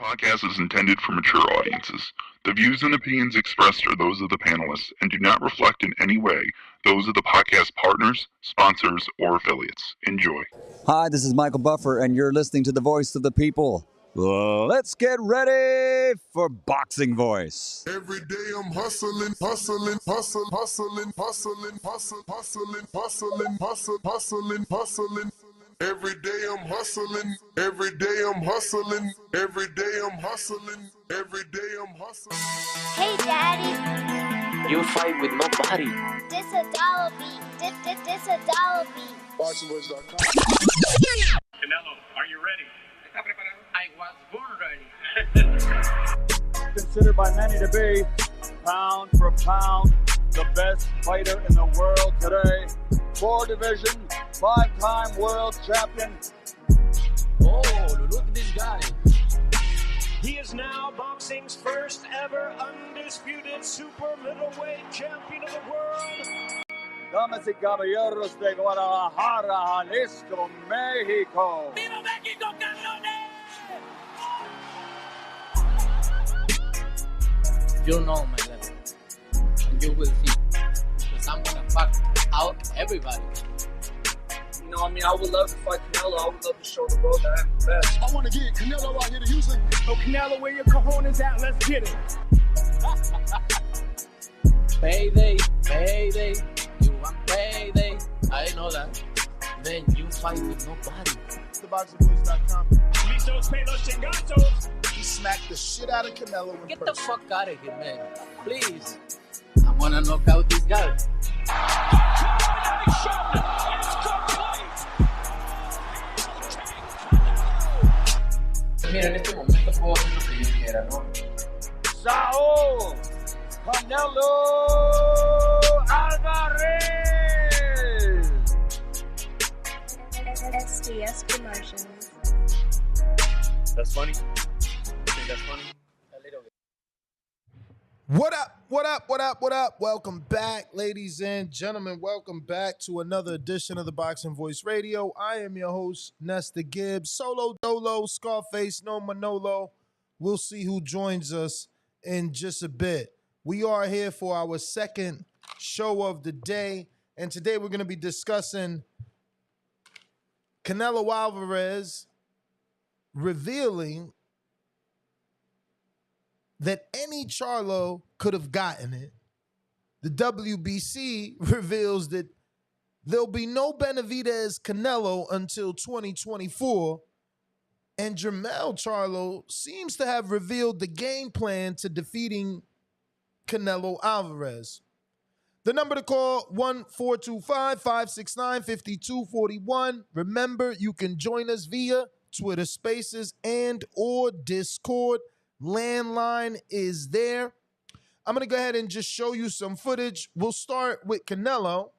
Podcast is intended for mature audiences. The views and opinions expressed are those of the panelists and do not reflect in any way those of the podcast partners, sponsors, or affiliates. Enjoy. Hi, this is Michael Buffer, and you're listening to the Voice of the People. Let's get ready for Boxing Voice. Every day I'm hustling, hustling, hustling, hustling, hustling, hustling, hustling, hustling, hustling, hustling, hustling. Every day I'm hustling, every day I'm hustling, every day I'm hustling, every day I'm hustling. Hey Daddy, You fight with nobody. this a dollar beat, this a dollar beat. BoxingVoice.com. Canelo, are you ready? I was born ready. Considered by many to be, pound for pound, the best fighter in the world today. 4 division, 5-time world champion. Oh, look at this guy. He is now boxing's first ever undisputed super middleweight champion of the world. Damas y caballeros de Guadalajara, Jalisco, Mexico. ¡Viva México, cabrones! You know my level. And you will see. Because I'm gonna fuck out everybody. You know, I mean, I would love to fight Canelo. I would love to show the world that I'm the best. I want to get Canelo out here to Houston. Oh, Canelo, where your cojones at? Let's get it. Payday, payday. You want payday. I know that. Then you fight with nobody. BoxingVoice.com. Listos, pelos, chingatos. He smacked the shit out of Canelo in Get the person. fuck out of here, man. Please. I wanna knock out this guy. Mira, en este momento puedo hacer lo que yo quiera, ¿no? Saul Canelo Alvarez. SDS Promotions. That's funny. You think that's funny? A little bit. What up? What up? What up? What up? Welcome back, ladies and gentlemen. Welcome back to another edition of the Boxing Voice Radio. I am your host, Nesta Gibbs. Solo Dolo, Scarface, no Manolo. We'll see who joins us in just a bit. We are here for our second show of the day, and today we're going to be discussing Canelo Alvarez revealing that any Charlo could have gotten it. The WBC reveals that there'll be no Benavidez Canelo until 2024. And Jermell Charlo seems to have revealed the game plan to defeating Canelo Alvarez. The number to call, 1-425-569-5241. Remember, you can join us via Twitter Spaces and or Discord. Landline is there. I'm going to go ahead and just show you some footage. We'll start with Canelo,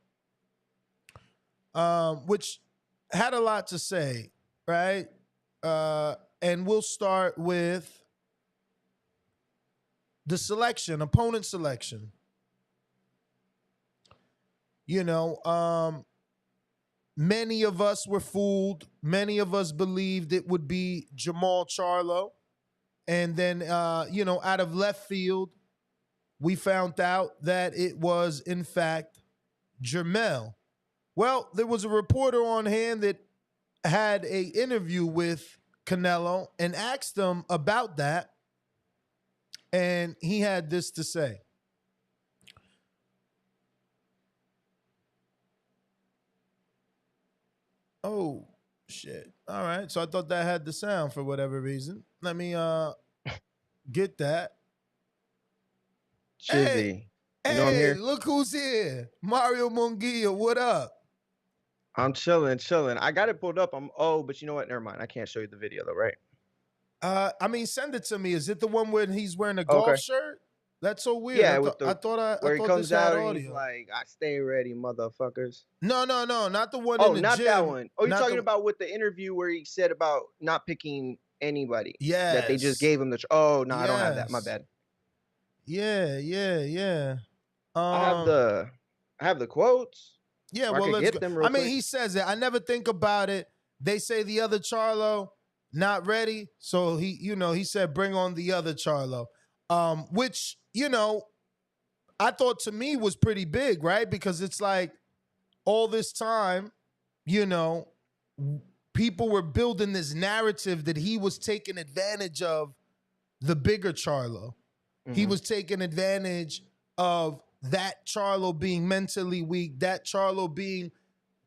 which had a lot to say, right? And we'll start with the selection, opponent selection. You know, many of us were fooled. Many of us believed it would be Jermall Charlo. And then, out of left field, we found out that it was, in fact, Jermell. Well, there was a reporter on hand that had an interview with Canelo and asked him about that. And he had this to say. Oh, shit. All right. So I thought that had the sound for whatever reason. Let me get that. Chizzy. You know I'm Hey, here? look who's here. Mario Munguia, what up? I'm chilling. I got it pulled up. But you know what? Never mind. I can't show you the video though, right? Send it to me. Is it the one where he's wearing a golf shirt? That's so weird. Yeah, I thought where he this comes had out and audio. he's like, "I stay ready, motherfuckers." No, not the one Oh, in the not gym. that one. Oh, you're Not talking the- about with the interview where he said about not picking anybody. Yes. That they just gave him the. Oh no, I don't have that. My Yes. bad. Yeah. I have the quotes. Yeah, Or I well, could let's get go. them real I mean, quick. he says it. I never think about it. They say the other Charlo not ready. So he said, bring on the other Charlo, which, I thought to me was pretty big, right? Because it's like all this time, people were building this narrative that he was taking advantage of the bigger Charlo. He was taking advantage of that Charlo being mentally weak, that Charlo being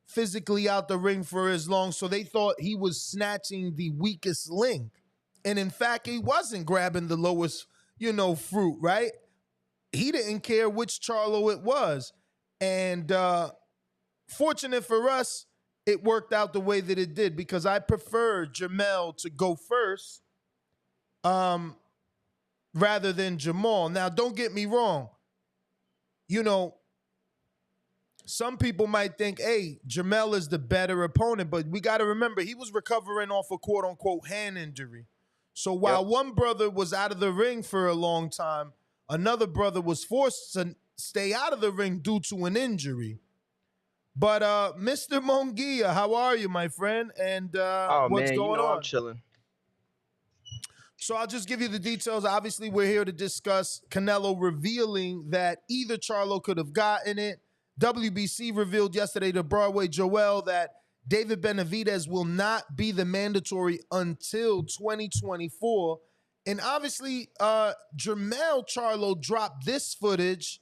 physically out the ring for as long. So they thought he was snatching the weakest link. And in fact, he wasn't grabbing the lowest, fruit, right? He didn't care which Charlo it was. And fortunate for us, it worked out the way that it did, because I prefer Jermell to go first rather than Jamal. Now, don't get me wrong. Some people might think, hey, Jermell is the better opponent, but we got to remember he was recovering off a quote-unquote hand injury. So while one brother was out of the ring for a long time, another brother was forced to stay out of the ring due to an injury. But Mr. Mongia, how are you, my friend? And what's going on? I'm chilling. So I'll just give you the details. Obviously, we're here to discuss Canelo revealing that either Charlo could have gotten it. WBC revealed yesterday to Broadway Joel that David Benavidez will not be the mandatory until 2024. And obviously, Jermell Charlo dropped this footage,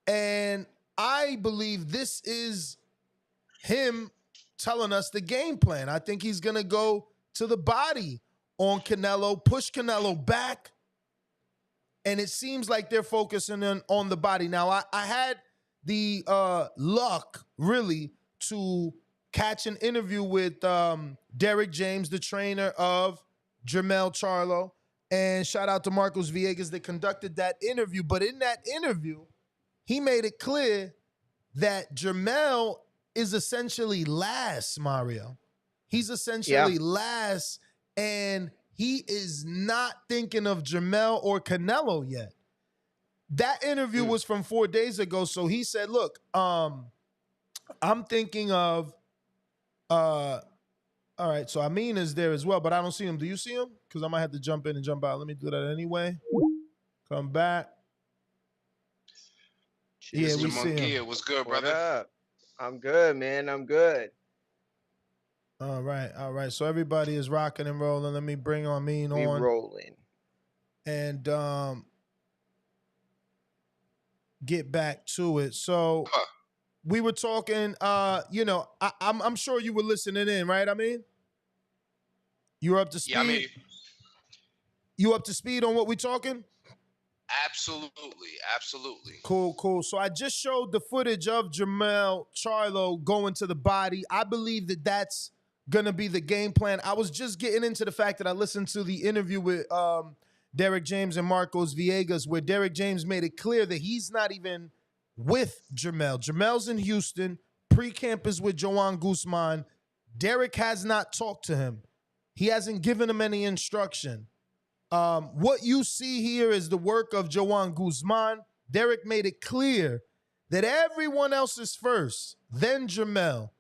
and I believe this is him telling us the game plan. I think he's going to go to the body on Canelo, push Canelo back, and it seems like they're focusing on the body. Now, I had the luck, really, to catch an interview with Derek James, the trainer of Jermell Charlo, and shout out to Marcos Villegas that conducted that interview. But in that interview, he made it clear that Jermell is essentially last, Mario. He's essentially last, and he is not thinking of Jermell or Canelo yet. That interview was from 4 days ago, so he said, look, I'm thinking of, all right, so Amin is there as well, but I don't see him. Do you see him? Because I might have to jump in and jump out. Let me do that anyway. Come back. Yeah, we see him. What's good, brother? What up? I'm good, man. I'm good. All right. So everybody is rocking and rolling. Let me bring Amin on. We rolling. And get back to it. So we were talking, I'm sure you were listening in, right? I mean, you were up to speed. Yeah, I mean, you up to speed on what we talking? Absolutely. Cool. So I just showed the footage of Jermell Charlo going to the body. I believe that that's gonna be the game plan. I was just getting into the fact that I listened to the interview with Derek James and Marcos Villegas, where Derek James made it clear that he's not even with Jermell. Jermell's in Houston. Pre-camp is with Joan Guzman. Derek has not talked to him. He hasn't given him any instruction. What you see here is the work of Joan Guzman. Derek made it clear that everyone else is first, then Jermell,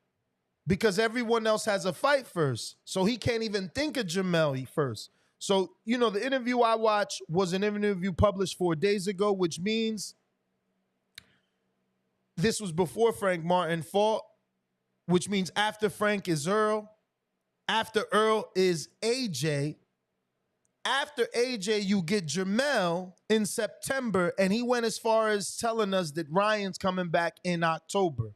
because everyone else has a fight first. So he can't even think of Jermell first. So, the interview I watched was an interview published 4 days ago, which means this was before Frank Martin fought, which means after Frank is Earl. After Earl is AJ. After AJ, you get Jermell in September, and he went as far as telling us that Ryan's coming back in October.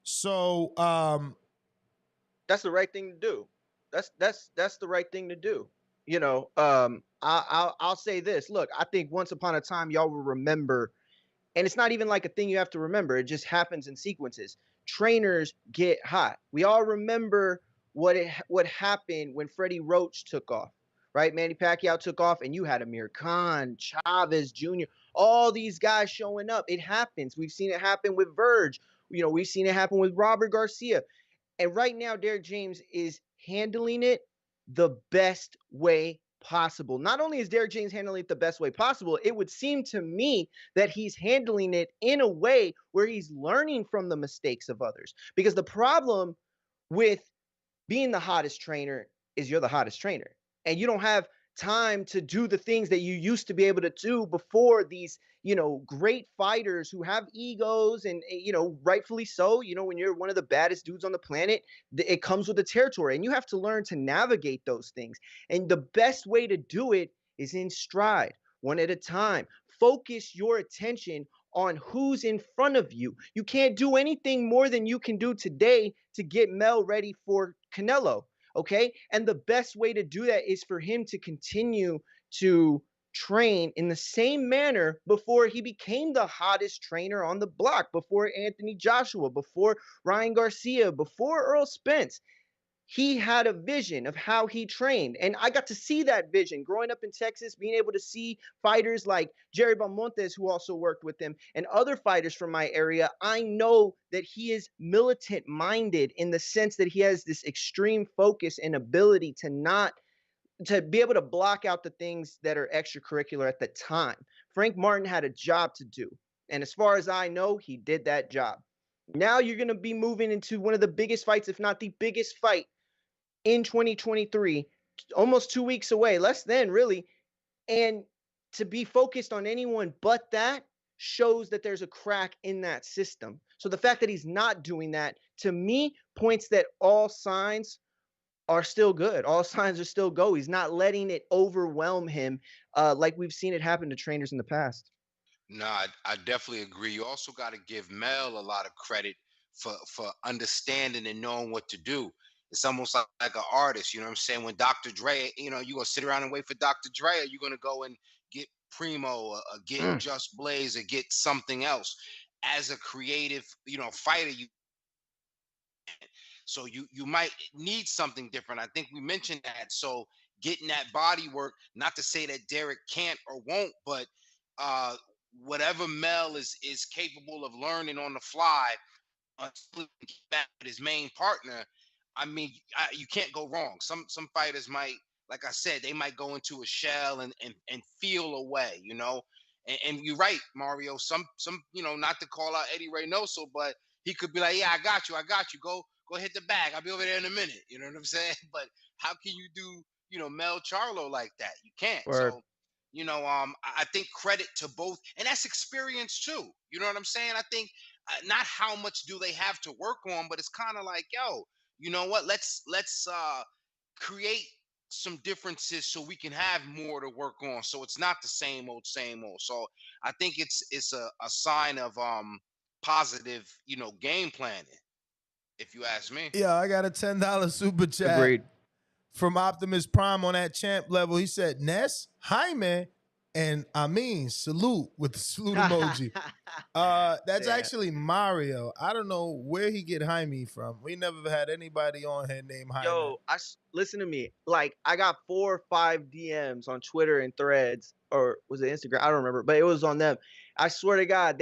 So, that's the right thing to do. That's the right thing to do. I'll say this. Look, I think once upon a time, y'all will remember, and it's not even like a thing you have to remember. It just happens in sequences. Trainers get hot. We all remember what happened when Freddie Roach took off, right? Manny Pacquiao took off, and you had Amir Khan, Chavez Jr., all these guys showing up. It happens. We've seen it happen with Verge. We've seen it happen with Robert Garcia. And right now, Derek James is handling it the best way possible. Not only is Derek James handling it the best way possible, it would seem to me that he's handling it in a way where he's learning from the mistakes of others. Because the problem with being the hottest trainer is you're the hottest trainer, and you don't have time to do the things that you used to be able to do before these, great fighters who have egos and, rightfully so. When you're one of the baddest dudes on the planet, it comes with the territory, and you have to learn to navigate those things. And the best way to do it is in stride, one at a time. Focus your attention on who's in front of you. You can't do anything more than you can do today to get Mel ready for Canelo. Okay. And the best way to do that is for him to continue to train in the same manner before he became the hottest trainer on the block, before Anthony Joshua, before Ryan Garcia, before Earl Spence. He had a vision of how he trained. And I got to see that vision growing up in Texas, being able to see fighters like Jerry Belmontes, who also worked with him, and other fighters from my area. I know that he is militant minded in the sense that he has this extreme focus and ability to be able to block out the things that are extracurricular at the time. Frank Martin had a job to do. And as far as I know, he did that job. Now you're going to be moving into one of the biggest fights, if not the biggest fight in 2023, almost 2 weeks away, less than really. And to be focused on anyone but that shows that there's a crack in that system. So the fact that he's not doing that, to me, points that all signs are still good. All signs are still go. He's not letting it overwhelm him like we've seen it happen to trainers in the past. No, I definitely agree. You also got to give Mel a lot of credit for understanding and knowing what to do. It's almost like an artist, you know what I'm saying? When Dr. Dre, you're going to sit around and wait for Dr. Dre, or you're going to go and get Primo, or get Just Blaze, or get something else. As a creative, fighter, so you might need something different. I think we mentioned that. So getting that body work, not to say that Derek can't or won't, but whatever Mel is capable of learning on the fly, until he gets back with his main partner, I mean, you can't go wrong. Some fighters might, like I said, they might go into a shell and feel away, And you're right, Mario. Some not to call out Eddie Reynoso, but he could be like, yeah, I got you. Go hit the bag. I'll be over there in a minute. You know what I'm saying? But how can you do, Mel Charlo like that? You can't. Word. So, I think credit to both, and that's experience too. You know what I'm saying? I think not how much do they have to work on, but it's kind of like, yo, you know what? Let's create some differences so we can have more to work on. So it's not the same old, same old. So I think it's a sign of positive, game planning, if you ask me. Yeah, I got a $10 super chat. Agreed. From Optimus Prime on that champ level. He said, Ness, Jaime, and salute with the salute emoji. That's actually Mario. I don't know where he get Jaime from. We never had anybody on here named Jaime. Yo, listen to me. Like, I got 4 or 5 DMs on Twitter and Threads, or was it Instagram? I don't remember, but it was on them. I swear to God,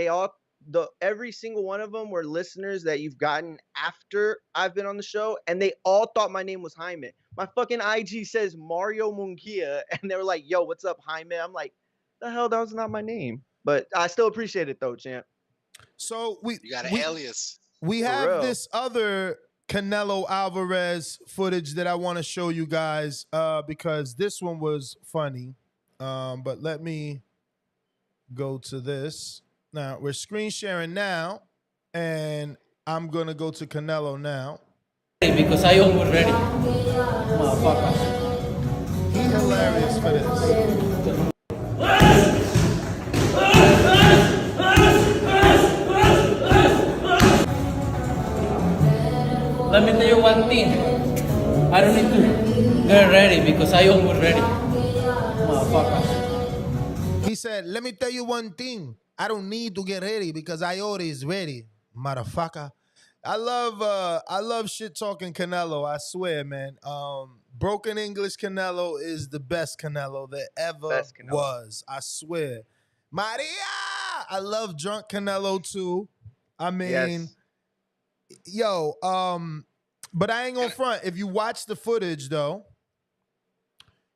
every single one of them were listeners that you've gotten after I've been on the show, and they all thought my name was Jaime. My fucking IG says Mario Munguia, and they were like, yo, what's up, Jaime? I'm like, the hell, that was not my name. But I still appreciate it, though, champ. So you got an alias. We have this other Canelo Alvarez footage that I want to show you guys because this one was funny. But let me go to this. Now, we're screen sharing now, and I'm going to go to Canelo now. Because I almost ready. Motherfucker. He's hilarious for this. Let me tell you one thing. I don't need to get ready because I almost ready. Motherfucker. He said, let me tell you one thing. I don't need to get ready because I always ready, motherfucker. I love shit talking Canelo. I swear, man. Broken English Canelo is the best Canelo that ever was. I swear. Maria! I love drunk Canelo too. I mean, yo, but I ain't gonna front. If you watch the footage though,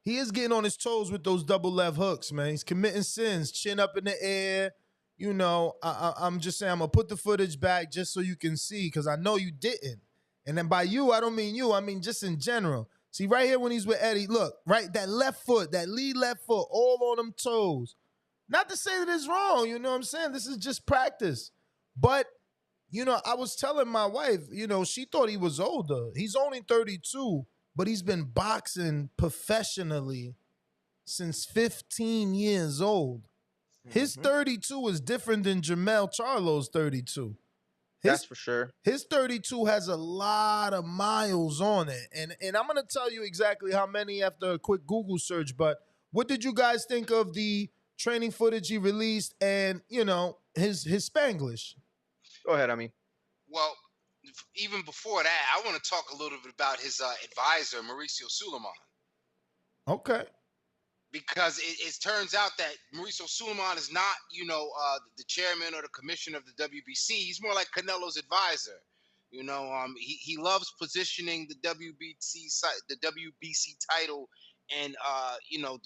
he is getting on his toes with those double left hooks, man. He's committing sins, chin up in the air. I'm just saying, I'm going to put the footage back just so you can see, because I know you didn't. And then by you, I don't mean you. I mean just in general. See, right here when he's with Eddie, look, right, that left foot, that lead left foot, all on them toes. Not to say that it's wrong, you know what I'm saying? This is just practice. But, you know, I was telling my wife, you know, she thought he was older. He's only 32, but he's been boxing professionally since 15 years old. His 32 is different than Jamel Charlo's 32. That's for sure. His 32 has a lot of miles on it. And I'm going to tell you exactly how many after a quick Google search. But what did you guys think of the training footage he released and, you know, his Spanglish? Go ahead, I mean. Well, even before that, I want to talk a little bit about his advisor, Mauricio Suleiman. Okay. Because it turns out that Mauricio Suleiman is not, you know, the chairman or the commissioner of the WBC. He's more like Canelo's advisor. You know, he loves positioning the WBC title, and you know,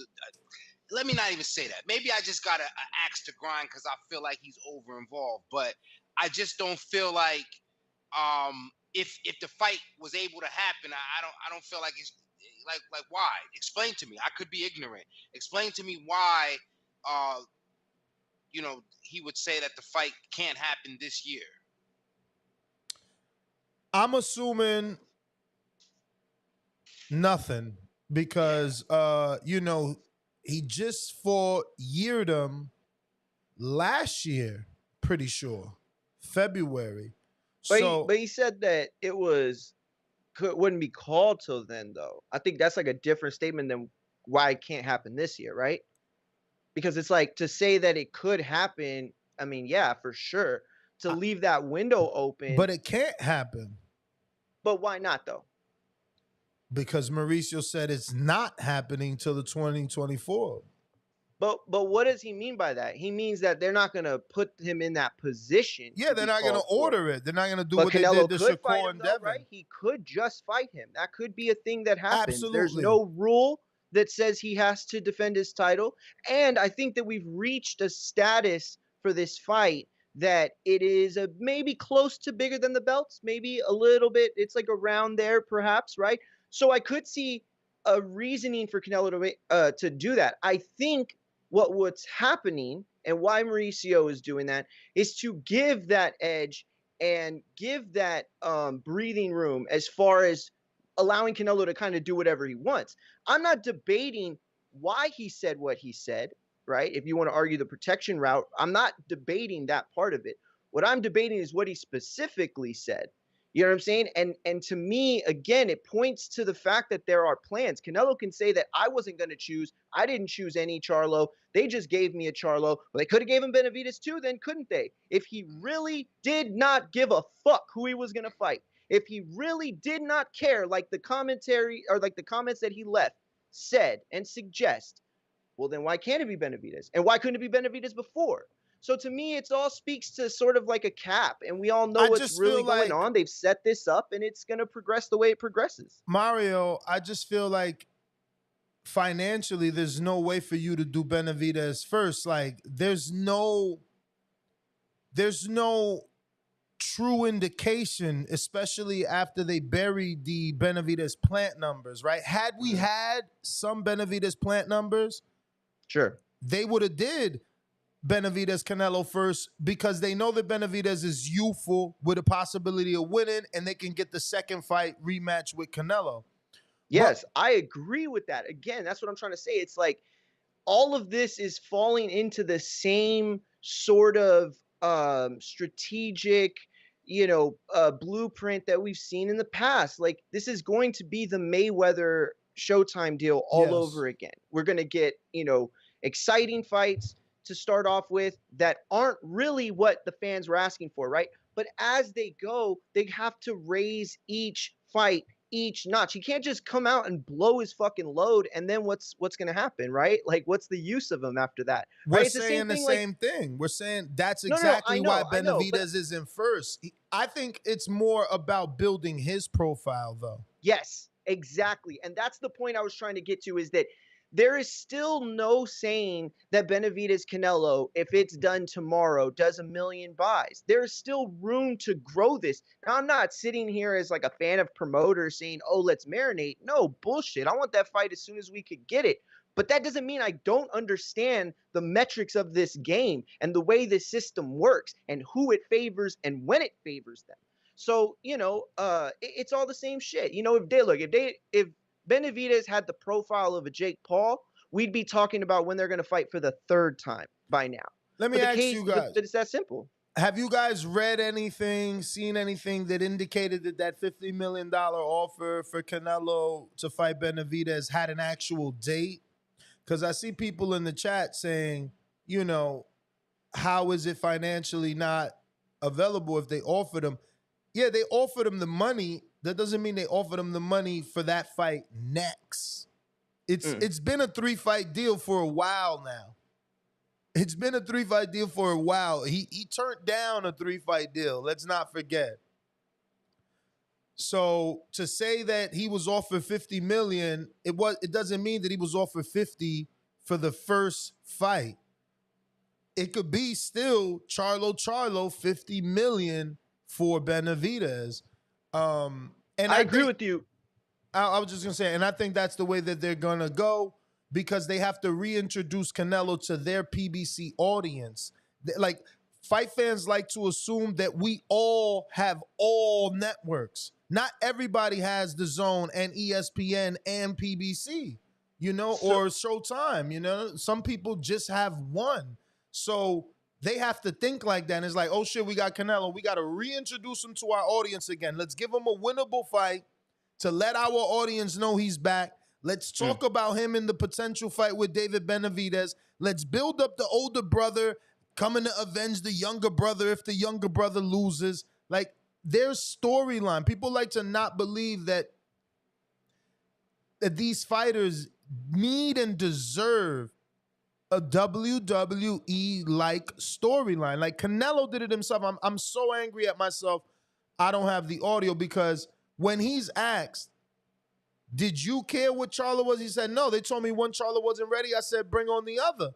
let me not even say that. Maybe I just got an axe to grind because I feel like he's over involved. But I just don't feel like if the fight was able to happen, I don't feel like it's. Like why? Explain to me. I could be ignorant. Explain to me why, you know, he would say that the fight can't happen this year. I'm assuming nothing because, you know, he just fought Yeardom last year, pretty sure, February. But he said that it wouldn't be called till then, though. I think that's like a different statement than why it can't happen this year, right? Because it's like to say that it could happen. I mean, yeah, for sure. To leave that window open. But it can't happen. But why not, though? Because Mauricio said it's not happening till the 2024. But what does he mean by that? He means that they're not going to put him in that position. Yeah, they're not going to order it. They're not going to do what Canelo they did to Shakur and Devin. Right? He could just fight him. That could be a thing that happens. Absolutely. There's no rule that says he has to defend his title. And I think that we've reached a status for this fight that it is maybe close to bigger than the belts, maybe a little bit. It's like around there, perhaps, right? So I could see a reasoning for Canelo to do that. I think what's happening and why Mauricio is doing that is to give that edge and give that breathing room as far as allowing Canelo to kind of do whatever he wants. I'm not debating why he said what he said, right? If you want to argue the protection route, I'm not debating that part of it. What I'm debating is what he specifically said. You know what I'm saying? And to me, again, it points to the fact that there are plans. Canelo can say that I wasn't going to choose. I didn't choose any Charlo. They just gave me a Charlo. Well, they could have gave him Benavidez too, then couldn't they? If he really did not give a fuck who he was going to fight, if he really did not care, like the commentary or like the comments that he left said and suggest, well, then why can't it be Benavidez? And why couldn't it be Benavidez before? So to me, it all speaks to sort of like a cap, and we all know what's really going on. They've set this up, and it's going to progress the way it progresses. Mario, I just feel like financially, there's no way for you to do Benavidez first. Like, there's no true indication, especially after they buried the Benavidez plant numbers, right? Had we had some Benavidez plant numbers, sure, they would have did Benavidez Canelo first because they know that Benavidez is youthful with a possibility of winning and they can get the second fight rematch with Canelo. Yes, I agree with that. Again, that's what I'm trying to say. It's like all of this is falling into the same sort of strategic, blueprint that we've seen in the past. Like, this is going to be the Mayweather Showtime deal all over again. We're going to get, exciting fights to start off with that aren't really what the fans were asking for, right? But as they go, they have to raise each fight each notch. He can't just come out and blow his fucking load and then what's going to happen, right? Like, what's the use of him after that? We're right? saying the same thing. We're saying that's exactly why Benavidez is in first. I think it's more about building his profile, though. Yes, exactly. And that's the point I was trying to get to, is that there is still no saying that Benavidez Canelo, if it's done tomorrow, does 1 million buys. There is still room to grow this. Now, I'm not sitting here as like a fan of promoters saying, oh, let's marinate. No, bullshit. I want that fight as soon as we could get it. But that doesn't mean I don't understand the metrics of this game and the way this system works and who it favors and when it favors them. So, it's all the same shit. If Benavidez had the profile of a Jake Paul, we'd be talking about when they're going to fight for the 3rd time by now. Let me ask you guys. But it's that simple. Have you guys read anything, seen anything that indicated that $50 million offer for Canelo to fight Benavidez had an actual date? Because I see people in the chat saying, how is it financially not available if they offered him? Yeah, they offered him the money. That doesn't mean they offered him the money for that fight next. It's been a 3-fight deal for a while now. It's been a 3-fight deal for a while. He turned down a 3-fight deal. Let's not forget. So to say that he was offered $50 million, it doesn't mean that he was offered 50 for the first fight. It could be still Charlo $50 million for Benavidez. And I agree with you. I was just gonna say, and I think that's the way that they're gonna go, because they have to reintroduce Canelo to their PBC audience. Like, fight fans like to assume that we all have all networks. Not everybody has DAZN and ESPN and PBC, or Showtime. Some people just have one. So they have to think like that. And it's like, oh shit, we got Canelo. We got to reintroduce him to our audience again. Let's give him a winnable fight to let our audience know he's back. Let's talk about him in the potential fight with David Benavidez. Let's build up the older brother coming to avenge the younger brother if the younger brother loses. Like, there's storyline. People like to not believe that these fighters need and deserve a WWE-like storyline. Like, Canelo did it himself. I'm so angry at myself I don't have the audio, because when he's asked, did you care what Charlo was? He said, no. They told me one Charlo wasn't ready. I said, bring on the other.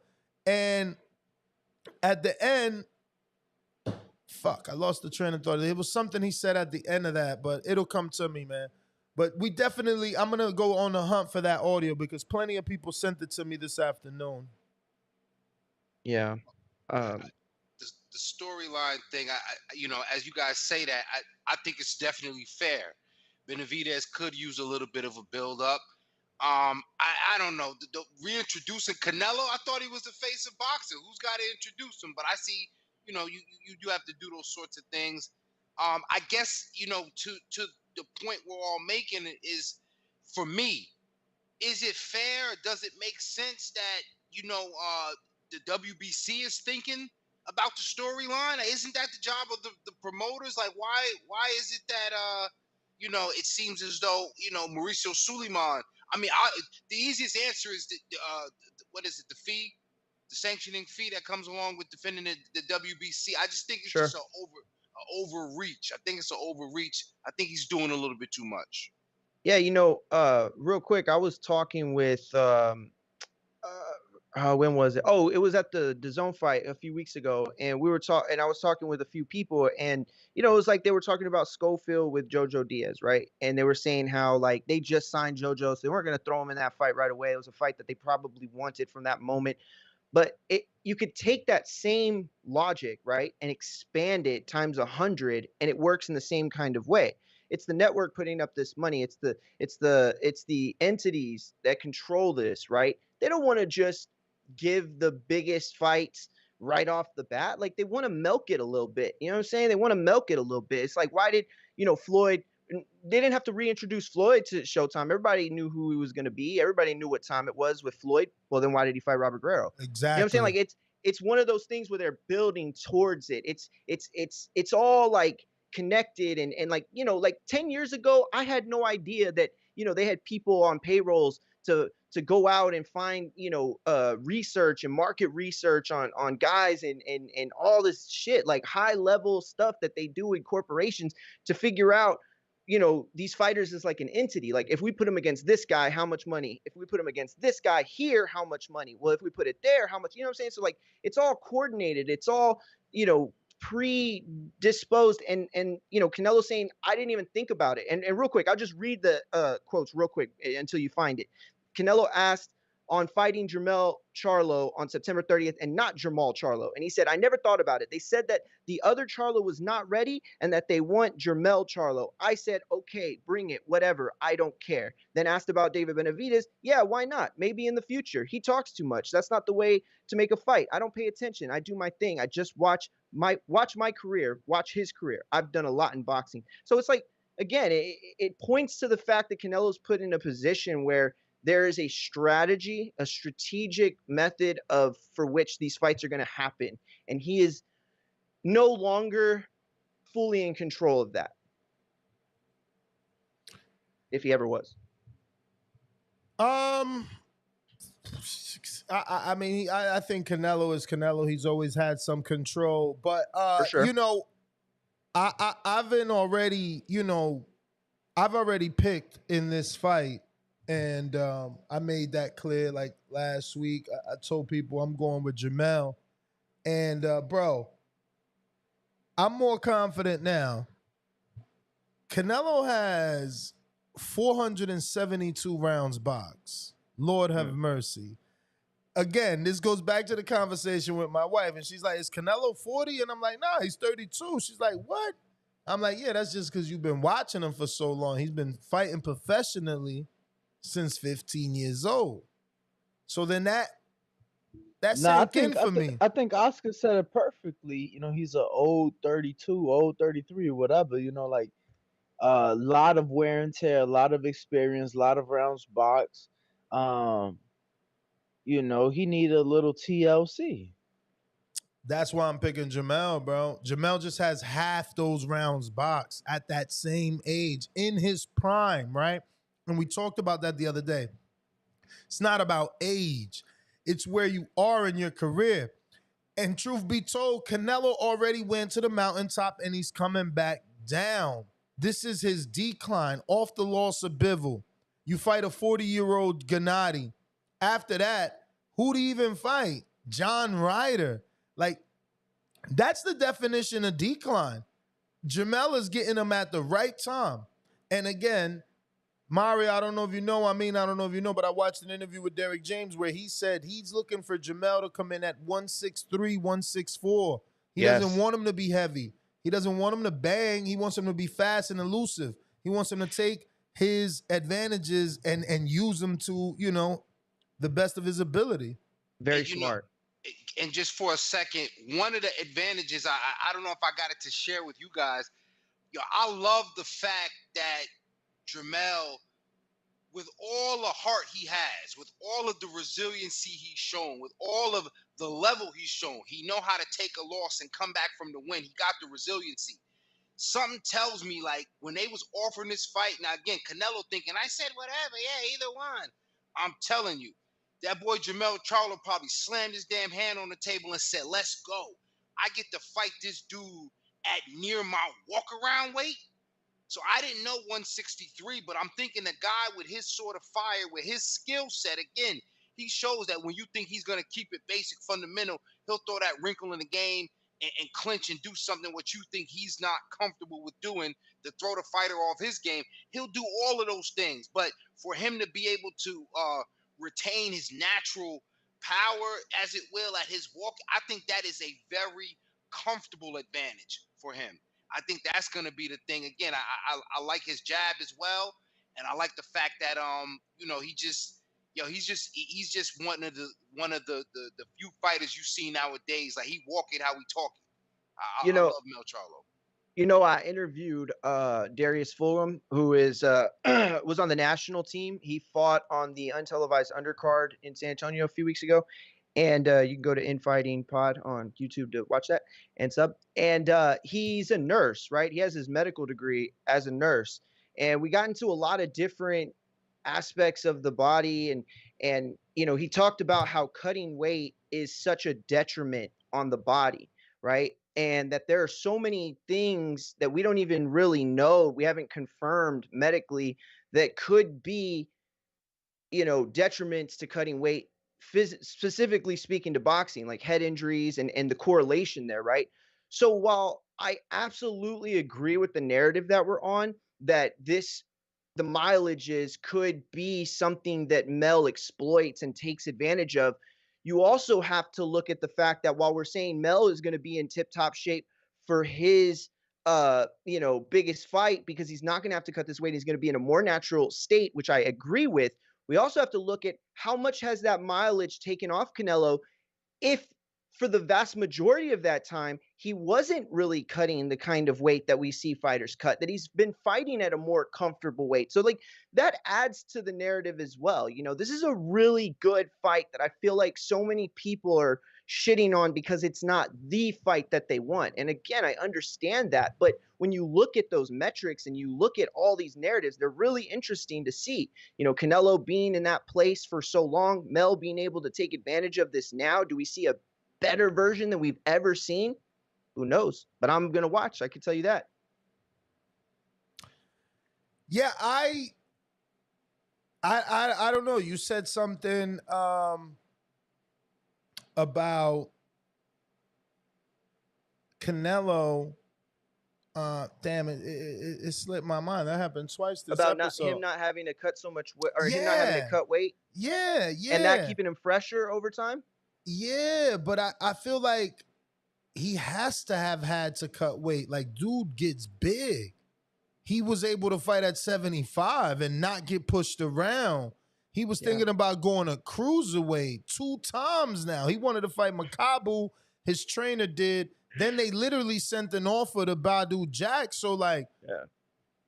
And at the end, I lost the train of thought. It was something he said at the end of that, but it'll come to me, man. But I'm going to go on the hunt for that audio, because plenty of people sent it to me this afternoon. Yeah. The storyline thing, as you guys say that, I think it's definitely fair. Benavidez could use a little bit of a build-up. I don't know. The reintroducing Canelo, I thought he was the face of boxing. Who's got to introduce him? But I see, you do have to do those sorts of things. I guess, to the point we're all making is, for me, is it fair? Does it make sense that, the WBC is thinking about the storyline? Isn't that the job of the promoters? Like, why is it that, it seems as though, Mauricio Suleiman, the easiest answer is what is it? The fee, the sanctioning fee that comes along with defending the WBC. I just think it's just an overreach. I think it's an overreach. I think he's doing a little bit too much. Yeah, real quick, I was talking with when was it? Oh, it was at the DAZN fight a few weeks ago, and we were talking, and I was talking with a few people, and it was like they were talking about Schofield with Jojo Diaz, right? And they were saying how, like, they just signed Jojo, so they weren't going to throw him in that fight right away. It was a fight that they probably wanted from that moment. But you could take that same logic, right, and expand it times 100, and it works in the same kind of way. It's the network putting up this money. It's the entities that control this, right? They don't want to just give the biggest fights right off the bat. Like, they want to milk it a little bit. You know what I'm saying? They want to milk it a little bit. It's like, why did, Floyd, they didn't have to reintroduce Floyd to Showtime. Everybody knew who he was going to be. Everybody knew what time it was with Floyd. Well, then why did he fight Robert Guerrero? Exactly. You know what I'm saying? Like, it's one of those things where they're building towards it. It's all like connected, and like, like 10 years ago, I had no idea that, they had people on payrolls to go out and find, research and market research on guys and all this shit, like high level stuff that they do in corporations to figure out these fighters is like an entity. Like, if we put him against this guy, how much money? If we put him against this guy here, how much money? Well, if we put it there, how much? You know what I'm saying? So like, it's all coordinated. It's all, predisposed. And Canelo saying, I didn't even think about it. And real quick, I'll just read the quotes real quick until you find it. Canelo asked on fighting Jermell Charlo on September 30th and not Jermall Charlo. And he said, I never thought about it. They said that the other Charlo was not ready and that they want Jermell Charlo. I said, okay, bring it, whatever. I don't care. Then asked about David Benavidez. Yeah, why not? Maybe in the future. He talks too much. That's not the way to make a fight. I don't pay attention. I do my thing. I just watch my career, watch his career. I've done a lot in boxing. So it's like, again, it points to the fact that Canelo's put in a position where there is a strategy, a strategic method for which these fights are going to happen. And he is no longer fully in control of that. If he ever was. I mean, I think Canelo is Canelo. He's always had some control, but For sure. I've already picked in this fight, and I made that clear like last week. I told people I'm going with Jermell, and bro, I'm more confident now. Canelo has 472 rounds boxed. Lord have mercy. Again, this goes back to the conversation with my wife, and she's like, is Canelo 40? And I'm like, nah, he's 32. She's like, what? I'm like, yeah, that's just because you've been watching him for so long. He's been fighting professionally since 15 years old. So then that's for me. I think Oscar said it perfectly. He's an old 32, old 33, or whatever. Like a lot of wear and tear, a lot of experience, a lot of rounds boxed. He needed a little TLC. That's why I'm picking Jermell, bro. Jermell just has half those rounds boxed at that same age in his prime, right? And we talked about that the other day. It's not about age. It's where you are in your career. And truth be told, Canelo already went to the mountaintop and he's coming back down. This is his decline off the loss of Bivol. You fight a 40-year-old Gennady. After that, who do you even fight? John Ryder. Like, that's the definition of decline. Jermell is getting him at the right time. And again, Mario, I don't know if you know, but I watched an interview with Derek James where he said he's looking for Jermell to come in at 163, 164. He doesn't want him to be heavy. He doesn't want him to bang. He wants him to be fast and elusive. He wants him to take his advantages and use them to, the best of his ability. Very smart. And just for a second, one of the advantages, I don't know if I got it to share with you guys. I love the fact that Jermell, with all the heart he has, with all of the resiliency he's shown, with all of the level he's shown, he know how to take a loss and come back from the win. He got the resiliency. Something tells me, like, when they was offering this fight, now again, Canelo thinking, I said whatever, yeah, either one. I'm telling you, that boy Jermell Charlo probably slammed his damn hand on the table and said, let's go. I get to fight this dude at near my walk-around weight. So I didn't know 163, but I'm thinking a guy with his sort of fire, with his skill set, again, he shows that when you think he's going to keep it basic, fundamental, he'll throw that wrinkle in the game and clinch and do something what you think he's not comfortable with doing to throw the fighter off his game. He'll do all of those things. But for him to be able to retain his natural power, as it will, at his walk, I think that is a very comfortable advantage for him. I think that's going to be the thing. Again, I like his jab as well, and I like the fact that he's just one of the few fighters you see nowadays. Like, he walk it how he talk it. I love Mel Charlo. I interviewed Darius Fulham, who is was on the national team. He fought on the untelevised undercard in San Antonio a few weeks ago. And you can go to Infighting Pod on YouTube to watch that and sub. And he's a nurse, right? He has his medical degree as a nurse. And we got into a lot of different aspects of the body. And he talked about how cutting weight is such a detriment on the body, right? and that there are so many things that we don't even really know, we haven't confirmed medically, that could be, detriments to cutting weight, specifically speaking to boxing, like head injuries and the correlation there, right? So while I absolutely agree with the narrative that we're on, that the mileages could be something that Mel exploits and takes advantage of, you also have to look at the fact that while we're saying Mel is going to be in tip-top shape for his biggest fight, because he's not going to have to cut this weight, he's going to be in a more natural state, which I agree with. We also have to look at how much has that mileage taken off Canelo if for the vast majority of that time, he wasn't really cutting the kind of weight that we see fighters cut, that he's been fighting at a more comfortable weight. So, like, that adds to the narrative as well. This is a really good fight that I feel like so many people are shitting on because it's not the fight that they want. And again, I understand that. But when you look at those metrics and you look at all these narratives, they're really interesting to see. Canelo being in that place for so long, Mel being able to take advantage of this now. Do we see a better version than we've ever seen? Who knows? But I'm gonna watch. I can tell you that. Yeah, I don't know. You said something about Canelo. Damn it, it slipped my mind. That happened twice this about episode. him not having to cut so much weight, or him not having to cut weight. Yeah. And that keeping him fresher over time. Yeah, but I feel like he has to have had to cut weight. Like, dude gets big. He was able to fight at 75 and not get pushed around. He was thinking about going to cruiserweight 2 times now. He wanted to fight Makabu. His trainer did. Then they literally sent an offer to Badu Jack. So, like,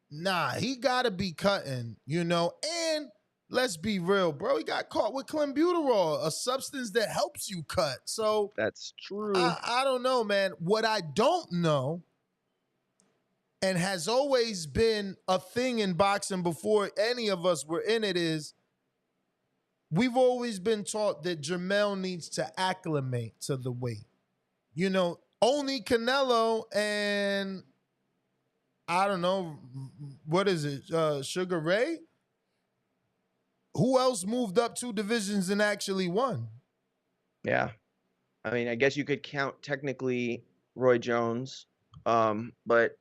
nah, he got to be cutting, And let's be real, bro. He got caught with clenbuterol, a substance that helps you cut. So that's true. I don't know, man. What I don't know, and has always been a thing in boxing before any of us were in it, is we've always been taught that Jermell needs to acclimate to the weight. Only Canelo and I don't know, what is it, Sugar Ray? Who else moved up 2 divisions and actually won? Yeah. I mean, I guess you could count technically Roy Jones, but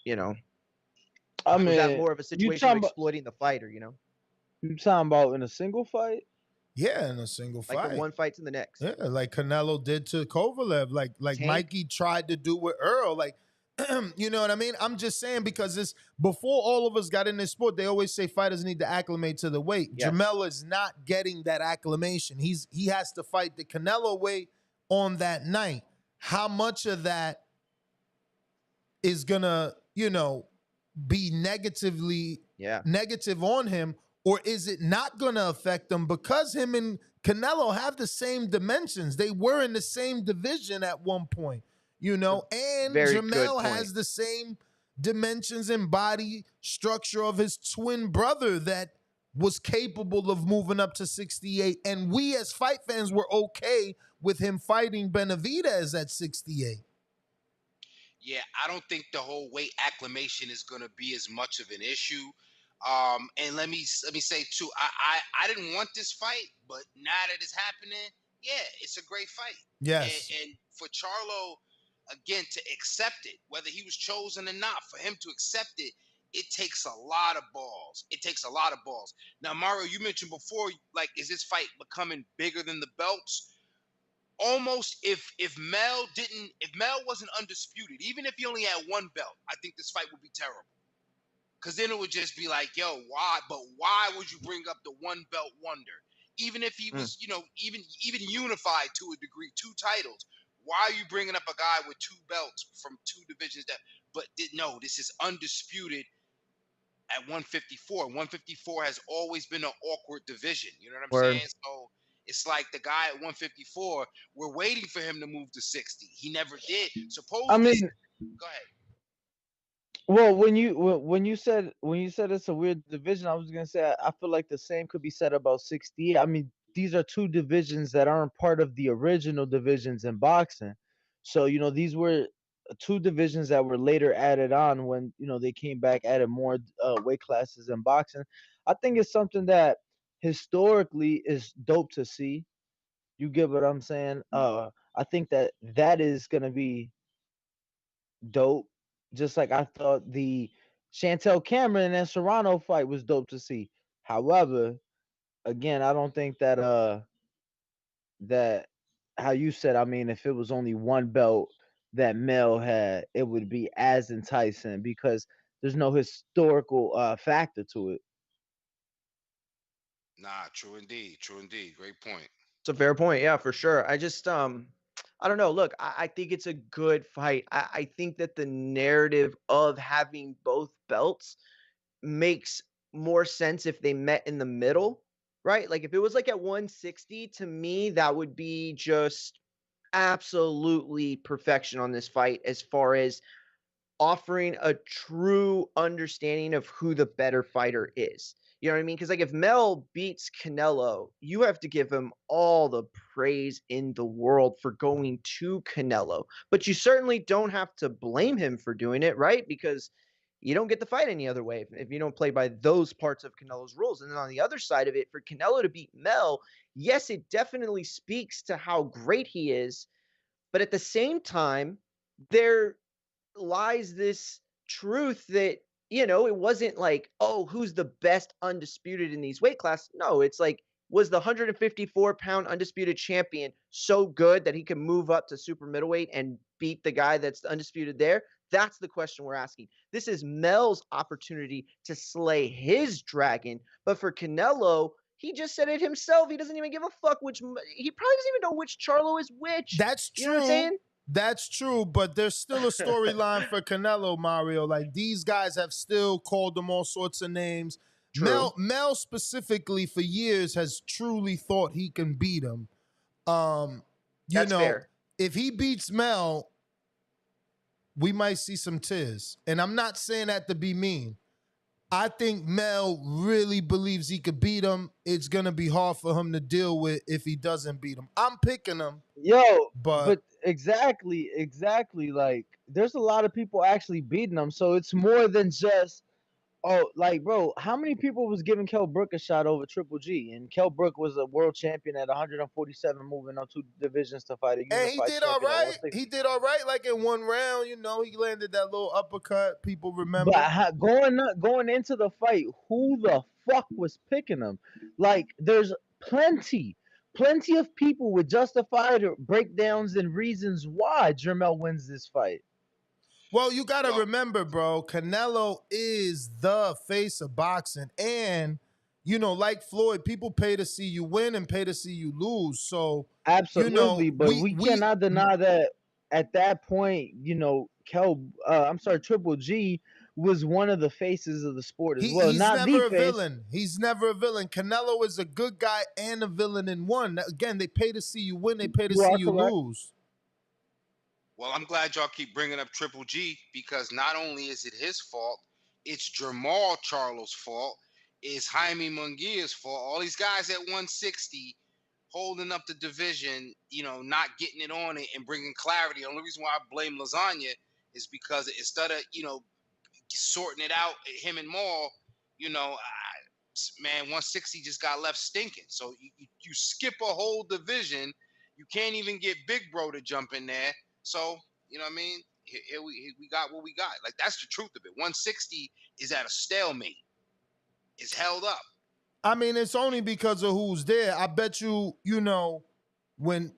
I mean, was that more of a situation of exploiting the fighter? You talking about in a single fight? Yeah, in a single fight. Like the one fight to the next. Yeah, like Canelo did to Kovalev, like Mikey tried to do with Earl. Like, you know what I mean? I'm just saying, because it's before all of us got in this sport, they always say fighters need to acclimate to the weight. Yes. Jermell is not getting that acclimation. He has to fight the Canelo weight on that night. How much of that is gonna, be negative on him, or is it not gonna affect him because him and Canelo have the same dimensions? They were in the same division at one point. And Jermell has the same dimensions and body structure of his twin brother that was capable of moving up to 68. And we as fight fans were okay with him fighting Benavidez at 68. Yeah, I don't think the whole weight acclimation is going to be as much of an issue. And let me say too, I didn't want this fight, but now that it's happening, yeah, it's a great fight. Yes. And for Charlo, again, to accept it, whether he was chosen or not, for him to accept it, it takes a lot of balls. It takes a lot of balls. Now, Mario, you mentioned before, like, is this fight becoming bigger than the belts? Almost. If Mel wasn't undisputed, even if he only had 1 belt, I think this fight would be terrible. Because then it would just be like, yo, why? But why would you bring up the 1 belt wonder? Even if he was, even unified to a degree, 2 titles. Why are you bringing up a guy with 2 belts from 2 divisions? No, this is undisputed at 154. 154 has always been an awkward division. You know what I'm saying? So it's like the guy at 154, we're waiting for him to move to 60. He never did. Supposedly, go ahead. Well, when you said it's a weird division, I was gonna say I feel like the same could be said about 68. I mean, these are 2 divisions that aren't part of the original divisions in boxing. So, these were two divisions that were later added on when, they came back, added more weight classes in boxing. I think it's something that historically is dope to see. You get what I'm saying? I think that is going to be dope. Just like I thought the Chantel Cameron and Serrano fight was dope to see. However, again, I don't think that how you said, I mean, if it was only one belt that Mel had, it would be as enticing because there's no historical factor to it. Nah, true indeed. True indeed. Great point. It's a fair point. Yeah, for sure. I just I don't know. Look, I think it's a good fight. I think that the narrative of having both belts makes more sense if they met in the middle, right? Like if it was like at 160, to me, that would be just absolutely perfection on this fight as far as offering a true understanding of who the better fighter is. You know what I mean? Because like if Mel beats Canelo, you have to give him all the praise in the world for going to Canelo. But you certainly don't have to blame him for doing it, right? Because you don't get the fight any other way if you don't play by those parts of Canelo's rules. And then on the other side of it, for Canelo to beat Mel, yes, it definitely speaks to how great he is. But at the same time, there lies this truth that, it wasn't like, oh, who's the best undisputed in these weight classes? No, it's like, was the 154-pound undisputed champion so good that he can move up to super middleweight and beat the guy that's undisputed there? That's the question we're asking. This is Mel's opportunity to slay his dragon. But for Canelo, he just said it himself. He doesn't even give a fuck he probably doesn't even know which Charlo is which. That's true. You know what I'm saying? That's true, but there's still a storyline for Canelo, Mario. Like, these guys have still called him all sorts of names. Mel specifically for years has truly thought he can beat him. That's fair. If he beats Mel, we might see some tears. And I'm not saying that to be mean. I think Mel really believes he could beat him. It's going to be hard for him to deal with if he doesn't beat him. I'm picking him. But exactly. Like, there's a lot of people actually beating him. So it's more than just, bro, how many people was giving Kell Brook a shot over Triple G? And Kell Brook was a world champion at 147, moving on 2 divisions to fight a unified and he did all right. He did all right. Like in one round, he landed that little uppercut. People remember. But going into the fight, who the fuck was picking him? Like, there's plenty of people with justified breakdowns and reasons why Jermel wins this fight. Well, you got to remember, bro, Canelo is the face of boxing. And, like Floyd, people pay to see you win and pay to see you lose. So, absolutely, but we cannot deny that at that point, Triple G was one of the faces of the sport as well. He's never a villain. He's never a villain. Canelo is a good guy and a villain in one. Again, they pay to see you win. They pay to see you lose. Well, I'm glad y'all keep bringing up Triple G because not only is it his fault, it's Jamal Charlo's fault, it's Jaime Munguia's fault. All these guys at 160 holding up the division, not getting it on it and bringing clarity. The only reason why I blame Lasagna is because instead of, sorting it out, him and Maul, man, 160 just got left stinking. So you skip a whole division. You can't even get Big Bro to jump in there. So, you know what I mean? Here we got what we got. Like, that's the truth of it. 160 is at a stalemate. It's held up. I mean, it's only because of who's there. I bet you, when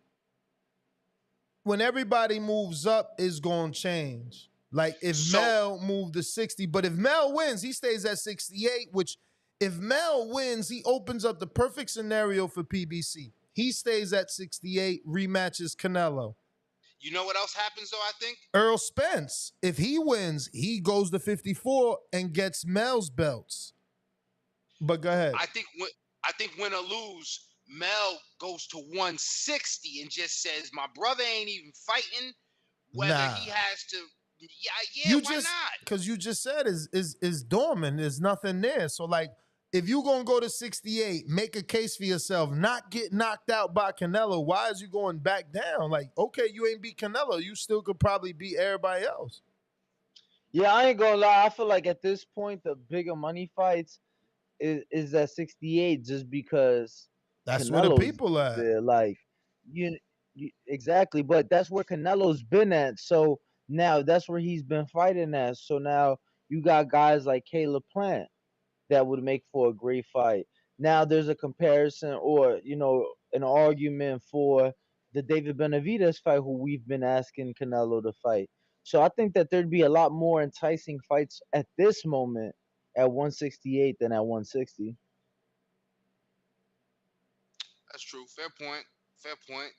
everybody moves up, it's going to change. Like, if Mel moved to 60, but if Mel wins, he stays at 68, which if Mel wins, he opens up the perfect scenario for PBC. He stays at 68, rematches Canelo. You know what else happens, though, I think? Earl Spence, if he wins, he goes to 54 and gets Mel's belts. But go ahead. I think win or lose, Mel goes to 160 and just says, my brother ain't even fighting, whether he has to... Yeah, why not? Because you just said is dormant. There's nothing there. So, like, if you gonna go to 68, make a case for yourself, not get knocked out by Canelo. Why is you going back down? Like, okay, you ain't beat Canelo, you still could probably beat everybody else. Yeah, I ain't gonna lie. I feel like at this point, the bigger money fights is at 68, just because That's where the Canelo's people at. there. Like, you exactly, but that's where Canelo's been at. So now that's where he's been fighting at. So now you got guys like Caleb Plant that would make for a great fight. Now there's a comparison, or an argument for the David Benavidez fight, who we've been asking Canelo to fight. So I think that there'd be a lot more enticing fights at this moment at 168 than at 160. That's true. Fair point. Fair point.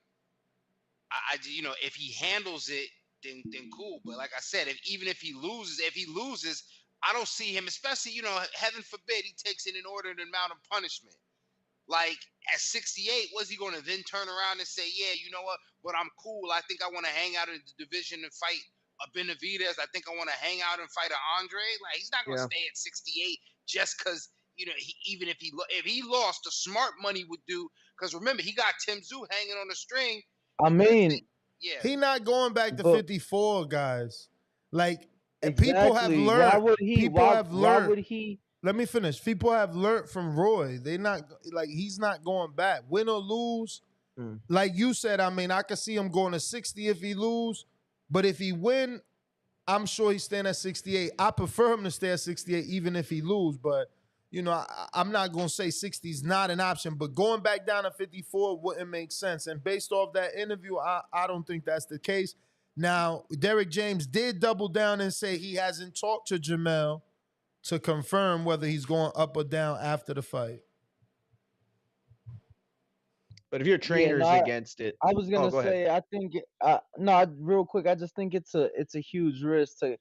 If he handles it, then cool. But like I said, even if he loses, I don't see him, especially, heaven forbid he takes an inordinate amount of punishment. Like at 68, was he going to then turn around and say, yeah, you know what? But I'm cool. I think I want to hang out in the division and fight a Benavidez. I think I want to hang out and fight a Andre. Like, he's not going to stay at 68 just because, even if he lost, the smart money would do. Because remember, he got Tim Tszyu hanging on the string. I mean, yeah, he not going back to 54, guys. Like, exactly. People have learned. Why would he? Why would he? Let me finish. People have learned from Roy. They not like he's not going back. Win or lose, like you said. I mean, I could see him going to 60 if he lose, but if he win, I'm sure he's staying at 68. I prefer him to stay at 68 even if he lose. But I'm not gonna say 60 is not an option. But going back down to 54 wouldn't make sense. And based off that interview, I don't think that's the case. Now, Derek James did double down and say he hasn't talked to Jamel to confirm whether he's going up or down after the fight. But if your trainer's against it, I was gonna say, I think no, real quick, I just think it's a huge risk to,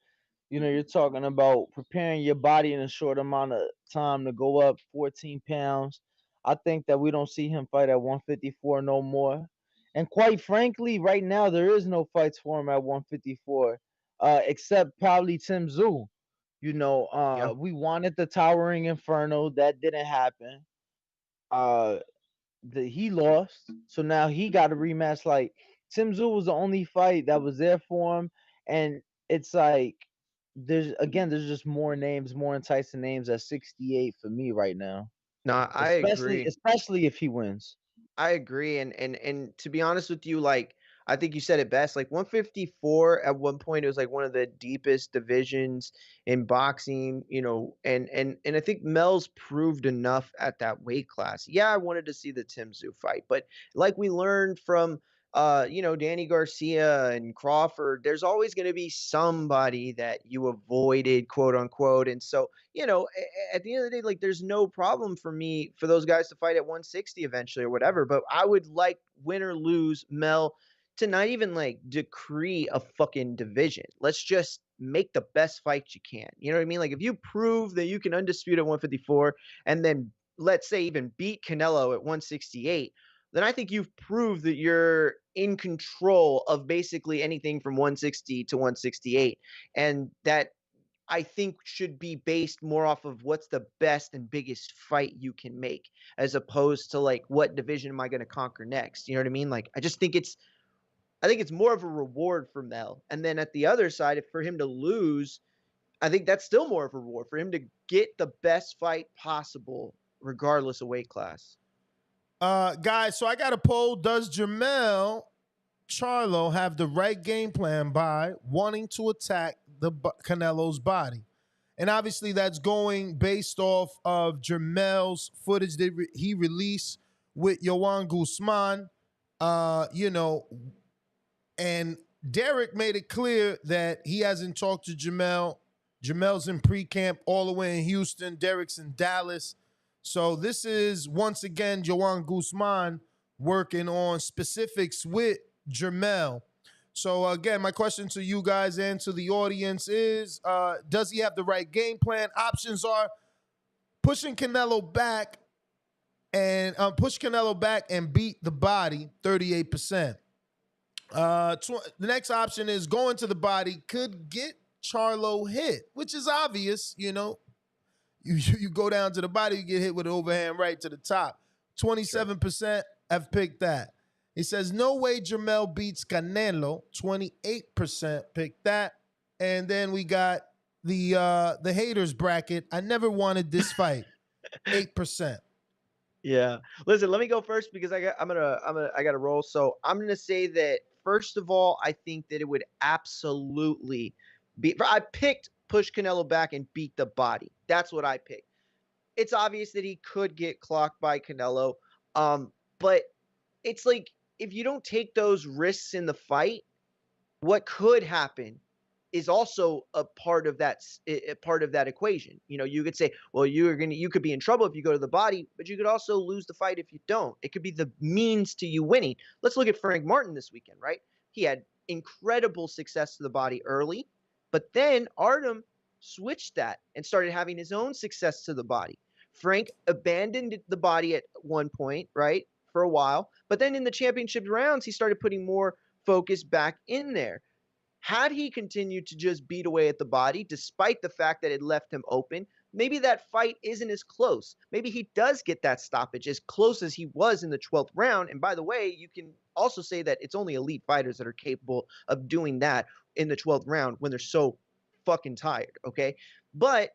you're talking about preparing your body in a short amount of time to go up 14 pounds. I think that we don't see him fight at 154 no more. And quite frankly, right now there is no fights for him at 154, except probably Tim Tszyu. We wanted the Towering Inferno, that didn't happen. He lost, so now he got a rematch. Like, Tim Tszyu was the only fight that was there for him, and it's like there's just more names, more enticing names at 68 for me right now. No, I agree. Especially if he wins. I agree, and to be honest with you, like, I think you said it best. Like, 154 at one point, it was like one of the deepest divisions in boxing, and I think Mel's proved enough at that weight class. Yeah, I wanted to see the Tim Tszyu fight, but like we learned from Danny Garcia and Crawford, there's always going to be somebody that you avoided, quote unquote. And so, at the end of the day, like, there's no problem for me for those guys to fight at 160 eventually or whatever. But I would like, win or lose, Mel, to not even like decree a fucking division. Let's just make the best fight you can. You know what I mean? Like, if you prove that you can undisputed at 154 and then let's say even beat Canelo at 168, then I think you've proved that you're in control of basically anything from 160 to 168. And that, I think, should be based more off of what's the best and biggest fight you can make, as opposed to like, what division am I going to conquer next? You know what I mean? Like, I think it's more of a reward for Mel. And then at the other side, if for him to lose, I think that's still more of a reward for him to get the best fight possible, regardless of weight class. Guys, so I got a poll. Does Jermell Charlo have the right game plan by wanting to attack Canelo's body? And obviously that's going based off of Jermell's footage that he released with Yohan Guzman. And Derek made it clear that he hasn't talked to Jermell. Jermell's in pre-camp all the way in Houston. Derek's in Dallas. So this is, once again, Yohan Guzman working on specifics with Jermell. So, again, my question to you guys and to the audience is, does he have the right game plan? Options are pushing Canelo back and beat the body, 38%. The next option is going to the body, could get Charlo hit, which is obvious, You go down to the body, you get hit with an overhand right to the top. 27% have picked that. He says, no way Jamel beats Canelo. 28% picked that. And then we got the haters bracket. I never wanted this fight. 8%. Yeah. Listen, let me go first because I gotta roll. So I'm gonna say that first of all, I think that it would absolutely be. I picked push Canelo back and beat the body. That's what I picked. It's obvious that he could get clocked by Canelo, but it's like if you don't take those risks in the fight, what could happen is also a part of that equation. You know, you could say, well, you could be in trouble if you go to the body, but you could also lose the fight if you don't. It could be the means to you winning. Let's look at Frank Martin this weekend, right? He had incredible success to the body early, but then Artem switched that and started having his own success to the body. Frank abandoned the body at one point, right, for a while, but then in the championship rounds, he started putting more focus back in there. Had he continued to just beat away at the body, despite the fact that it left him open, maybe that fight isn't as close. Maybe he does get that stoppage as close as he was in the 12th round. And by the way, you can also say that it's only elite fighters that are capable of doing that in the 12th round when they're so fucking tired, okay? But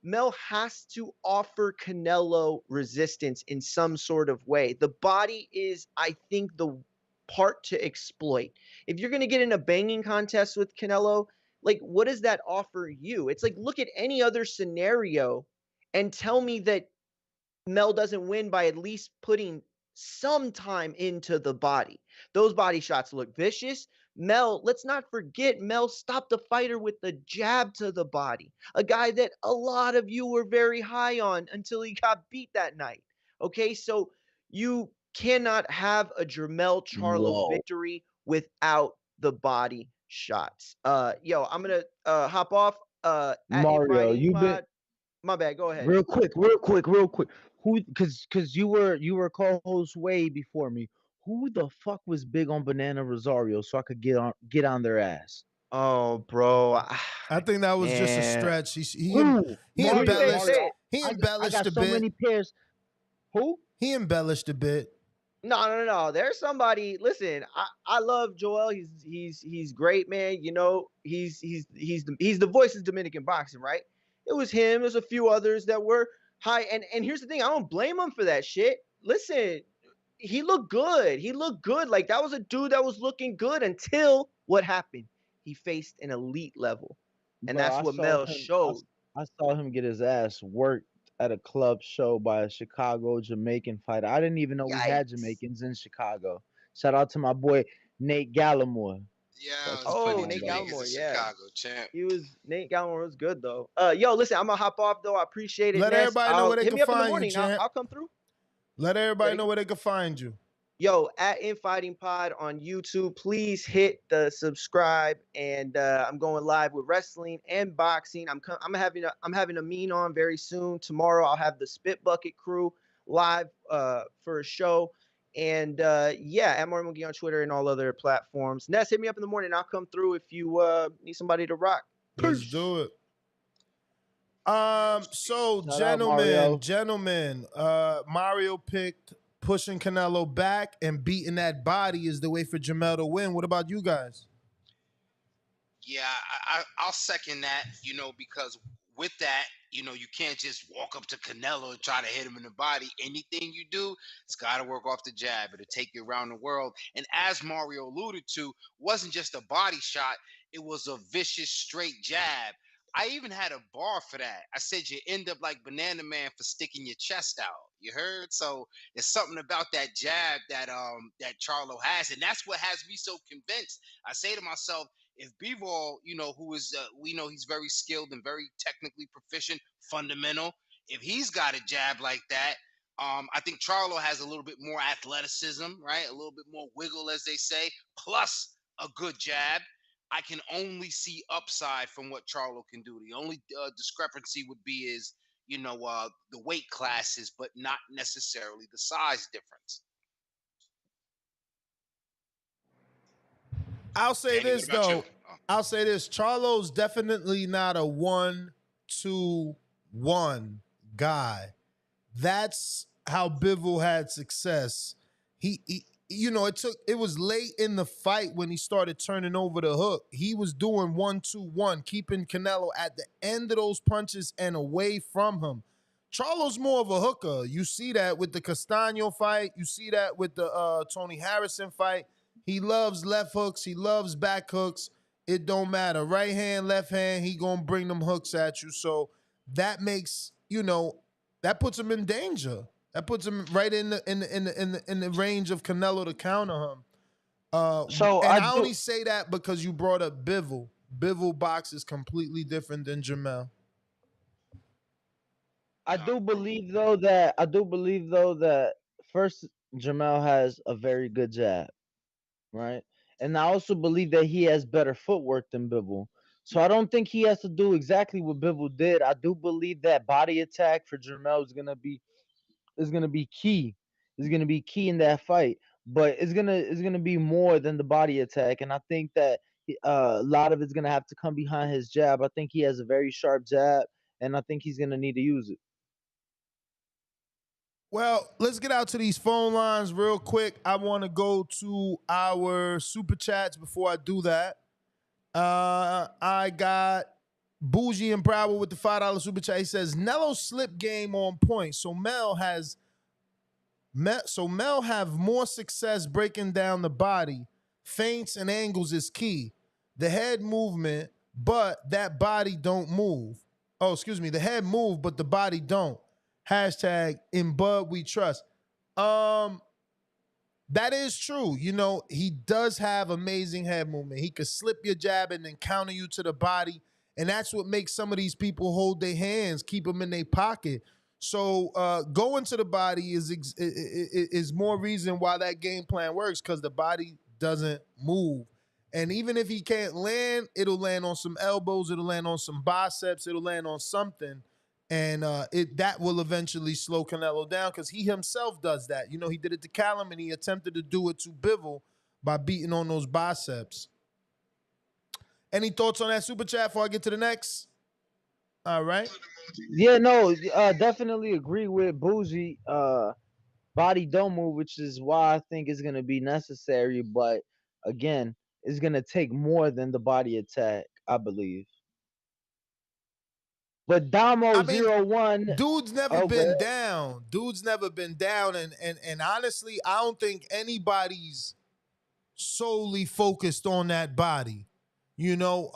Mel has to offer Canelo resistance in some sort of way. The body is, I think, the part to exploit. If you're going to get in a banging contest with Canelo, like, what does that offer you? It's like, look at any other scenario and tell me that Mel doesn't win by at least putting some time into the body. Those body shots look vicious. Mel, let's not forget, Mel stopped the fighter with the jab to the body, a guy that a lot of you were very high on until he got beat that night. Okay, so you cannot have a Jermell Charlo victory without the body shots. Yo, I'm gonna hop off. Mario, you've been my bad. Go ahead. real quick. Who? Because you were co-host way before me. Who the fuck was big on Banana Rosario so I could get on their ass? Oh, bro. I think that was just a Man. stretch. He Who? embellished. He I embellished got a so bit. many pairs. Who? He embellished a bit. No. There's somebody. Listen, I love Joel. He's great, man. You know, he's the voice of Dominican boxing, right? It was him. There's a few others that were high. And here's the thing, I don't blame him for that shit. Listen, he looked good. He looked good. Like, that was a dude that was looking good until what happened? He faced an elite level. And Bro, that's what Mel showed. I saw him get his ass worked at a club show by a Chicago Jamaican fighter. I didn't even know we had Jamaicans in Chicago. Shout out to my boy Nate Gallimore. Yeah, Nate Gallimore, yeah. Chicago champ. Nate Gallimore was good though. Yo, listen, I'm gonna hop off though. I appreciate it. Let everybody know where they hit can me up in the find morning. you, champ. I'll come through. Let everybody know where they can find you. Yo, at Infighting Pod on YouTube, please hit the subscribe. And I'm going live with wrestling and boxing. I'm having a mean on very soon. Tomorrow I'll have the Spit Bucket crew live for a show. And yeah, at Martin McGee on Twitter and all other platforms. Ness, hit me up in the morning. I'll come through if you need somebody to rock. Let's do it. So Shout out, gentlemen, Mario picked pushing Canelo back and beating that body is the way for Jamel to win. What about you guys? Yeah, I'll second that, you know, because with that, you know, you can't just walk up to Canelo and try to hit him in the body. Anything you do, it's got to work off the jab. It'll take you around the world. And as Mario alluded to, wasn't just a body shot. It was a vicious straight jab. I even had a bar for that. I said you end up like Banana Man for sticking your chest out. You heard? So there's something about that jab that Charlo has, and that's what has me so convinced. I say to myself, if Bivol, you know, who is we know he's very skilled and very technically proficient, fundamental. If he's got a jab like that, I think Charlo has a little bit more athleticism, right? A little bit more wiggle, as they say, plus a good jab. I can only see upside from what Charlo can do. The only discrepancy would be is, you know, the weight classes, but not necessarily the size difference. I'll say this though. I'll say this. Charlo's definitely not a 1-2-1 guy. That's how Bivol had success. He it was late in the fight when he started turning over the hook. He was doing 1-2-1, keeping Canelo at the end of those punches and away from him. Charlo's more of a hooker. You see that with the Castaño fight. You see that with the Tony Harrison fight. He loves left hooks. He loves back hooks. It don't matter. Right hand, left hand, he gonna bring them hooks at you. So that makes, that puts him in danger. That puts him right in the range of Canelo to counter him. And I only say that because you brought up Bivol. Bivol box is completely different than Jamel. I do believe though that first Jamel has a very good jab, right? And I also believe that he has better footwork than Bivol. So I don't think he has to do exactly what Bivol did. I do believe that body attack for Jamel is gonna be key. Is gonna be key in that fight. But it's gonna be more than the body attack. And I think that a lot of it's gonna have to come behind his jab. I think he has a very sharp jab, and I think he's gonna need to use it. Well, let's get out to these phone lines real quick. I want to go to our super chats before I do that. I got Bougie and Bravo with the $5 super chat. He says Nelo's slip game on point. So Mel have more success breaking down the body. Feints and angles is key. The head movement, but that body don't move. Oh, excuse me. The head move, but the body don't. Hashtag in Bud we trust. That is true. He does have amazing head movement. He could slip your jab and then counter you to the body. And that's what makes some of these people hold their hands, keep them in their pocket. So going to the body is more reason why that game plan works, because the body doesn't move. And even if he can't land, it'll land on some elbows, it'll land on some biceps, it'll land on something. And that will eventually slow Canelo down, because he himself does that. He did it to Callum, and he attempted to do it to Bivol by beating on those biceps. Any thoughts on that super chat before I get to the next? All right. Yeah, no, definitely agree with Bougie. Body don't move, which is why I think it's gonna be necessary. But again, it's gonna take more than the body attack, I believe. But Damo 01, dude's never been down. Dude's never been down, and honestly, I don't think anybody's solely focused on that body. No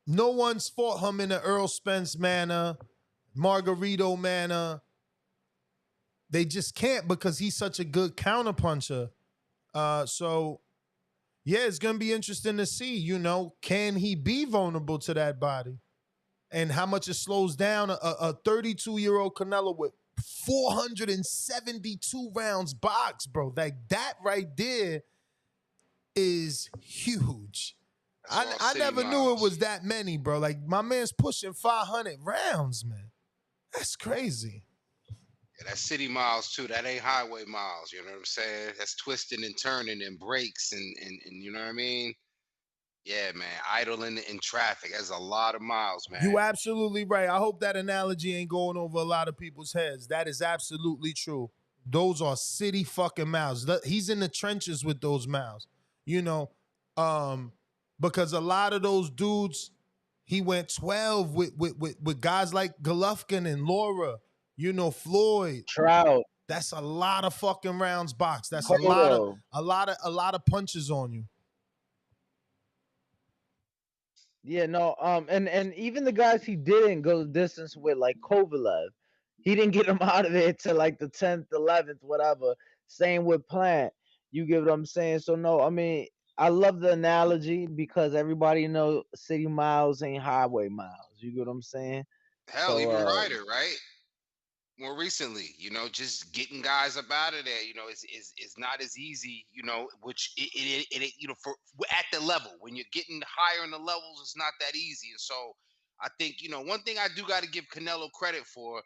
one's fought him in an Earl Spence manner, Margarito manner. They just can't, because he's such a good counterpuncher. So yeah, it's gonna be interesting to see, can he be vulnerable to that body? And how much it slows down a 32-year-old Canelo with 472 rounds boxed, bro. Like, that right there is huge. I never knew it was that many, bro. Like, my man's pushing 500 rounds, man. That's crazy. Yeah, that's city miles too. That ain't highway miles. You know what I'm saying? That's twisting and turning and brakes and you know what I mean? Yeah, man. Idling in traffic. That's a lot of miles, man. You absolutely right. I hope that analogy ain't going over a lot of people's heads. That is absolutely true. Those are city fucking miles. He's in the trenches with those miles. Because a lot of those dudes, he went 12 with guys like Golovkin and Laura. Floyd, Trout. That's a lot of fucking rounds boxed. That's Cotto. a lot of punches on you. Yeah, no, and even the guys he didn't go the distance with, like Kovalev, he didn't get him out of there till like the 10th, 11th, whatever. Same with Plant. You get what I'm saying? So no, I mean, I love the analogy because everybody know city miles ain't highway miles. You get what I'm saying? Hell, So, even Ryder, right? More recently, just getting guys up out of there, is not as easy, which it for at the level, when you're getting higher in the levels, it's not that easy. And so I think, one thing I do got to give Canelo credit for,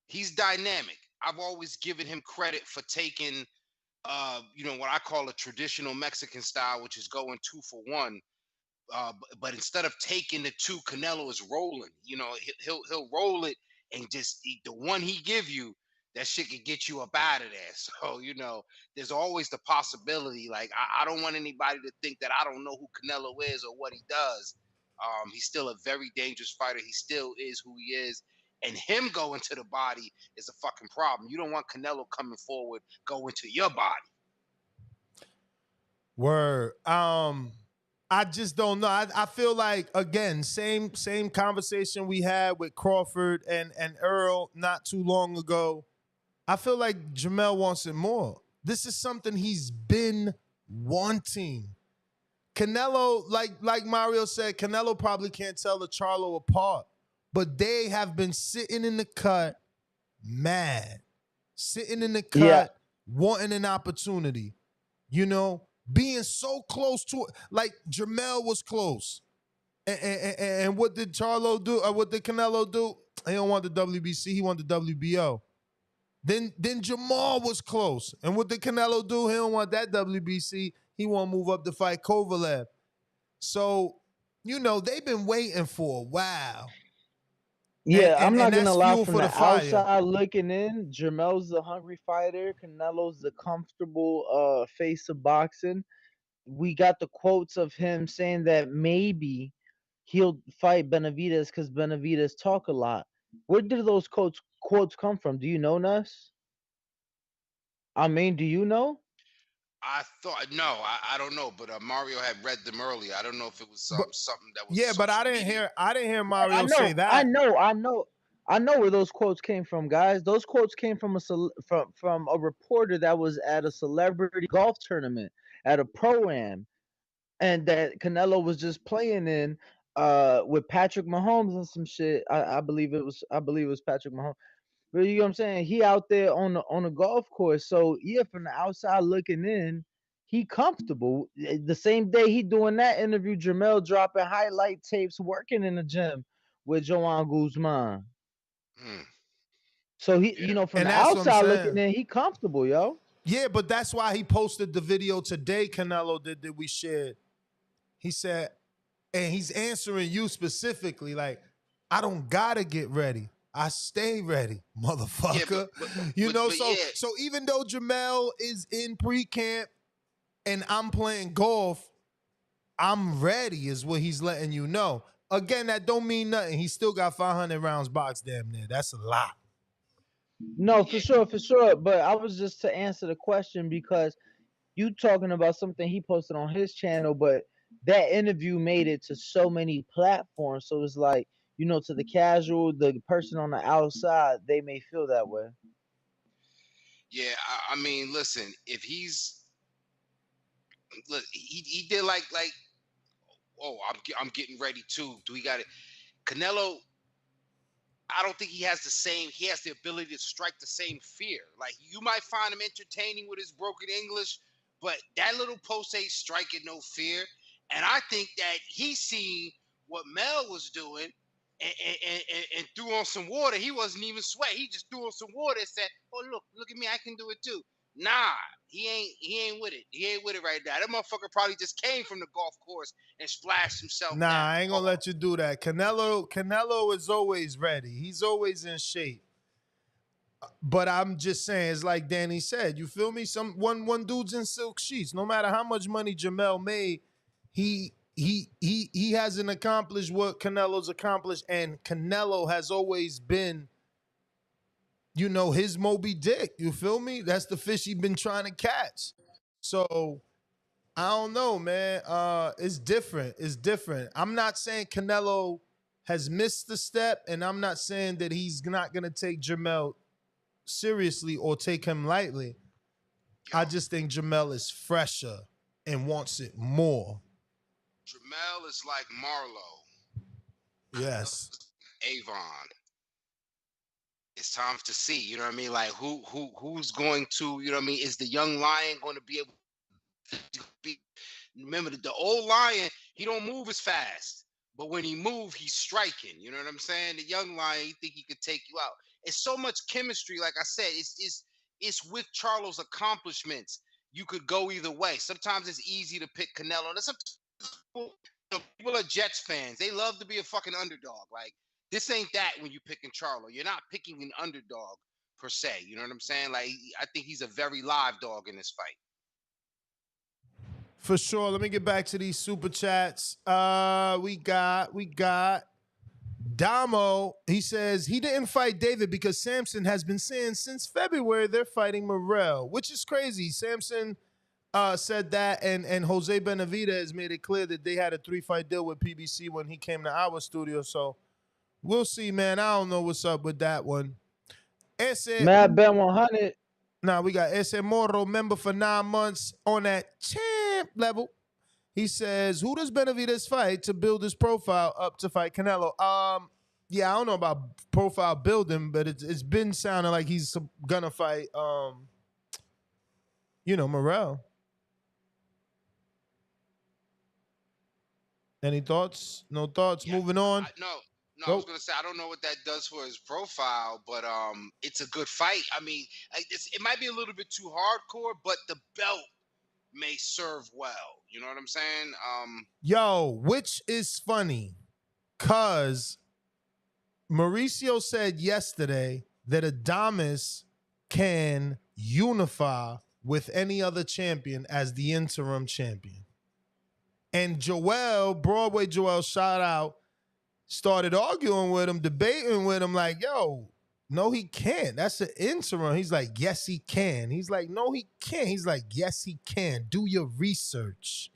he's dynamic. I've always given him credit for taking, what I call a traditional Mexican style, which is going 2 for 1, But instead of taking the two, Canelo is rolling. You know, he'll roll it and just the one he give you, that shit could get you up out of there. So you know, there's always the possibility. Like I don't want anybody to think that I don't know who Canelo is or what he does. He's still a very dangerous fighter. He still is who he is. And him going to the body is a fucking problem. You don't want Canelo coming forward, go into your body. Word. I just don't know. I feel like, again, same conversation we had with Crawford and Earl not too long ago. I feel like Jamel wants it more. This is something he's been wanting. Canelo, like Mario said, Canelo probably can't tell the Charlo apart, but they have been sitting in the cut, mad, sitting in the cut, wanting an opportunity. You know, being so close to it. Like Jamel was close. And what did Charlo do? Or what did Canelo do? He don't want the WBC. He wanted the WBO. Then Jamal was close. And what did Canelo do? He don't want that WBC. He want to move up to fight Kovalev. So, you know, they've been waiting for a while. Yeah, And I'm not gonna that's lie. fuel From for the the fire. outside looking in, Jamel's the hungry fighter. Canelo's the comfortable face of boxing. We got the quotes of him saying that maybe he'll fight Benavidez because Benavidez talk a lot. Where did those quotes come from? Do you know, Nuss? I mean, do you know? I thought no, I don't know, but Mario had read them earlier. I don't know if it was something that was Yeah, but I social didn't media. hear Mario say that. I know where those quotes came from, guys. Those quotes came from from a reporter that was at a celebrity golf tournament at a pro-am, and that Canelo was just playing in with Patrick Mahomes and some shit. I believe it was Patrick Mahomes. But you know what I'm saying? He out there on the golf course. So yeah, from the outside looking in, he comfortable. The same day he doing that interview, Jamel dropping highlight tapes, working in the gym with Joanne Guzman. So he, you know, from And the that's what I'm outside looking saying. in, he comfortable, yo. Yeah, but that's why he posted the video today, Canelo did, that we shared. He said, and he's answering you specifically, like, I don't gotta get ready. I stay ready, motherfucker. So even though Jamel is in pre-camp and I'm playing golf, I'm ready, is what he's letting you know. Again, that don't mean nothing. He still got 500 rounds boxed damn near. That's a lot. No, for sure. But I was just to answer the question because you talking about something he posted on his channel, but that interview made it to so many platforms. So it's like, you know, to the casual, the person on the outside, they may feel that way. Yeah, I mean, listen, if he did like oh, I'm getting ready too. Do we got it? Canelo, I don't think he has the ability to strike the same fear. Like you might find him entertaining with his broken English, but that little post ain't striking no fear. And I think that he seen what Mel was doing and threw on some water. He wasn't even sweat. He just threw on some water and said, "Oh look at me, I can do it too." Nah, he ain't with it. He ain't with it right now. That motherfucker probably just came from the golf course and splashed himself Nah, down. I ain't gonna let you do that. Canelo is always ready. He's always in shape. But I'm just saying, it's like Danny said. You feel me? One dude's in silk sheets. No matter how much money Jamel made, he hasn't accomplished what Canelo's accomplished, and Canelo has always been, you know, his Moby Dick. You feel me? That's the fish he's been trying to catch. So I don't know, man. It's different. It's different. I'm not saying Canelo has missed the step, and I'm not saying that he's not gonna take Jamel seriously or take him lightly. I just think Jamel is fresher and wants it more. Jamel is like Marlo. Yes. Avon. It's time to see, you know what I mean? Like who's going to, you know what I mean? Is the young lion going to be able to be? Remember the old lion, he don't move as fast, but when he moves, he's striking. You know what I'm saying? The young lion, you think he could take you out. It's so much chemistry. Like I said, it's with Charlo's accomplishments. You could go either way. Sometimes it's easy to pick Canelo. And sometimes people are Jets fans. They love to be a fucking underdog. Like, this ain't that when you picking Charlo. You're not picking an underdog per se. You know what I'm saying? Like, I think he's a very live dog in this fight. For sure. Let me get back to these super chats. We got Damo. He says he didn't fight David because Samson has been saying since February they're fighting Morrell, which is crazy. Samson said that, and Jose Benavidez made it clear that they had a 3-fight deal with PBC when he came to our studio. So we'll see, man. I don't know what's up with that one. Mad Ben 100. Now we got Ese Morro, member for 9 months on that champ level. He says, who does Benavidez fight to build his profile up to fight Canelo? Yeah, I don't know about profile building, but it's been sounding like he's gonna fight, Morrell. Any thoughts? No thoughts? Yeah. Moving on. No, I was gonna say I don't know what that does for his profile, but it's a good fight. I mean, it might be a little bit too hardcore, but the belt may serve well. You know what I'm saying? Which is funny, cause Mauricio said yesterday that Adames can unify with any other champion as the interim champion. And Broadway Joel, shout out, started arguing with him, debating with him like, no, he can't. That's an interim. He's like, yes, he can. He's like, no, he can't. He's like, yes, he can. Do your research.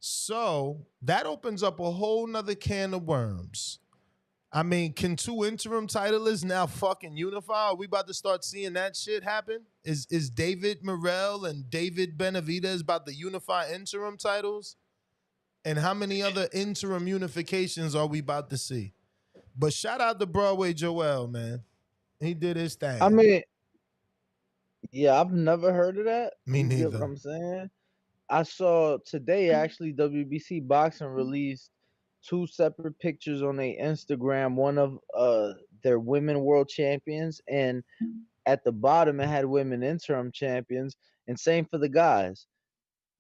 So that opens up a whole nother can of worms. I mean, can 2 interim titleists now fucking unify? Are we about to start seeing that shit happen? Is David Morrell and David Benavidez about to unify interim titles? And how many other interim unifications are we about to see? But shout out to Broadway Joel, man. He did his thing. I mean, yeah, I've never heard of that. Me neither. You get what I'm saying? I saw today, actually, WBC Boxing released 2 separate pictures on their Instagram. One of their women world champions, and at the bottom it had women interim champions, and same for the guys.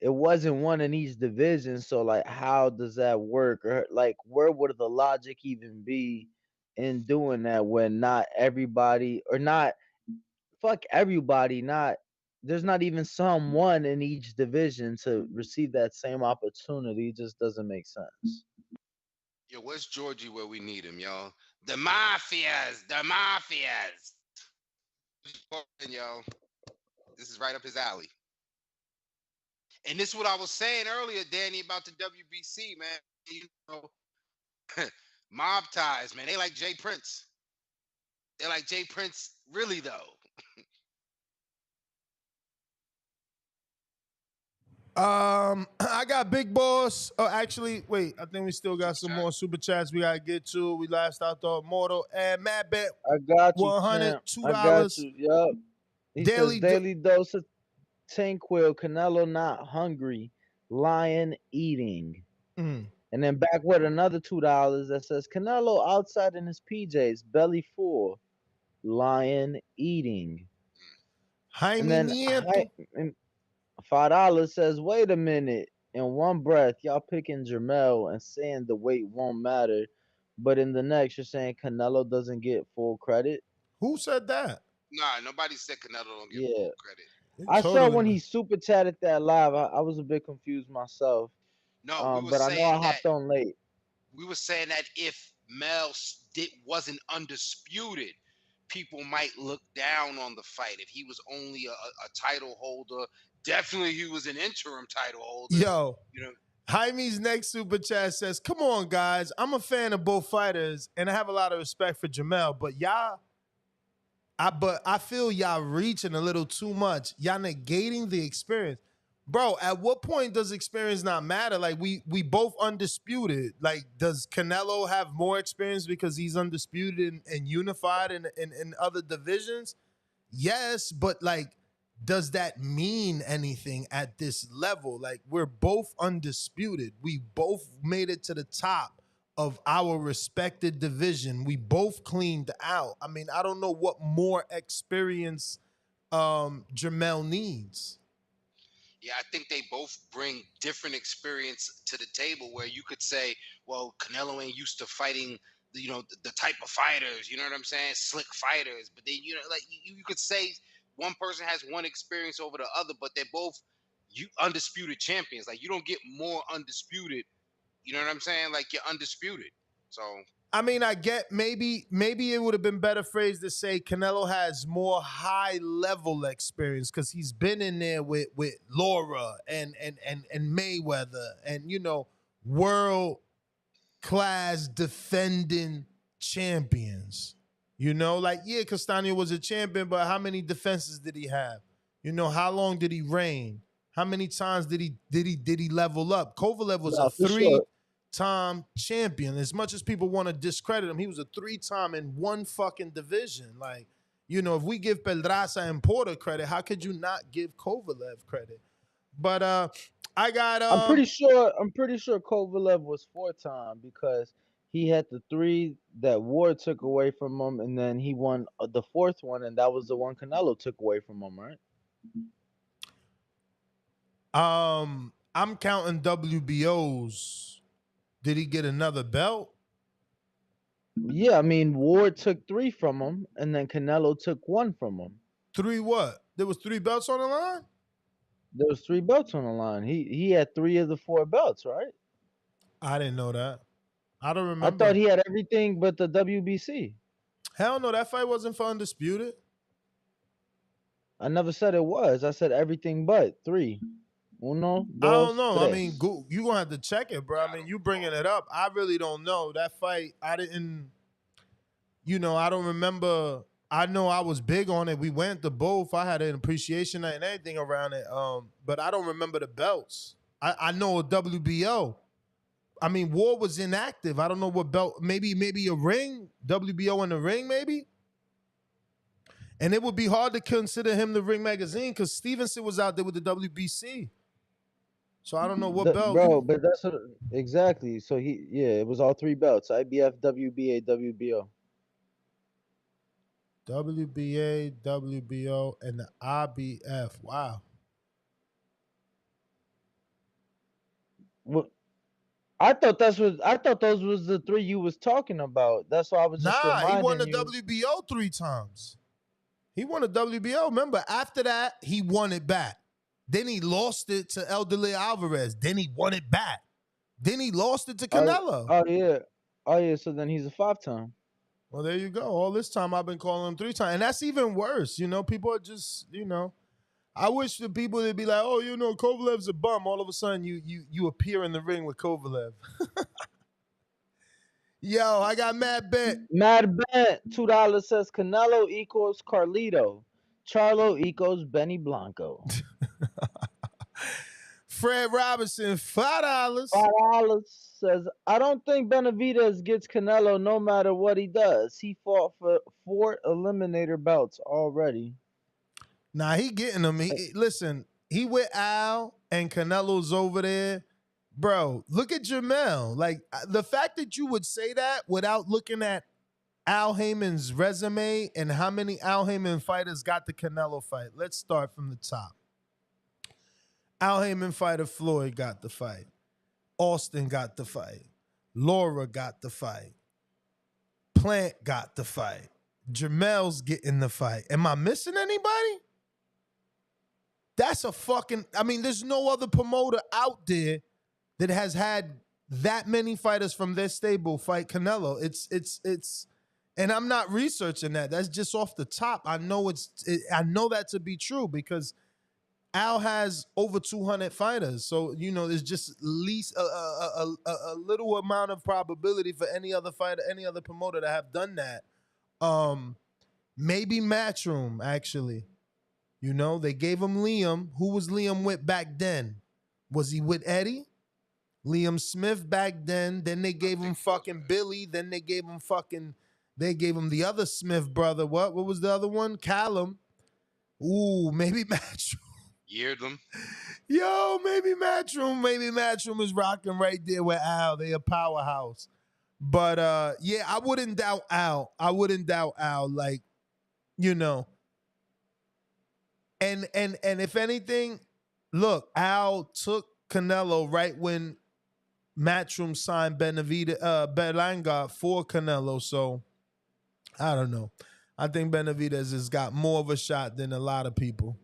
It wasn't one in each division, so like, how does that work? Or like, where would the logic even be in doing that when not everybody, or not fuck everybody, there's not even someone in each division to receive that same opportunity? It just doesn't make sense. Yo, where's Georgie where we need him, yo? The mafias. Yo, this is right up his alley. And this is what I was saying earlier, Danny, about the WBC, man. You know, mob ties, man. They like Jay Prince. They're like Jay Prince, really, though. I got Big Boss. Oh, actually, wait. I think we still got some more super chats we gotta get to. We last out thought Mortal and Matt Bet. I got you. $100, $2. I got you. Yep. He Daily says, daily dose of Tanquil. Canelo not hungry. Lion eating. And then back with another $2 that says Canelo outside in his PJs, belly full. Lion eating. And then $5 says, wait a minute. In one breath, y'all picking Jermell and saying the weight won't matter, but in the next, you're saying Canelo doesn't get full credit. Who said that? Nah, nobody said Canelo don't get full credit. I saw when he super chatted that live. I was a bit confused myself. No, but I know I hopped on late. We were saying that if Mel wasn't undisputed, people might look down on the fight. If he was only a title holder, definitely he was an interim title holder. Yo, Jaime's next super chat says, come on, guys. I'm a fan of both fighters, and I have a lot of respect for Jamel, but I feel y'all reaching a little too much. Y'all negating the experience. Bro, at what point does experience not matter? Like, we both undisputed. Like, does Canelo have more experience because he's undisputed and unified in other divisions? Yes, but, like, does that mean anything at this level? Like, we're both undisputed. We both made it to the top of our respected division. We both cleaned out. I mean, I don't know what more experience Jermell needs. Yeah, I think they both bring different experience to the table. Where you could say, well, Canelo ain't used to fighting, the type of fighters. You know what I'm saying? Slick fighters. But then like you could say one person has one experience over the other, but they're both undisputed champions. Like you don't get more undisputed. You know what I'm saying? Like you're undisputed. So I mean, I get maybe it would have been better phrased to say Canelo has more high level experience because he's been in there with Laura and Mayweather and world class defending champions. Like Castaño was a champion, but how many defenses did he have? How long did he reign? How many times did he level up? Kovalev was a for three sure. time champion. As much as people want to discredit him, he was a 3-time in one fucking division. Like, if we give Pedraza and Porter credit, how could you not give Kovalev credit? But I got I'm pretty sure Kovalev was 4-time because he had the 3 that Ward took away from him, and then he won the 4th one, and that was the one Canelo took away from him, right? I'm counting WBOs. Did he get another belt? Yeah, I mean Ward took 3 from him, and then Canelo took 1 from him. 3 what? There was 3 belts on the line? There was 3 belts on the line. He had 3 of the 4 belts, right? I didn't know that. I don't remember. I thought he had everything but the WBC. Hell no, that fight wasn't for undisputed. I never said it was. I said everything but 3. Uno, dos, I don't know. tres. I mean, you gonna have to check it, bro. I mean, you bringing it up. I really don't know. That fight, I didn't. I don't remember. I know I was big on it. We went to both. I had an appreciation and everything around it. But I don't remember the belts. I know a WBO. I mean, War was inactive. I don't know what belt. Maybe a ring. WBO in the ring, maybe. And it would be hard to consider him the Ring Magazine because Stevenson was out there with the WBC. So I don't know what belt. Bro, but that's exactly. So it was all 3 belts: IBF, WBA, WBO. WBA, WBO, and the IBF. Wow. What? I thought those was the 3 you was talking about. That's why I was just reminding he won the you. WBO 3 times. He won the WBO. Remember, after that, he won it back. Then he lost it to Elderly Alvarez. Then he won it back. Then he lost it to Canelo. Oh yeah. So then he's a 5-time. Well, there you go. All this time I've been calling him 3 times. And that's even worse. People are just, I wish the people would be like, oh, Kovalev's a bum. All of a sudden you appear in the ring with Kovalev. Yo, I got Mad Bet. Mad Bet, $2 says Canelo equals Carlito. Charlo equals Benny Blanco. Fred Robinson, $5. $5 says, I don't think Benavidez gets Canelo no matter what he does. He fought for 4 eliminator belts already. Nah, he getting them. Listen, he with Al and Canelo's over there. Bro, look at Jamel. Like, the fact that you would say that without looking at Al Heyman's resume and how many Al Heyman fighters got the Canelo fight. Let's start from the top. Al Heyman fighter Floyd got the fight. Austin got the fight. Laura got the fight. Plant got the fight. Jamel's getting the fight. Am I missing anybody? That's a fucking... I mean, there's no other promoter out there that has had that many fighters from their stable fight Canelo. It's and I'm not researching that. That's just off the top. I know I know that to be true because Al has over 200 fighters. So, there's just at least a little amount of probability for any other fighter, any other promoter to have done that. Maybe Matchroom, actually. They gave him Liam. Who was Liam with back then? Was he with Eddie? Liam Smith back then. Then they gave him fucking Billy. Then they gave him the other Smith brother. What was the other one? Callum. Ooh, maybe Matchroom. Yeardley. Yo, maybe Matchroom. Maybe Matchroom is rocking right there with Al. They a powerhouse. But yeah, I wouldn't doubt Al. Like, And if anything, look, Al took Canelo right when Matchroom signed Berlanga for Canelo. So I don't know. I think Benavidez has got more of a shot than a lot of people.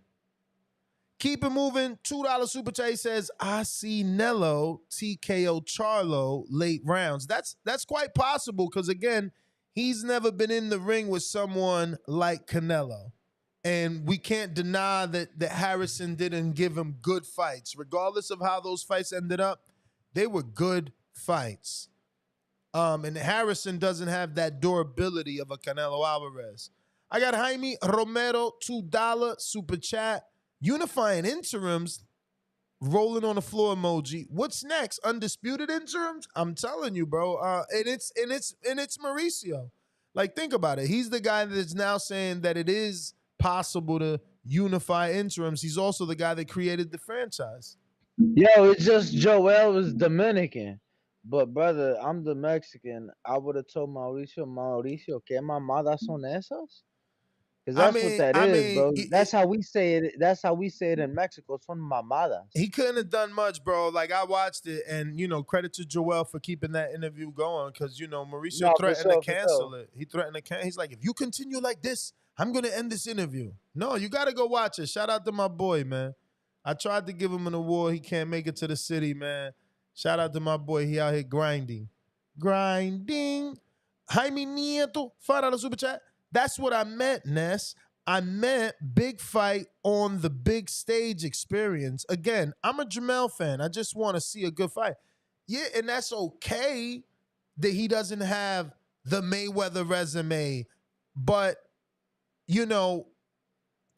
Keep it moving. $2 super chat says, I see Nello TKO Charlo late rounds. That's quite possible because, again, he's never been in the ring with someone like Canelo. And we can't deny that Harrison didn't give him good fights. Regardless of how those fights ended up, they were good fights. And Harrison doesn't have that durability of a Canelo Alvarez. I got Jaime Romero, $2 super chat. Unifying interims, rolling on the floor emoji. What's next? Undisputed interims? I'm telling you, bro. And it's Mauricio. Like, think about it. He's the guy that's now saying that it is possible to unify interims. He's also the guy that created the franchise. Yo, it's just Joel was Dominican. But brother, I'm the Mexican. I would have told Mauricio, ¿qué mamadas son esas? Because that's what that is, bro. That's how we say it. That's how we say it in Mexico. Son mamadas. He couldn't have done much, bro. Like, I watched it, and credit to Joel for keeping that interview going, because Mauricio threatened to cancel it. He threatened to cancel. He's like, if you continue like this, I'm gonna end this interview. No, you gotta go watch it. Shout out to my boy, man. I tried to give him an award. He can't make it to the city, man. Shout out to my boy. He out here grinding. Jaime Nieto, $5 super chat. That's what I meant, Ness. I meant big fight on the big stage experience. Again, I'm a Jamel fan. I just want to see a good fight. Yeah, and that's okay that he doesn't have the Mayweather resume. But,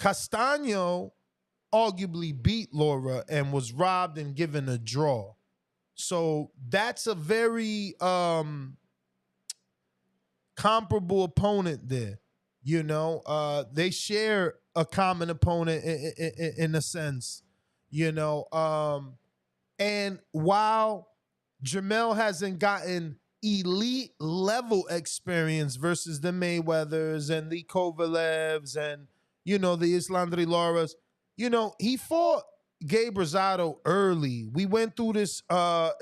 Castaño arguably beat Laura and was robbed and given a draw. So that's a very comparable opponent there. They share a common opponent in a sense, and while Jamel hasn't gotten elite level experience versus the Mayweathers and the Kovalevs and, the Islandri Lauras, he fought Gabe Rosado early. We went through this a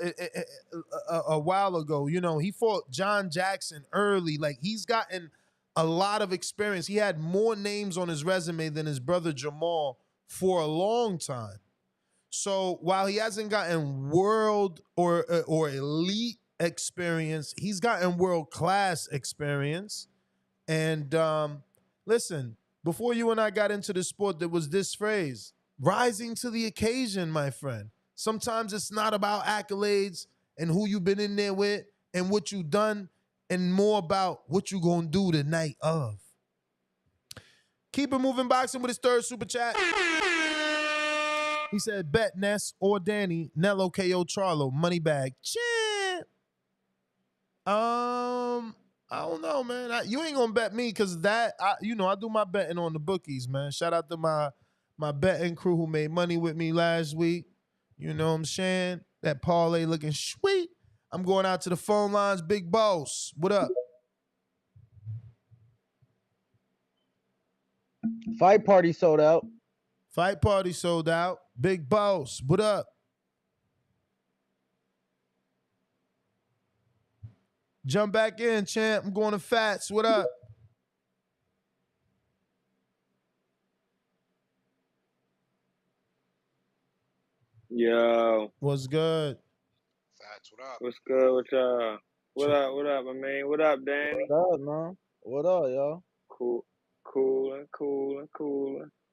while ago. He fought John Jackson early. Like, he's gotten a lot of experience. He had more names on his resume than his brother Jamal for a long time. So while he hasn't gotten world or elite experience, he's gotten world-class experience. And listen, before you and I got into the sport, there was this phrase, rising to the occasion, my friend. Sometimes it's not about accolades and who you've been in there with and what you've done, and more about what you gonna do the night of. Keep it moving, boxing with his third super chat. He said, bet Ness or Danny, Nello KO Charlo, money bag. Champ. I don't know, man. You ain't gonna bet me because I do my betting on the bookies, man. Shout out to my betting crew who made money with me last week. You know what I'm saying? That parlay looking sweet. I'm going out to the phone lines. Big Boss, what up? Fight party sold out. Fight party sold out. Big Boss, what up? Jump back in, champ. I'm going to Fats. What up? Yo. What's good? Fats, what up? What's good with y'all? What up, my man? What up, Danny? What up, man? What up, y'all? Cooling.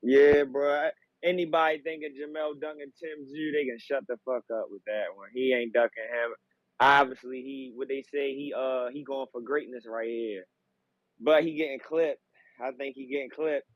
Yeah, bro. Anybody thinking Jamel dunking Tim Zoo, they can shut the fuck up with that one. He ain't ducking him. Obviously, he going for greatness right here. But he getting clipped. I think he getting clipped.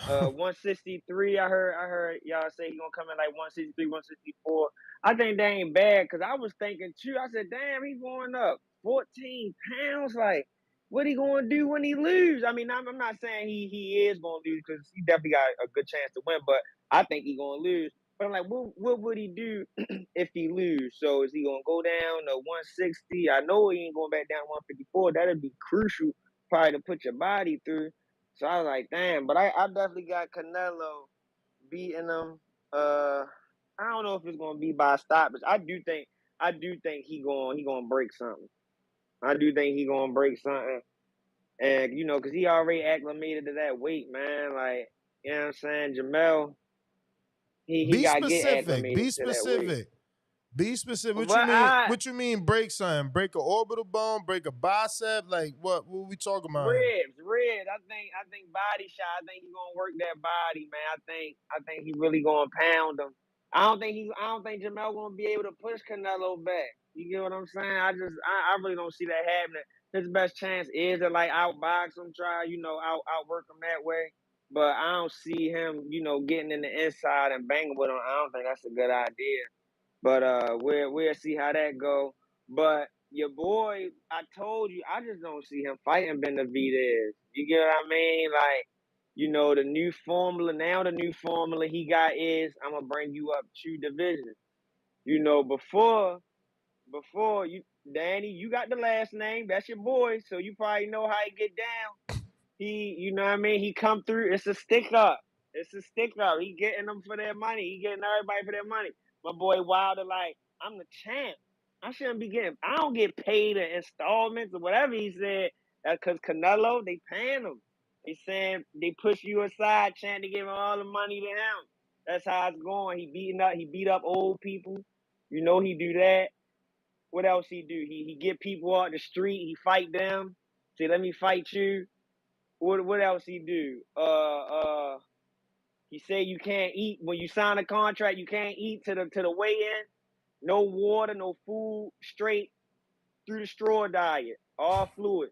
163, I heard y'all say he gonna come in like 163, 164. I think that ain't bad because I was thinking too. I said, damn, he's going up 14 pounds. Like, what he gonna do when he lose? I mean, I'm not saying he is gonna lose because he definitely got a good chance to win, but I think he gonna lose. But I'm like, what would he do if he lose? So is he gonna go down to 160? I know he ain't going back down to 154. That'd be crucial, probably to put your body through. So I was like, damn, but I definitely got Canelo beating him. I don't know if it's gonna be by stoppage. I do think he gonna break something. I do think he gonna break something. And you know, cause he already acclimated to that weight, man. Like, you know what I'm saying? Jamel, he Be gotta get specific. acclimated Be to that weight. specific. Be specific. What But you mean? What you mean? Break something? Break a orbital bone? Break a bicep? Like what? What we talking about here? ribs. I think body shot. I think he's gonna work that body, man. I think he really gonna pound him. I don't think Jamel gonna be able to push Canelo back. You get what I'm saying? I really don't see that happening. His best chance is to like outbox him, try, outwork him that way. But I don't see him, getting in the inside and banging with him. I don't think that's a good idea. But we'll see how that go. But your boy, I told you, I just don't see him fighting Benavidez. You get what I mean? Like, the new formula. Now the new formula he got is I'm gonna bring you up 2 divisions. Before you, Danny, you got the last name. That's your boy, so you probably know how he get down. You know what I mean? He come through. It's a stick up. He getting them for their money. He getting everybody for their money. My boy Wilder, like, I'm the champ. I don't get paid in installments or whatever he said. That's because Canelo, they paying him. They saying they push you aside, trying to give him all the money to him. That's how it's going. He beat up old people. He do that. What else he do? He get people out the street. He fight them. Say, let me fight you. What else he do? He say you can't eat when you sign a contract. You can't eat to the weigh-in. No water, no food, straight through the straw diet, all fluids.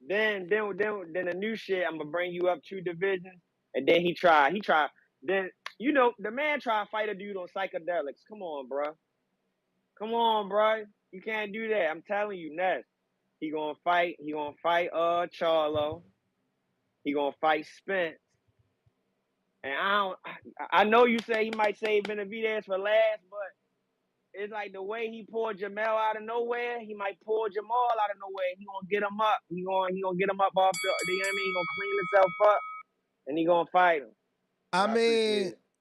Then the new shit. I'm gonna bring you up 2 divisions, and then he try. Then the man try to fight a dude on psychedelics. Come on, bro. You can't do that. I'm telling you, Ness. He gonna fight. Charlo. He gonna fight Spence. And I know you say he might save Benavidez for last, but it's like the way he pulled Jamel out of nowhere, he might pull Jamal out of nowhere. He gonna get him up. He gonna get him up off the, you know what I mean? He gonna clean himself up and he gonna fight him.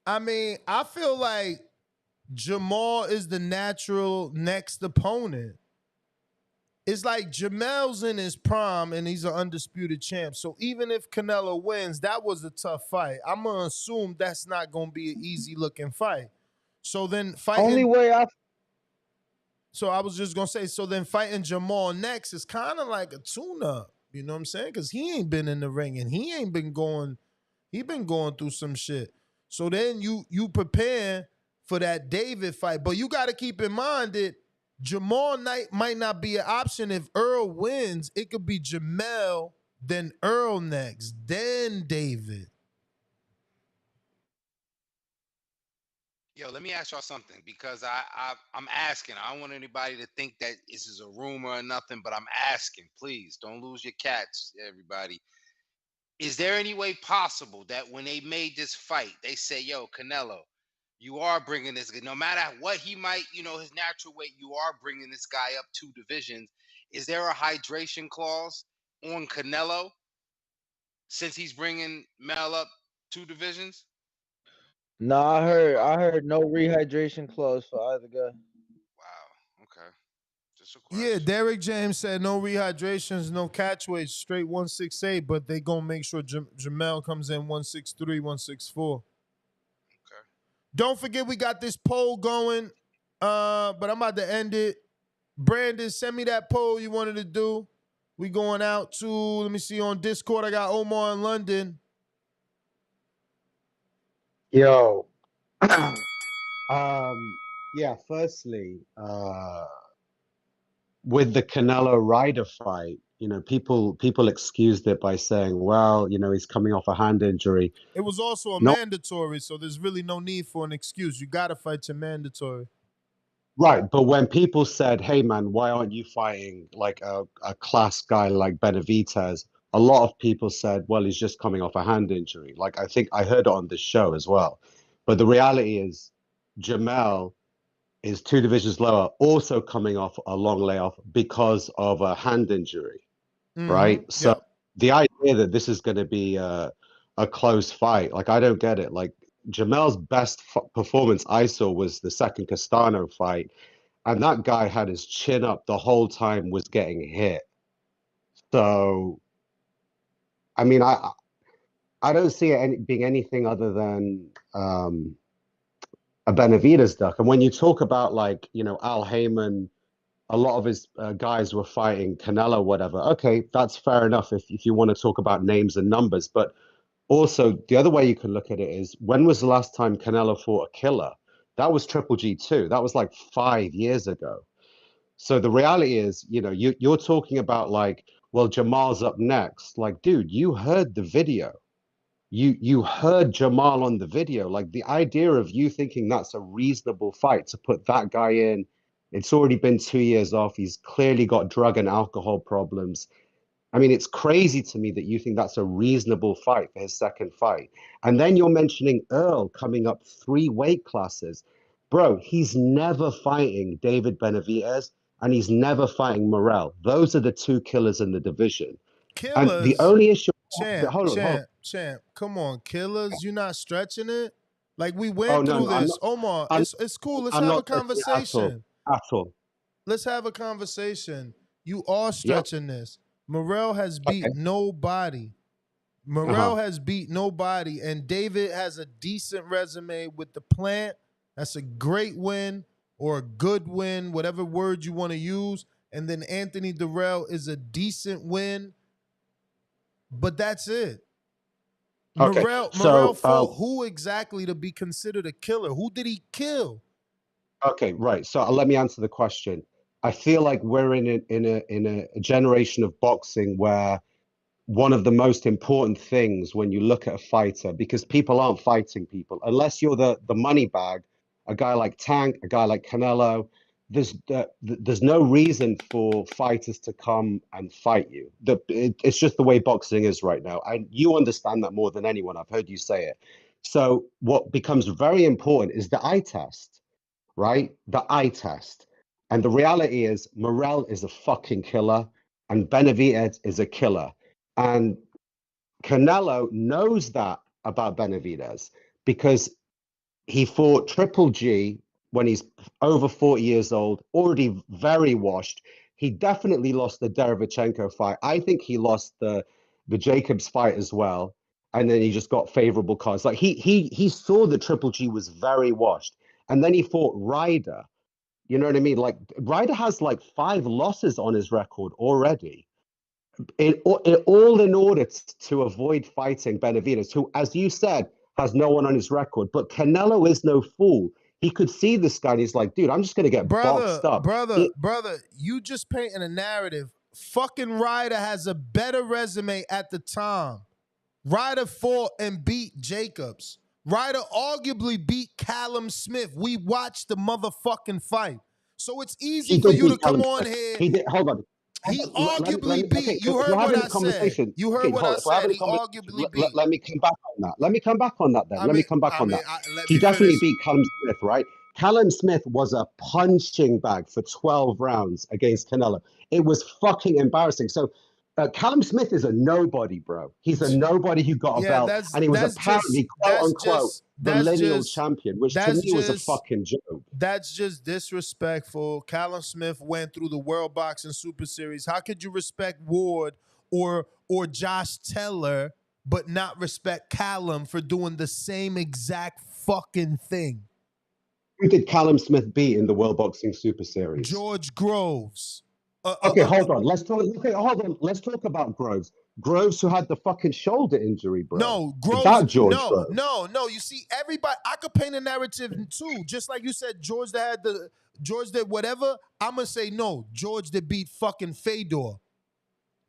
I mean, I feel like Jamal is the natural next opponent. It's like Jamel's in his prime and he's an undisputed champ. So even if Canelo wins, that was a tough fight. I'm gonna assume that's not gonna be an easy looking fight. So then fighting. Only way I. So I was just gonna say. So then fighting Jamal next is kind of like a tune-up. You know what I'm saying? Because he ain't been in the ring and he ain't been going. He been going through some shit. So then you prepare for that David fight, but you got to keep in mind that Jamal might not be an option if Earl wins. It could be Jamel, then Earl next, then David. Yo, let me ask y'all something because I'm asking. I don't want anybody to think that this is a rumor or nothing, but I'm asking. Please don't lose your cats, everybody. Is there any way possible that when they made this fight, they say, yo, Canelo, you are bringing this, no matter what he might, his natural weight, you are bringing this guy up 2 divisions. Is there a hydration clause on Canelo since he's bringing Mel up 2 divisions? No, I heard no rehydration clause for either guy. Wow. Okay. Just a question. Yeah, Derek James said no rehydrations, no catchweights, straight 168, but they gonna make sure Jamel comes in 163, 164. Okay. Don't forget we got this poll going, but I'm about to end it. Brandon, send me that poll you wanted to do. We going out to, let me see, on Discord. I got Omar in London. Yo. Yeah, firstly, with the Canelo Ryder fight, people excused it by saying, well, he's coming off a hand injury. It was also a mandatory, so there's really no need for an excuse. You got to fight your mandatory. Right, but when people said, hey, man, why aren't you fighting like a class guy like Benavidez? A lot of people said, well, he's just coming off a hand injury. Like, I think I heard it on this show as well. But the reality is Jamel is 2 divisions lower, also coming off a long layoff because of a hand injury, right? So the idea that this is going to be a close fight, like, I don't get it. Like, Jamel's best performance I saw was the second Castano fight, and that guy had his chin up the whole time, was getting hit. So, I mean, I don't see it being anything other than a Benavidez duck. And when you talk about, like, you know, Al Heyman, a lot of his guys were fighting Canelo, whatever. Okay, that's fair enough if you want to talk about names and numbers. But also, the other way you can look at it is, when was the last time Canelo fought a killer? That was Triple G too. That was like 5 years ago. So the reality is, you know, you're talking about, like, well, Jamal's up next. Like, dude, you heard the video. You heard Jamal on the video. Like, the idea of you thinking that's a reasonable fight to put that guy in, it's already been 2 years off. He's clearly got drug and alcohol problems. I mean, it's crazy to me that you think that's a reasonable fight for his second fight. And then you're mentioning Earl coming up 3 weight classes. Bro, he's never fighting David Benavidez, and he's never fighting Morrell. Those are the 2 killers in the division. Killers? And the only issue... Champ, come on, killers. You're not stretching it? Like, we went through this. Omar, it's cool. Let's have a conversation. At all. Let's have a conversation. You are stretching this. Morrell has beat nobody. Morrell has beat nobody, and David has a decent resume with the Plant. That's a great win or a good win, whatever word you want to use. And then Anthony Durrell is a decent win, but that's it. Okay. Morrell fought who exactly to be considered a killer? Who did he kill? Okay, right. So let me answer the question. I feel like we're in a generation of boxing where one of the most important things when you look at a fighter, because people aren't fighting people unless you're the money bag, a guy like Tank, a guy like Canelo. There's no reason for fighters to come and fight you. It's just the way boxing is right now, and you understand that more than anyone. I've heard you say it. So what becomes very important is the eye test, right? The eye test. And the reality is, Morrell is a fucking killer, and Benavidez is a killer. And Canelo knows that about Benavidez because he fought Triple G when he's over 40 years old, already very washed. He definitely lost the Derevchenko fight. I think he lost the Jacobs fight as well. And then he just got favorable cards. Like, he saw that Triple G was very washed. And then he fought Ryder. You know what I mean? Like, Ryder has like 5 losses on his record already. All in order to avoid fighting Benavidez, who, as you said, has no one on his record. But Canelo is no fool. He could see this guy and he's like, dude, I'm just going to get boxed up. Brother, you just painting a narrative. Fucking Ryder has a better resume at the time. Ryder fought and beat Jacobs. Ryder arguably beat Callum Smith. We watched the motherfucking fight. So it's easy for you to come on here. He did. Hold on. He arguably beat. You heard what I said. You heard what I said. He arguably beat. Let me come back on that. Let me come back on that then. Let me come back on that. He definitely beat Callum Smith, right? Callum Smith was a punching bag for 12 rounds against Canelo. It was fucking embarrassing. So Callum Smith is a nobody, bro. He's a nobody who got a belt, and he was apparently, quote unquote, the lineal champion, which to me was a fucking joke. That's just disrespectful. Callum Smith went through the World Boxing Super Series. How could you respect Ward or Josh Taylor, but not respect Callum for doing the same exact fucking thing? Who did Callum Smith beat in the World Boxing Super Series? George Groves. Okay, hold on. Let's talk. Okay, hold on. Let's talk about Groves. Groves, who had the fucking shoulder injury, bro. No, Groves. That George Groves. No. You see, everybody. I could paint a narrative too. Just like you said, George did whatever. I'm gonna say no. George that beat fucking Fedor.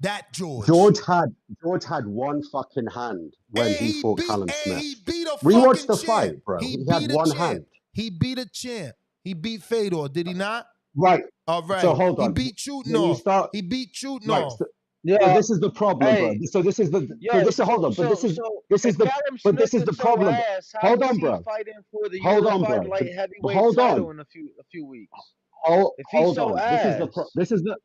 That George. George had one fucking hand when he fought Callum Smith. He beat a Rewatch the champ. fight, bro. He had one hand. He beat a champ. He beat Fedor. Did he not? Right. All right. So hold on. He beat Chutnov. He beat Chutnov. Right. So, yeah. This is the problem, bro. So this is the. Hold on. But this is the problem. Hold on, bro. Hold on, bro. Hold on. In a few weeks. Hold on. This is the.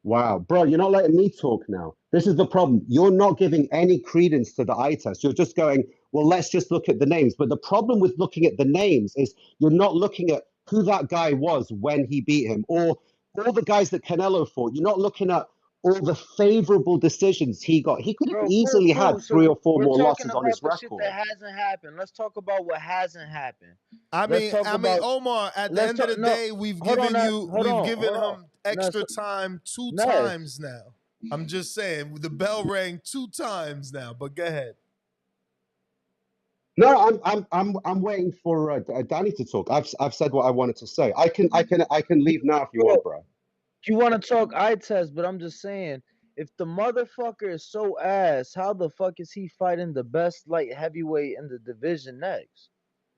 Wow, bro, you're not letting me talk now. This is the problem. You're not giving any credence to the eye test. You're just going, well, let's just look at the names. But the problem with looking at the names is you're not looking at who that guy was when he beat him, or all the guys that Canelo fought. You're not looking at all the favorable decisions he got. He could have Bro, easily had cool. 3 So or 4 we're more talking losses on about his the shit that record. hasn't happened. Let's talk about what hasn't happened. I Let's mean, talk about. Omar. At the Let's end of talk. the No, day, we've hold on. given Hold on. him extra time 2 Ness. times now. I'm just saying, the bell rang 2 times now. But go ahead. No, I'm waiting for Danny to talk. I've said what I wanted to say. I can leave now if you want, bro. You want to talk eye test, but I'm just saying, if the motherfucker is so ass, how the fuck is he fighting the best light heavyweight in the division next?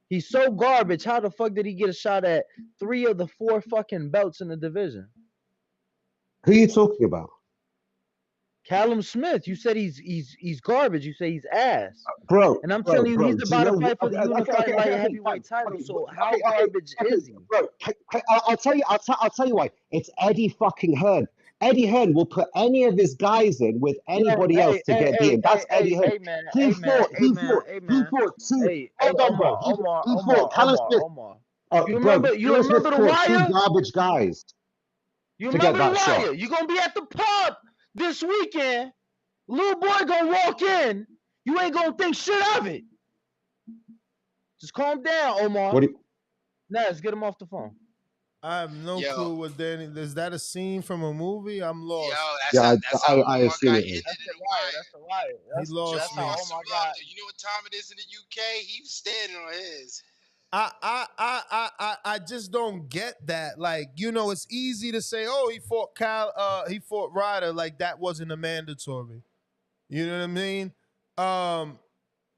He's so garbage. How the fuck did he get a shot at 3 of the 4 fucking belts in the division? Who are you talking about? Callum Smith. You said he's garbage. You say he's ass. Bro, and I'm telling you, he's do you about to know fight for the unified light heavyweight title. So how garbage is he? Bro, I'll tell you. I'll tell you why. It's Eddie fucking Hearn. Eddie Hearn will put any of his guys in with anybody else to get beaten. That's Eddie Hearn. He fought two. Hold on, bro. He fought Callum Smith. You remember the fought 2 Wire? garbage guys. You to get remember the that Wire? shot. You're gonna be at the pub this weekend. Little boy gonna walk in. You ain't gonna think shit of it. Just calm down, Omar. Let's get him off the phone. I have no clue what Danny. Is that a scene from a movie? I'm lost. That's how I Omar assume got it is. ended in the wire. That's the Wire. He lost That's me. how Omar got. You know what time it is in the UK? He was standing on his. I just don't get that. Like, it's easy to say, oh, he fought Ryder, like that wasn't a mandatory. You know what I mean?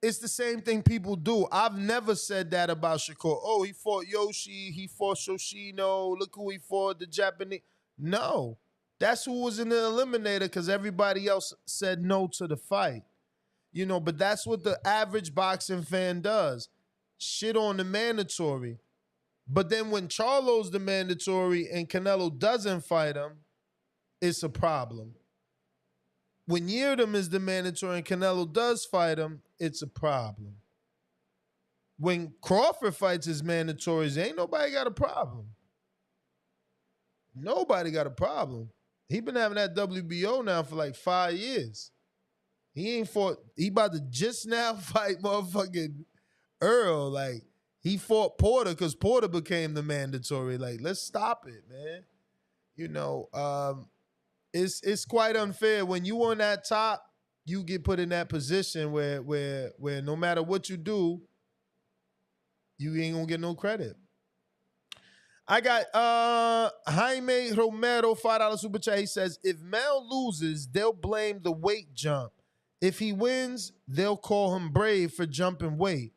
It's the same thing people do. I've never said that about Shakur. Oh, he fought Yoshi, he fought Shoshino, look who he fought, the Japanese. No. That's who was in the eliminator because everybody else said no to the fight. But that's what the average boxing fan does. Shit on the mandatory. But then when Charlo's the mandatory and Canelo doesn't fight him, it's a problem. When Yeardom is the mandatory and Canelo does fight him, it's a problem. When Crawford fights his mandatories, ain't nobody got a problem. Nobody got a problem. He been having that WBO now for like 5 years. He ain't fought. He about to just now fight motherfucking Earl. Like, he fought Porter because Porter became the mandatory. Like, let's stop it, man. It's quite unfair when you on that top. You get put in that position where no matter what you do, you ain't gonna get no credit. I got Jaime Romero, $5 super chat. He says, if Mel loses, they'll blame the weight jump. If he wins, they'll call him brave for jumping weight.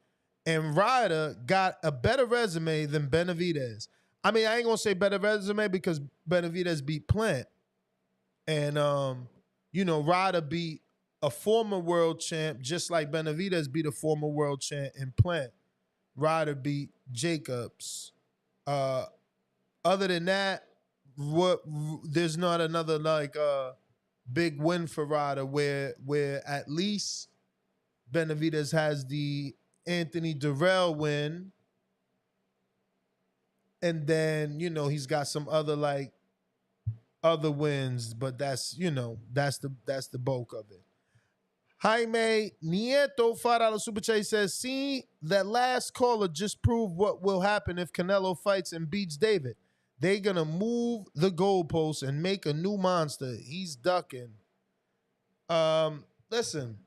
And Ryder got a better resume than Benavidez. I mean, I ain't gonna say better resume because Benavidez beat Plant. And Ryder beat a former world champ, just like Benavidez beat a former world champ in Plant. Ryder beat Jacobs. Other than that, there's not another big win for Ryder where at least Benavidez has the Anthony Durrell win, and then he's got some other wins, but that's the bulk of it. Jaime Nieto, $5 super chat, says, see, that last caller just proved what will happen if Canelo fights and beats David. They're going to move the goalposts and make a new monster. He's ducking. Listen,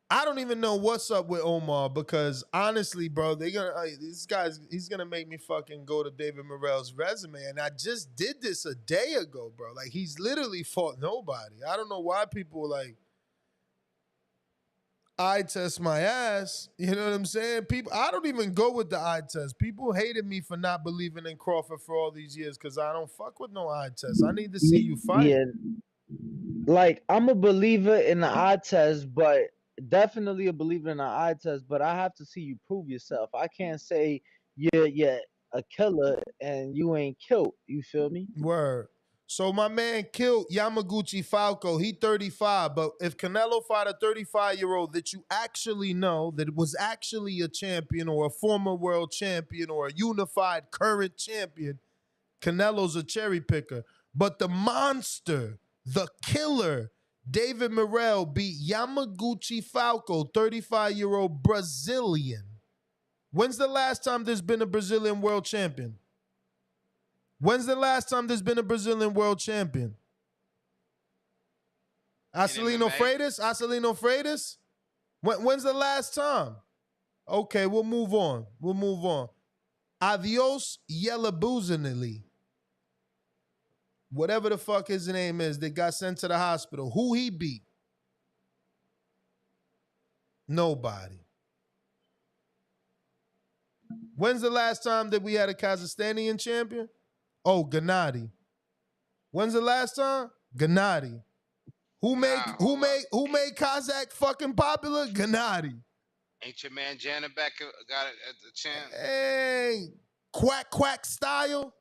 I don't even know what's up with Omar because honestly, bro, he's going to make me fucking go to David Morrell's resume. And I just did this a day ago, bro. Like, he's literally fought nobody. I don't know why people eye test my ass. You know what I'm saying? I don't even go with the eye test. People hated me for not believing in Crawford for all these years because I don't fuck with no eye test. I need to see you fight. Yeah, like, I'm a believer in the eye test, but definitely a believer in the eye test, but I have to see you prove yourself. I can't say you're a killer and you ain't killed. You feel me? Word. So my man killed Yamaguchi Falco. He 35. But if Canelo fought a 35-year-old that you actually know that was actually a champion or a former world champion or a unified current champion, Canelo's a cherry picker. But the monster, the killer, David Morrell beat Yamaguchi Falco, 35-year-old Brazilian. When's the last time there's been a Brazilian world champion? When's the last time there's been a Brazilian world champion? Acelino Freitas? Acelino Freitas? When's the last time? Okay, we'll move on. We'll move on. Adios Yelabuzanili. Whatever the fuck his name is that got sent to the hospital. Who he beat? Nobody. When's the last time that we had a Kazakhstanian champion? Oh, Gennady. When's the last time? Gennady. Who made Kazakh fucking popular? Gennady. Ain't your man Janet back got a chance? Hey, quack style.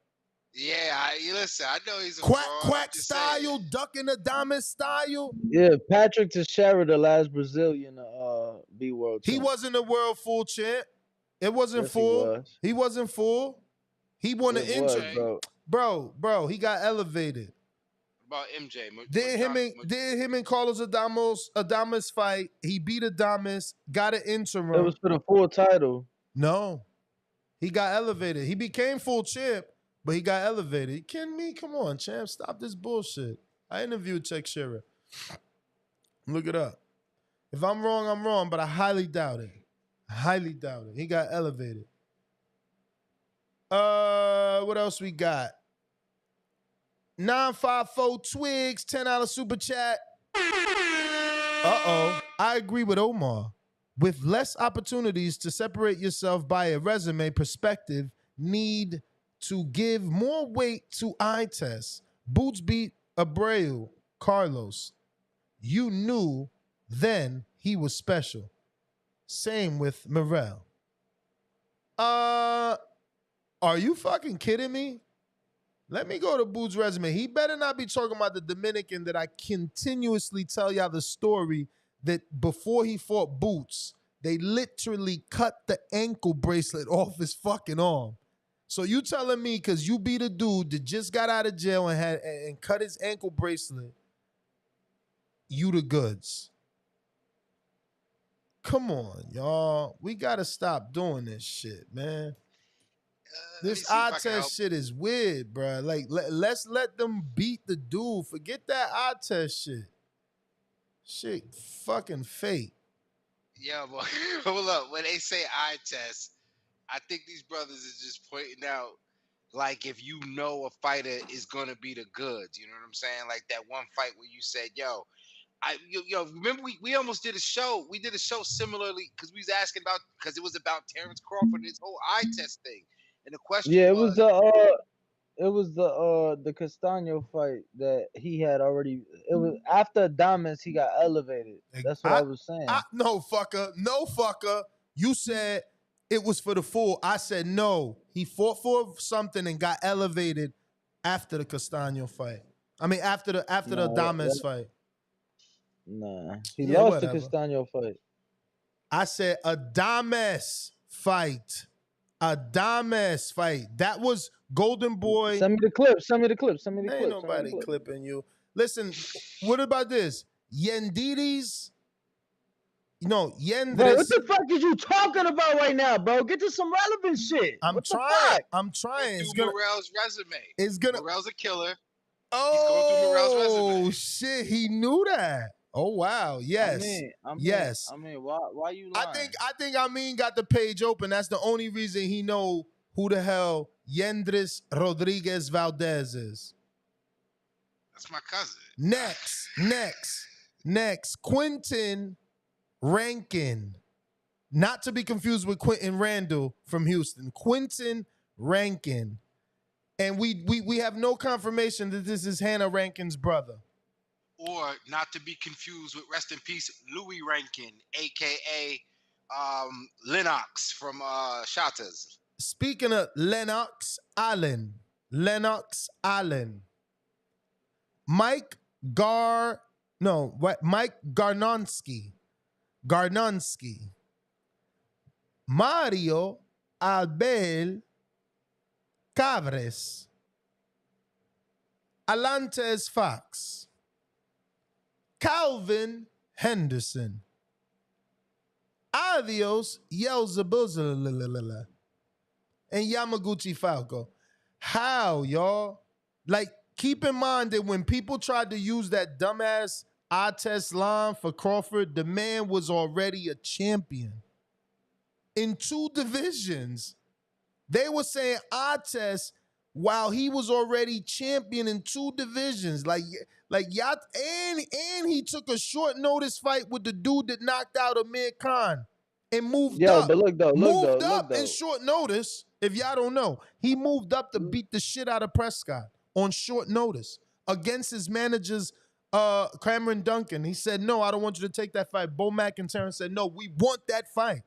Yeah, listen, I know he's a quack style, ducking Adamas style. Yeah, Patrick Teixeira, the last Brazilian be world champ. He wasn't a world full champ. It wasn't full. He wasn't full. He won an injury. Bro, he got elevated. About MJ. Did him and Carlos Adames fight. He beat Adames, got an interim. It was for the full title. No. He got elevated. He became full champ, but he got elevated. You kidding me? Come on, champ. Stop this bullshit. I interviewed Teixeira. Look it up. If I'm wrong, but I highly doubt it. Highly doubt it. He got elevated. What else we got? 954 Twigs, $10 super chat. I agree with Omar. With less opportunities to separate yourself by a resume perspective, need to give more weight to eye tests. Boots beat Abreu, Carlos. You knew then he was special. Same with Morrell. Are you fucking kidding me? Let me go to Boots' resume. He better not be talking about the Dominican that I continuously tell y'all the story that before he fought Boots, they literally cut the ankle bracelet off his fucking arm. So you telling me because you beat a dude that just got out of jail and cut his ankle bracelet, you the goods. Come on, y'all. We got to stop doing this shit, man. This eye test shit is weird, bro. Like, let's let them beat the dude. Forget that eye test shit. Shit fucking fake. Yeah, but hold up. When they say eye test, I think these brothers is just pointing out, like, if you know a fighter is going to be the goods. You know what I'm saying? Like that one fight where you said, yo, remember we almost did a show. We did a show similarly because we was asking about, because it was about Terrence Crawford and his whole eye test thing. And the question was the Castano fight that he had already. It was after Adames he got elevated. That's what I was saying. No fucker. You said it was for the full. I said no. He fought for something and got elevated after the Castano fight. I mean after the Adames fight. Nah, he lost the Castano fight. I said Adames fight. Adames fight. That was Golden Boy. Send me the clip. Ain't nobody clipping you. Listen, what about this? Yendidis? No, Yendris. Bro, what the fuck is you talking about right now, bro? Get to some relevant shit. I'm trying. It's gonna Morrell's resume. Morrell's a killer. Oh, he's going through Morrell's resume. Shit, he knew that. Oh wow, yes, yes. I mean, why you lying? I think Amin got the page open. That's the only reason he know who the hell Yendris Rodriguez Valdez is. That's my cousin. Next, Quentin Rankin, not to be confused with Quentin Randall from Houston. Quentin Rankin, and we have no confirmation that this is Hannah Rankin's brother. Or not to be confused with rest in peace Louis Rankin, aka Lennox from Shatters. Speaking of Lennox Allen, Mike Garnonsky. Mario Albel Cabres. Alantes Fox. Calvin Henderson. Adios Yelzabuzza. And Yamaguchi Falco. How, y'all? Like, keep in mind that when people tried to use that dumbass eye test line for Crawford, the man was already a champion in 2 divisions. They were saying eye test while he was already champion in 2 divisions. Like y'all, and he took a short notice fight with the dude that knocked out Amir Khan and moved up. But look though, moved up in short notice. If y'all don't know, he moved up to beat the shit out of Prescott on short notice against his managers, Cameron Duncan. He said, "No, I don't want you to take that fight." Bo McIntyre said, "No, we want that fight."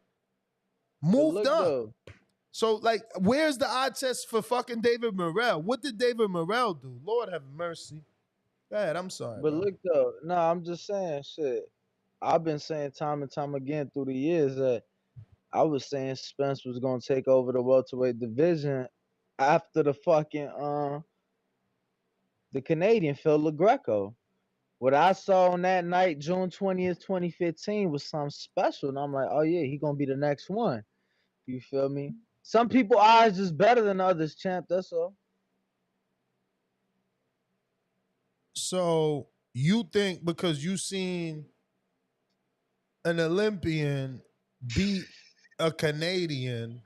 Moved up. Though. So, like, where's the eye test for fucking David Morrell? What did David Morrell do? Lord have mercy. Go ahead, I'm sorry. But look though, no, I'm just saying shit. I've been saying time and time again through the years that I was saying Spence was gonna take over the welterweight division after the fucking the Canadian Phil LaGreco. What I saw on that night, June 20th, 2015, was something special. And I'm like, oh yeah, he gonna be the next one. You feel me? Some people eyes just better than others, champ. That's all. So you think because you seen an Olympian beat a Canadian,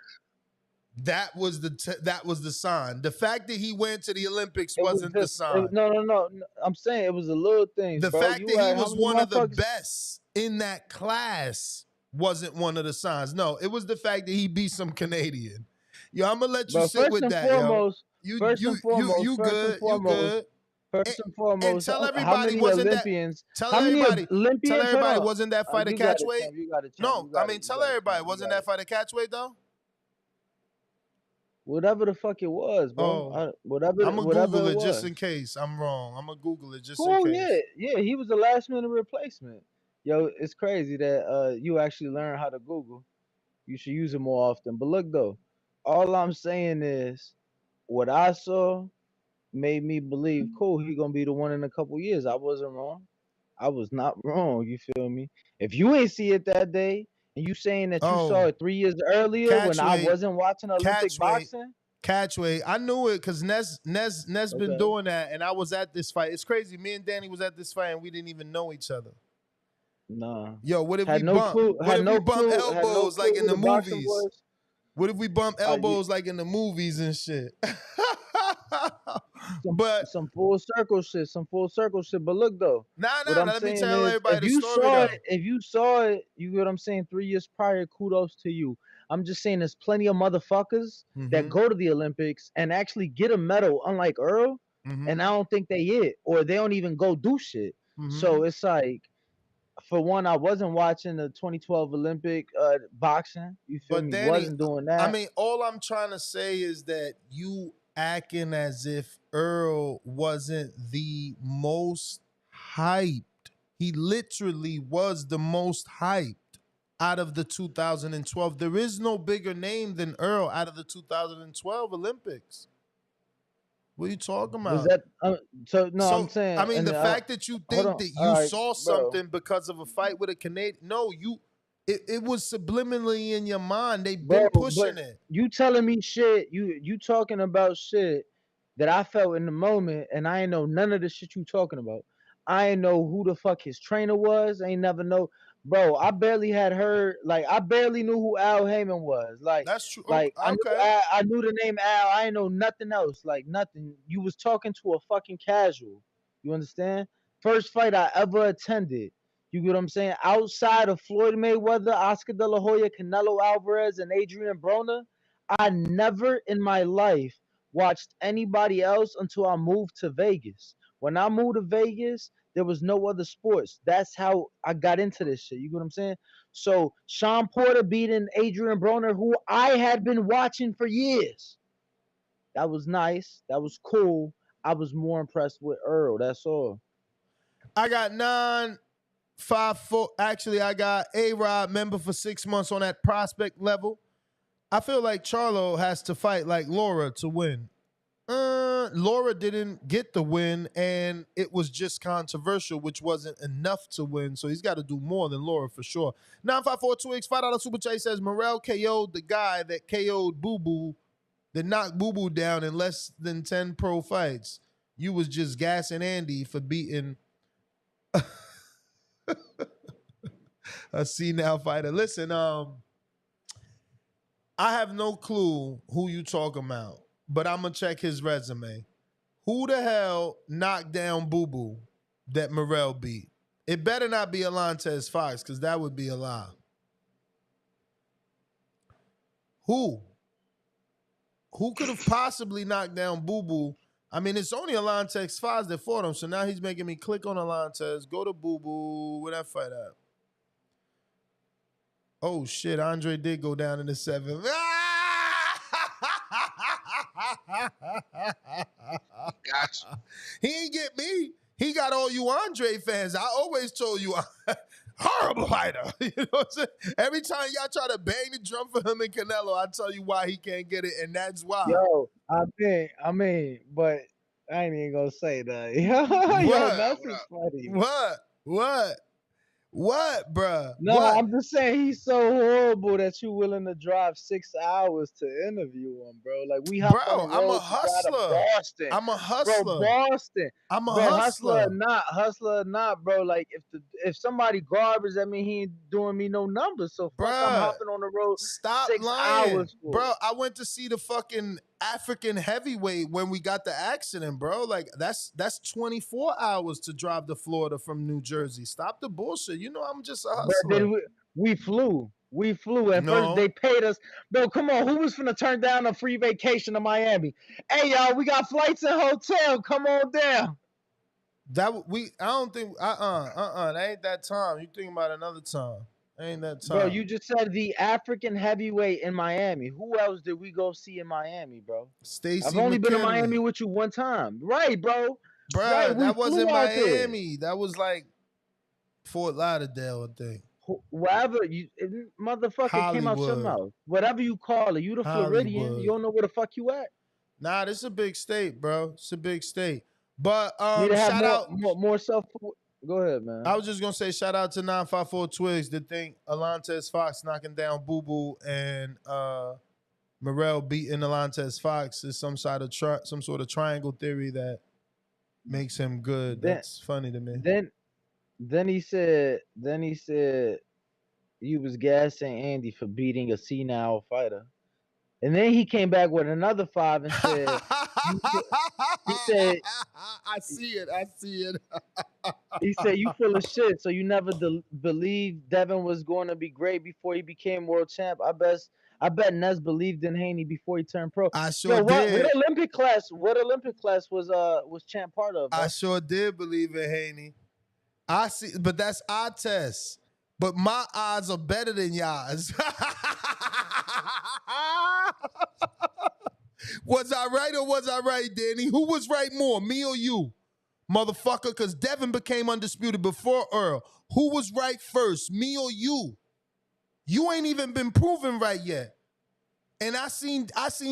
that was the sign. The fact that he went to the Olympics wasn't the sign. No. I'm saying it was a little thing. The fact that he was one of the best in that class wasn't one of the signs. No, it was the fact that he beat some Canadian. Yo, I'm gonna let you sit with that, foremost, yo. You good. First and foremost, and tell everybody wasn't Olympians, that. Tell everybody wasn't that fight a catchweight? No, I mean tell everybody wasn't that fight a catchweight though. Whatever the fuck it was, bro. I'm Whatever gonna Google it was. just in case I'm wrong. I'm gonna Google it just in case. Yeah, he was a last minute replacement. Yo, it's crazy that you actually learn how to Google. You should use it more often. But look though, all I'm saying is what I saw made me believe, cool, he gonna be the one in a couple years. I wasn't wrong. I was not wrong. You feel me? If you ain't see it that day, and you saying that you saw it 3 years earlier when I wasn't watching Olympic boxing. Catchweight. I knew it because Nez been doing that, and I was at this fight. It's crazy. Me and Danny was at this fight, and we didn't even know each other. Nah. Yo, what if we bump? What if we bump elbows like in the movies? What if we bump elbows like in the movies and shit? But some full circle shit. But look though, let me tell everybody the story. If you saw it, you get what I'm saying. 3 years prior, kudos to you. I'm just saying, there's plenty of motherfuckers that go to the Olympics and actually get a medal, unlike Earl. And I don't think they hit, or they don't even go do shit. So it's like, for one, I wasn't watching the 2012 Olympic boxing. You feel me? Danny, wasn't doing that. I mean, all I'm trying to say is that you acting as if Earl wasn't the most hyped. He literally was the most hyped out of the 2012. There is no bigger name than Earl out of the 2012 Olympics. What are you talking about? Was that I'm saying. I mean, the fact that you think that you saw something because of a fight with a Canadian. No, it was subliminally in your mind. They've been pushing it. You telling me shit. You talking about shit that I felt in the moment, and I ain't know none of the shit you talking about. I ain't know who the fuck his trainer was. I ain't never know. Bro, I barely had heard, like, I barely knew who Al Heyman was. Like, that's true. Like, okay. I knew the name Al. I ain't know nothing else. Like, nothing. You was talking to a fucking casual. You understand? First fight I ever attended. You get what I'm saying? Outside of Floyd Mayweather, Oscar De La Hoya, Canelo Alvarez, and Adrian Broner, I never in my life watched anybody else until I moved to Vegas. When I moved to Vegas, there was no other sports. That's how I got into this shit. You get what I'm saying? So Sean Porter beating Adrian Broner, who I had been watching for years. That was nice. That was cool. I was more impressed with Earl. That's all. I got 9-5-4. Actually, I got A-Rod member for 6 months on that prospect level. I feel like Charlo has to fight like Laura to win. Laura didn't get the win, and it was just controversial, which wasn't enough to win. So he's got to do more than Laura for sure. 954 Twigs, $5 super chat says Morrell KO'd the guy that KO'd Boo Boo, that knocked Boo Boo down in less than 10 pro fights. You was just gassing Andy for beating a senile fighter. Listen, I have no clue who you talking about, but I'm gonna check his resume. Who the hell knocked down Boo Boo that Morrell beat? It better not be Alantez Fox, because that would be a lie. Who? Who could have possibly knocked down Boo Boo? I mean, it's only Alantez Fox that fought him, so now he's making me click on Alantez, go to Boo Boo. Where that fight at? Oh, shit, Andre did go down in the 7th. Gotcha. He ain't get me. He got all you Andre fans. I always told you, horrible fighter. You know what I'm saying? Every time y'all try to bang the drum for him and Canelo, I tell you why he can't get it, and that's why. Yo, I mean, but I ain't even gonna say that. Yo, that's just funny. What, bruh? No, what? I'm just saying he's so horrible that you willing to drive 6 hours to interview him, bro. Like we hop on the road I'm a to hustler. drive to Boston. I'm a hustler. Bro, Boston. I'm a Bro, hustler. hustler or not, bro. Like if somebody garbage, I mean he ain't doing me no numbers. So fuck, I'm hopping on the road. Stop 6 lying, hours for. bro. I went to see the fucking African heavyweight when we got the accident, bro. Like that's 24 hours to drive to Florida from New Jersey. Stop the bullshit. You know I'm just a hustler. But then we flew. We flew. At first they paid us. Bro, come on. Who was finna turn down a free vacation to Miami? Hey, y'all, we got flights and hotel. Come on down. I don't think, that ain't that time. You thinking about another time. Ain't that time. Bro, you just said the African heavyweight in Miami. Who else did we go see in Miami, bro? Stacey I've only been to McKinley. Miami with you one time. Right, bro. Bro, right, that wasn't Miami. That was like Fort Lauderdale, I think. Wherever you motherfucker came out your mouth. Whatever you call it. You the Floridian. You don't know where the fuck you at. Nah, this is a big state, bro. It's a big state. But shout out more self. Go ahead, man. I was just gonna say shout out to 954 Twigs that think Alantez Fox knocking down Boo Boo and Morrell beating Alantez Fox is some sort of triangle theory that makes him good. That's funny to me. Then he said you was gassing Andy for beating a senile fighter. And then he came back with another 5 and said, he said, I see it. He said, you full of shit. So you never believed Devin was going to be great before he became world champ. I bet Nez believed in Haney before he turned pro. I sure did. What Olympic class was champ part of? Bro? I sure did believe in Haney. I see, but that's our test. But my odds are better than y'all's. Was I right or was I right, Danny? Who was right more, me or you? Motherfucker, because Devin became undisputed before Earl. Who was right first, me or you? You ain't even been proven right yet. And I seen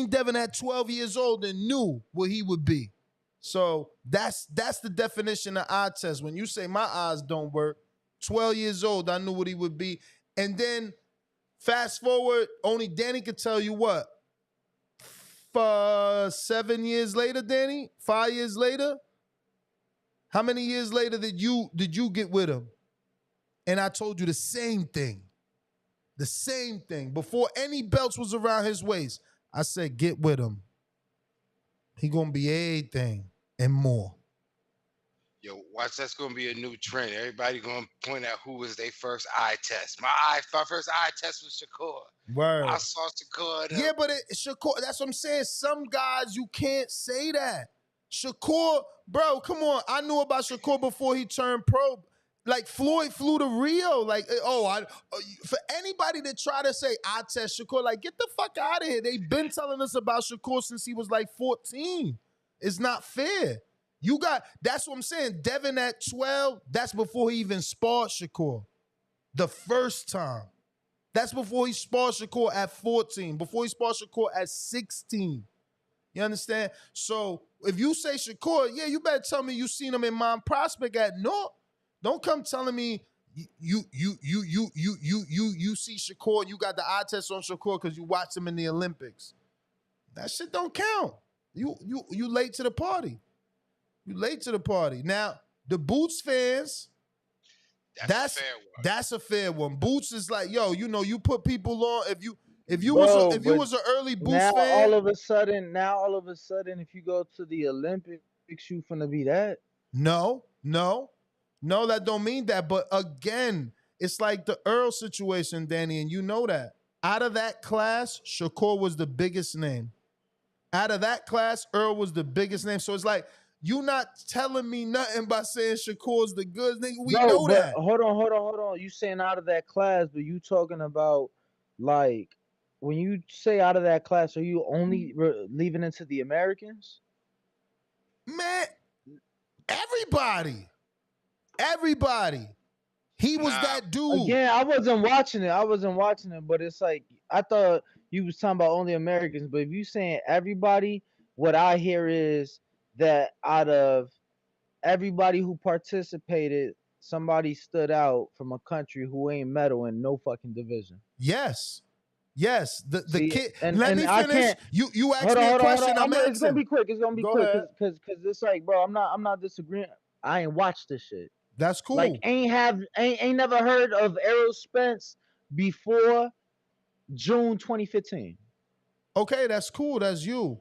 Devin at 12 years old and knew what he would be. So that's the definition of eye test. When you say my eyes don't work, 12 years old, I knew what he would be. And then fast forward, only Danny could tell you what. 7 years later, Danny? 5 years later? How many years later did you get with him? And I told you the same thing. The same thing. Before any belts was around his waist, I said, get with him. He gonna be everything and more. Yo, watch, that's gonna be a new trend. Everybody gonna point out who was their first eye test. My first eye test was Shakur. Word. I saw Shakur. Yeah, but Shakur, that's what I'm saying. Some guys, you can't say that. Shakur, bro, come on. I knew about Shakur before he turned pro. Like, Floyd flew to Rio. Like, for anybody that try to say, I test Shakur, like, get the fuck out of here. They've been telling us about Shakur since he was like 14. It's not fair. That's what I'm saying. Devin at 12, that's before he even sparred Shakur. The first time. That's before he sparred Shakur at 14, before he sparred Shakur at 16. You understand? So if you say Shakur, yeah, you better tell me you seen him in Mount Prospect at North. Don't come telling me you see Shakur and you got the eye test on Shakur because you watched him in the Olympics. That shit don't count. You late to the party. You late to the party. Now, the Boots fans, that's a fair one. Boots is like, yo, you put people on. If you was an early Boots now fan, all of a sudden, if you go to the Olympics, you finna be that. No, that don't mean that. But again, it's like the Earl situation, Danny, and you know that. Out of that class, Shakur was the biggest name. Out of that class, Earl was the biggest name. So it's like, you not telling me nothing by saying Shakur's the good nigga. We know that. Hold on. You saying out of that class, but you talking about, like, when you say out of that class, are you only leaving into the Americans? Man, everybody. He was that dude. Again, I wasn't watching it, but it's like, I thought you was talking about only Americans. But if you saying everybody, what I hear is that out of everybody who participated, somebody stood out from a country who ain't medal in no fucking division. Yes. The kid. Let me finish. You asked me a question. It's gonna be quick. Go ahead. Because it's like, bro, I'm not disagreeing. I ain't watched this shit. That's cool. Like, ain't never heard of Errol Spence before June 2015. Okay, that's cool. That's you.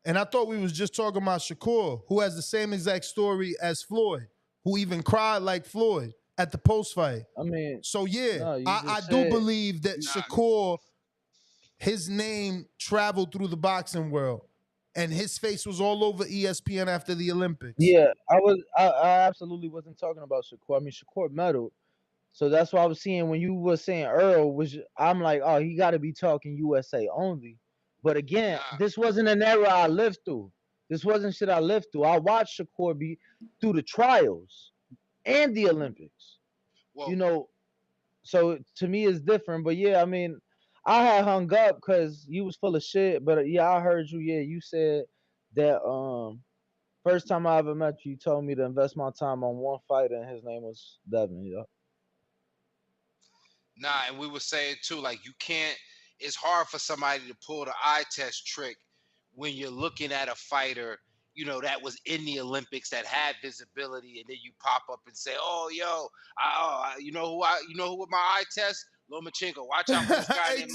And I thought we was just talking about Shakur, who has the same exact story as Floyd, who even cried like Floyd at the post fight. I mean, so yeah, I do believe that Shakur, his name traveled through the boxing world, and his face was all over ESPN after the Olympics. Yeah, I absolutely wasn't talking about Shakur. I mean, Shakur medaled. So that's what I was seeing when you were saying Earl, I'm like, oh, he got to be talking USA only. But again, this wasn't an era I lived through. This wasn't shit I lived through. I watched Shakur be through the trials and the Olympics. Well, so to me it's different. But yeah, I mean, I had hung up because you was full of shit. But yeah, I heard you. Yeah, you said that first time I ever met you, you told me to invest my time on one fighter, and his name was Devin. Yeah. Nah, and we were saying too, like, you can't. It's hard for somebody to pull the eye test trick when you're looking at a fighter, that was in the Olympics that had visibility, and then you pop up and say, "Oh, yo, you know who with my eye test? Lomachenko. Watch out for this guy."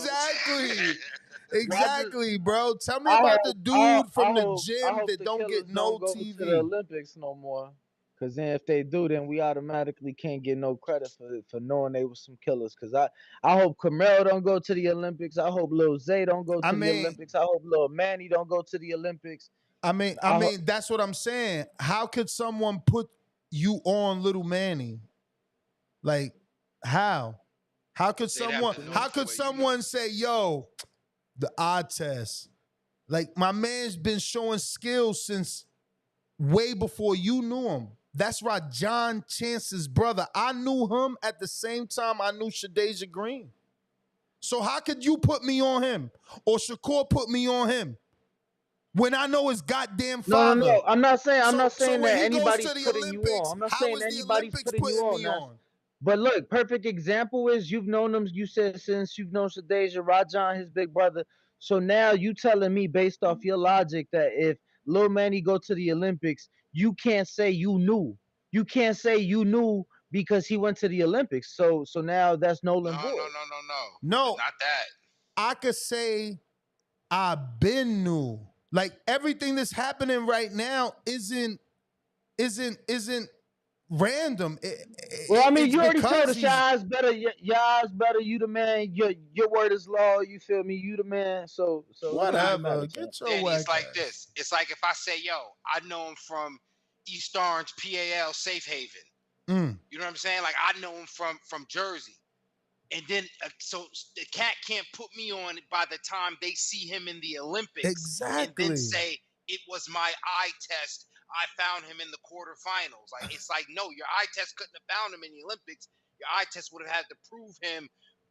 Exactly, bro. Tell me about the dude from the gym that don't get no TV. To the Olympics no more. Because then if they do, then we automatically can't get no credit for knowing they were some killers. Because I hope Canelo don't go to the Olympics. I hope Lil Zay don't go to the Olympics. I hope Lil Manny don't go to the Olympics. I mean, that's what I'm saying. How could someone put you on Little Manny? Like, how? How could someone say, yo, the eye test? Like, my man's been showing skills since way before you knew him. That's right, John Chance's brother. I knew him at the same time I knew Shadeja Green. So how could you put me on him? Or Shakur put me on him? When I know his goddamn father. No. I'm not saying that anybody's putting you on. I'm not saying anybody's putting you on. But look, perfect example is you've known him, you said, since you've known Shadeja, Rajan, his big brother. So now you telling me, based off your logic, that if Lil Manny go to the Olympics, you can't say you knew. You can't say you knew because he went to the Olympics. So now that's null and void. No, not that. I could say I've been new. Like, everything that's happening right now isn't random. Well, I mean, you already told us Yaz better. You the man. Your word is law. You feel me? You the man. So whatever. Get your Danny, whack it's like ass. this. It's like if I say, yo, I know him from East Orange, PAL, Safe Haven. You know what I'm saying? Like, I know him from Jersey. And then, so the cat can't put me on by the time they see him in the Olympics. Exactly. And then say it was my eye test. I found him in the quarterfinals. Like, it's like, no, your eye test couldn't have found him in the Olympics. Your eye test would have had to prove him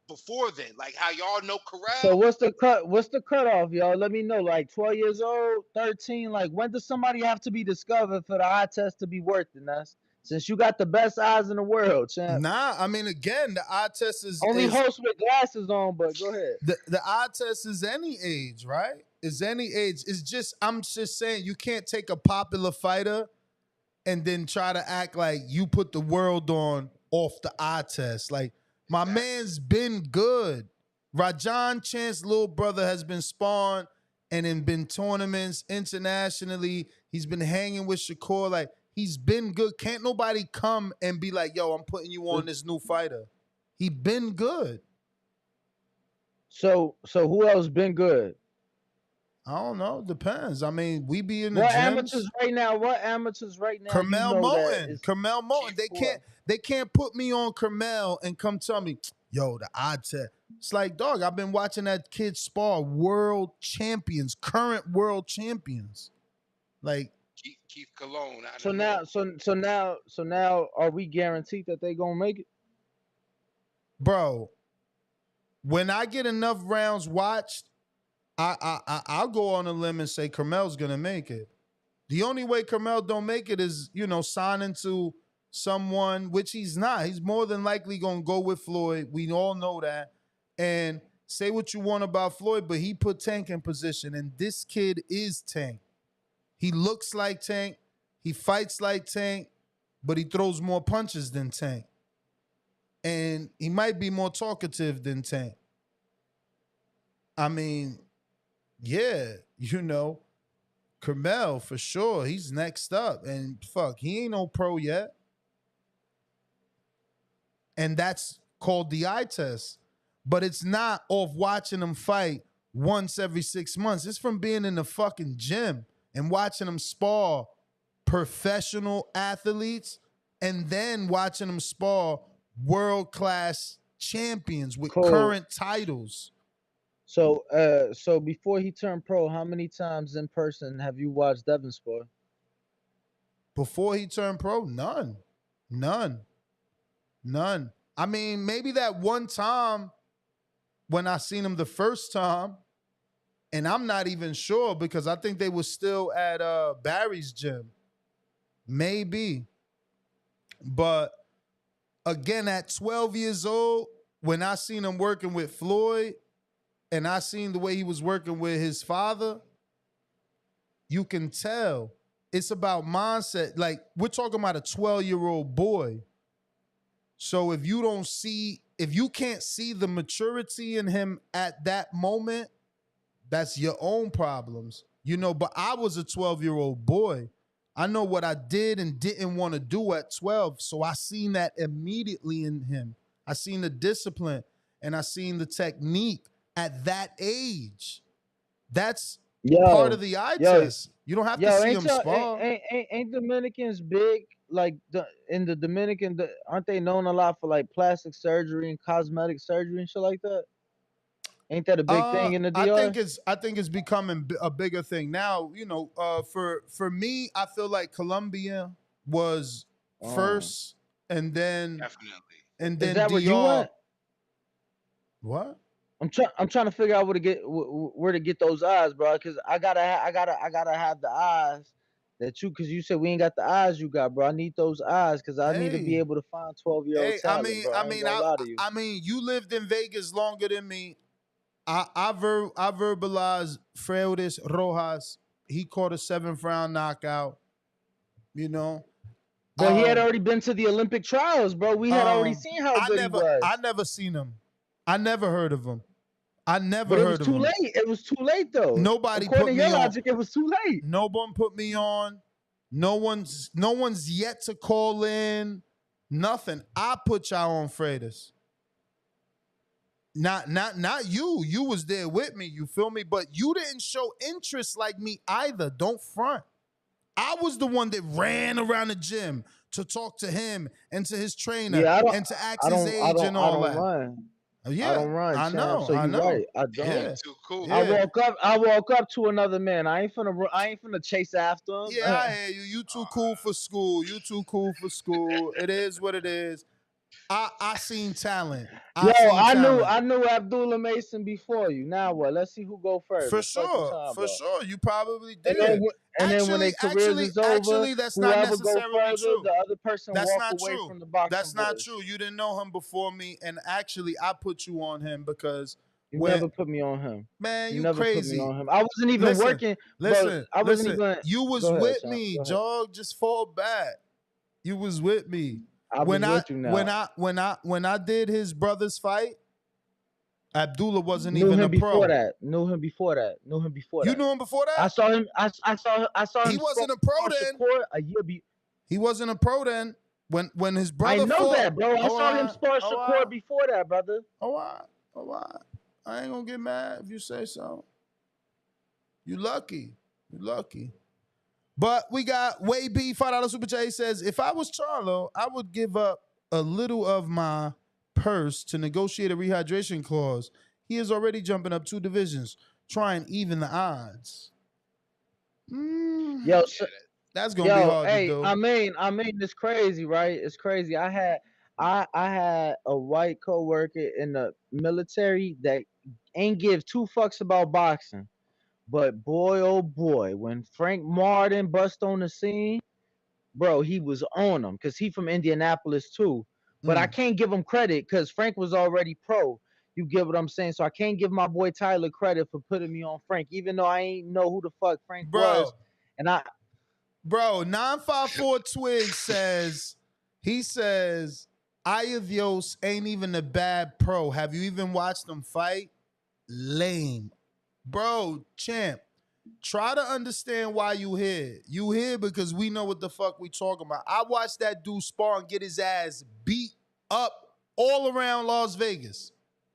before then. Like how y'all know Corral. So what's the cut? What's the cutoff, y'all? Let me know. Like 12 years old, 13. Like when does somebody have to be discovered for the eye test to be worth it? Ness? Since you got the best eyes in the world, champ. Nah, I mean, again, the eye test is only host with glasses on. But go ahead. The eye test is any age, right? Is any age. It's just, I'm just saying, you can't take a popular fighter and then try to act like you put the world on off the eye test. Like, my man's been good. Rajan Chant's little brother has been spawned and in been tournaments internationally. He's been hanging with Shakur. Like, he's been good. Can't nobody come and be like, yo, I'm putting you on this new fighter. He been good. So who else been good? I don't know. Depends. I mean, we be in the what gyms. amateurs right now? What amateurs right now? Carmel Moten. Carmel Moten. They can't put me on Carmel and come tell me, yo, the eye test. It's like, dog, I've been watching that kid spar world champions, current world champions. Like Keith Cologne. So now, are we guaranteed that they gonna make it? Bro, when I get enough rounds watched, I'll go on a limb and say Carmel's gonna make it. The only way Carmel don't make it is, signing to someone, which he's not. He's more than likely gonna go with Floyd. We all know that. And say what you want about Floyd, but he put Tank in position, and this kid is Tank. He looks like Tank. He fights like Tank, but he throws more punches than Tank. And he might be more talkative than Tank. I mean, yeah, Carmel for sure. He's next up. And fuck, he ain't no pro yet. And that's called the eye test. But it's not off watching him fight once every 6 months. It's from being in the fucking gym and watching them spar professional athletes and then watching them spar world-class champions with current titles. So before he turned pro, how many times in person have you watched Devin spar? Before he turned pro? None. I mean, maybe that one time when I seen him the first time, and I'm not even sure because I think they were still at Barry's gym. Maybe. But again, at 12 years old, when I seen him working with Floyd and I seen the way he was working with his father, you can tell it's about mindset. Like, we're talking about a 12-year-old boy. So if you can't see the maturity in him at that moment, that's your own problems, but I was a 12-year-old boy. I know what I did and didn't want to do at 12. So I seen that immediately in him. I seen the discipline and I seen the technique at that age. That's part of the eye test. You don't have to see him spar. Ain't Dominicans big? Like in the Dominican, aren't they known a lot for like plastic surgery and cosmetic surgery and shit like that? Ain't that a big thing in the DR? I think it's becoming a bigger thing now. For me, I feel like Colombia was first, and then definitely, and then is that DR. where you went? What? I'm trying to figure out where to get those eyes, bro. Because I gotta have the eyes that because you said we ain't got the eyes you got, bro. I need those eyes because I need to be able to find 12-year-old talent. I mean, you lived in Vegas longer than me. I verbalized Freudes Rojas. He caught a 7th round knockout. But he had already been to the Olympic trials, bro. We had already seen how good he was. I never seen him. I never heard of him. But it was too late. It was too late, though. Nobody According put to me your on. logic, it was too late. No one put me on. No one's yet to call in. Nothing. I put y'all on Freitas. Not you. You was there with me. You feel me? But you didn't show interest like me either. Don't front. I was the one that ran around the gym, to talk to him and to his trainer and to ask his age and all that. Yeah, I don't run, I champ. know, So I you know. right. I You Yeah, don't. too cool. I yeah, woke up to another man. I ain't finna chase after him. yeah. I hear you. You too cool for school. You too cool for school. It is what it is. I seen talent. Yo, I seen talent. I knew Abdullah Mason before you. Now what? Let's see who go first. For Fuck you sure, talking for about. sure. You probably And then, did. and then when their careers is over, Actually, that's not whoever go necessarily further, true. the other person That's walk not away true. from the boxing That's not voice. true. You didn't know him before me, and actually, I put you on him because You when never put me on him. man, You you never put me crazy. on him. I wasn't even working, bro. I wasn't even. You was Go ahead, with champ. me, Go ahead. Jog. Just fall back. You was with me. I was with you now. When I did his brother's fight, Abdullah wasn't Knew even him a before pro. that. Knew him before that. Knew him before You that. knew him before that? I saw him. I saw He him. wasn't a pro then. A year be. He wasn't a pro then. When his brother I know fought, that, bro. I saw him spar oh, Shakur before that, brother. I ain't gonna get mad if you say so. You lucky. You lucky. But we got Way B, $5 Super Chat. He says, if I was Charlo, I would give up a little of my purse to negotiate a rehydration clause. He is already jumping up 2 divisions, trying even the odds. Yo, that's gonna be hard to do. I mean, it's crazy, right? It's crazy. I had a white coworker in the military that ain't give 2 fucks about boxing. But boy, oh boy, when Frank Martin bust on the scene, bro, he was on him because he from Indianapolis too. But I can't give him credit because Frank was already pro. You get what I'm saying? So I can't give my boy Tyler credit for putting me on Frank, even though I ain't know who the fuck Frank was. And Bro, 954 Twig says, he says, Ayavios ain't even a bad pro. Have you even watched him fight? Lame. Bro, champ, try to understand why you here. You here because we know what the fuck we talking about. I watched that dude spar and get his ass beat up all around Las Vegas.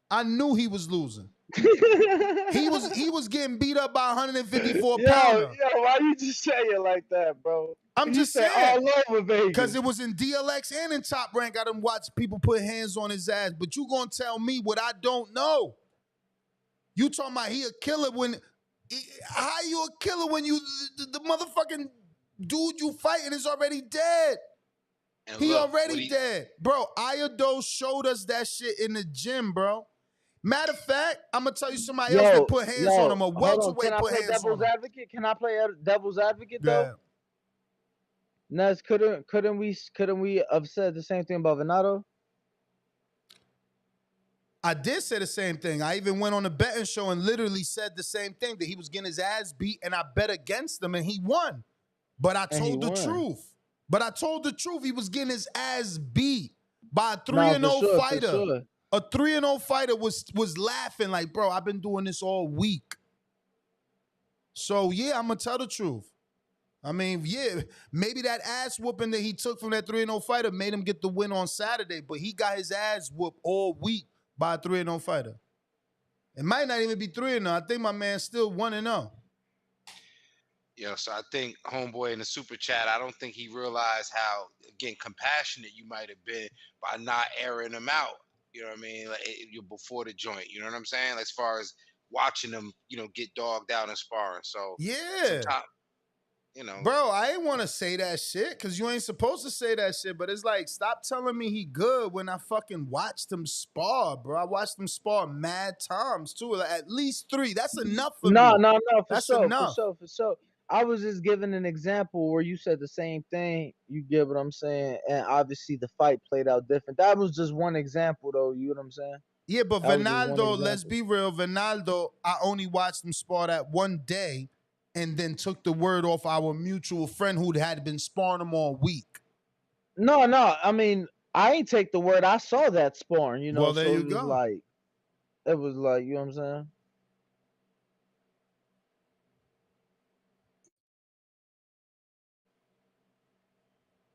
I knew he was losing. he was getting beat up by 154 pounder. Yo, why you just say it like that, bro? I'm just saying. All over Vegas. Because it was in DLX and in Top Rank. I done watched people put hands on his ass. But you gonna tell me what I don't know. You talking about he a killer when... How you a killer when you... The motherfucking dude you fighting is already dead. And he look, already dead. Bro, Ayado showed us that shit in the gym, bro. Matter of fact, I'm going to tell you somebody else that put hands on him. A welterweight put hands on him. Advocate? Can I play devil's advocate, though? Nez, couldn't we have said the same thing about Venado? I did say the same thing. I even went on a betting show and literally said the same thing, that he was getting his ass beat, and I bet against him, and he won. But I told the truth. He was getting his ass beat by a 3-0 fighter. A 3-0 fighter was laughing like, bro, I've been doing this all week. So, yeah, I'm going to tell the truth. I mean, yeah, maybe that ass whooping that he took from that 3-0 fighter made him get the win on Saturday, but he got his ass whooped all week by a 3-0 fighter. It might not even be 3-0. I think my man's still 1-0. Yeah, so I think homeboy in the super chat, I don't think he realized how, again, compassionate you might have been by not airing him out. You know what I mean? Like, you're before the joint. You know what I'm saying? As far as watching them, get dogged out and sparring. So yeah, bro, I ain't want to say that shit because you ain't supposed to say that shit. But it's like, stop telling me he good when I fucking watched him spar, bro. I watched him spar mad times too, like at least 3. That's enough for me. No, That's enough. For sure. I was just giving an example where you said the same thing. You get what I'm saying? And obviously the fight played out different. That was just one example, though. You know what I'm saying? Yeah, but Vinaldo, let's be real. Vinaldo, I only watched him spar that one day and then took the word off our mutual friend who had been sparring him all week. No. I mean, I ain't take the word. I saw that sparring, you know. Well, there you go. It was like, you know what I'm saying?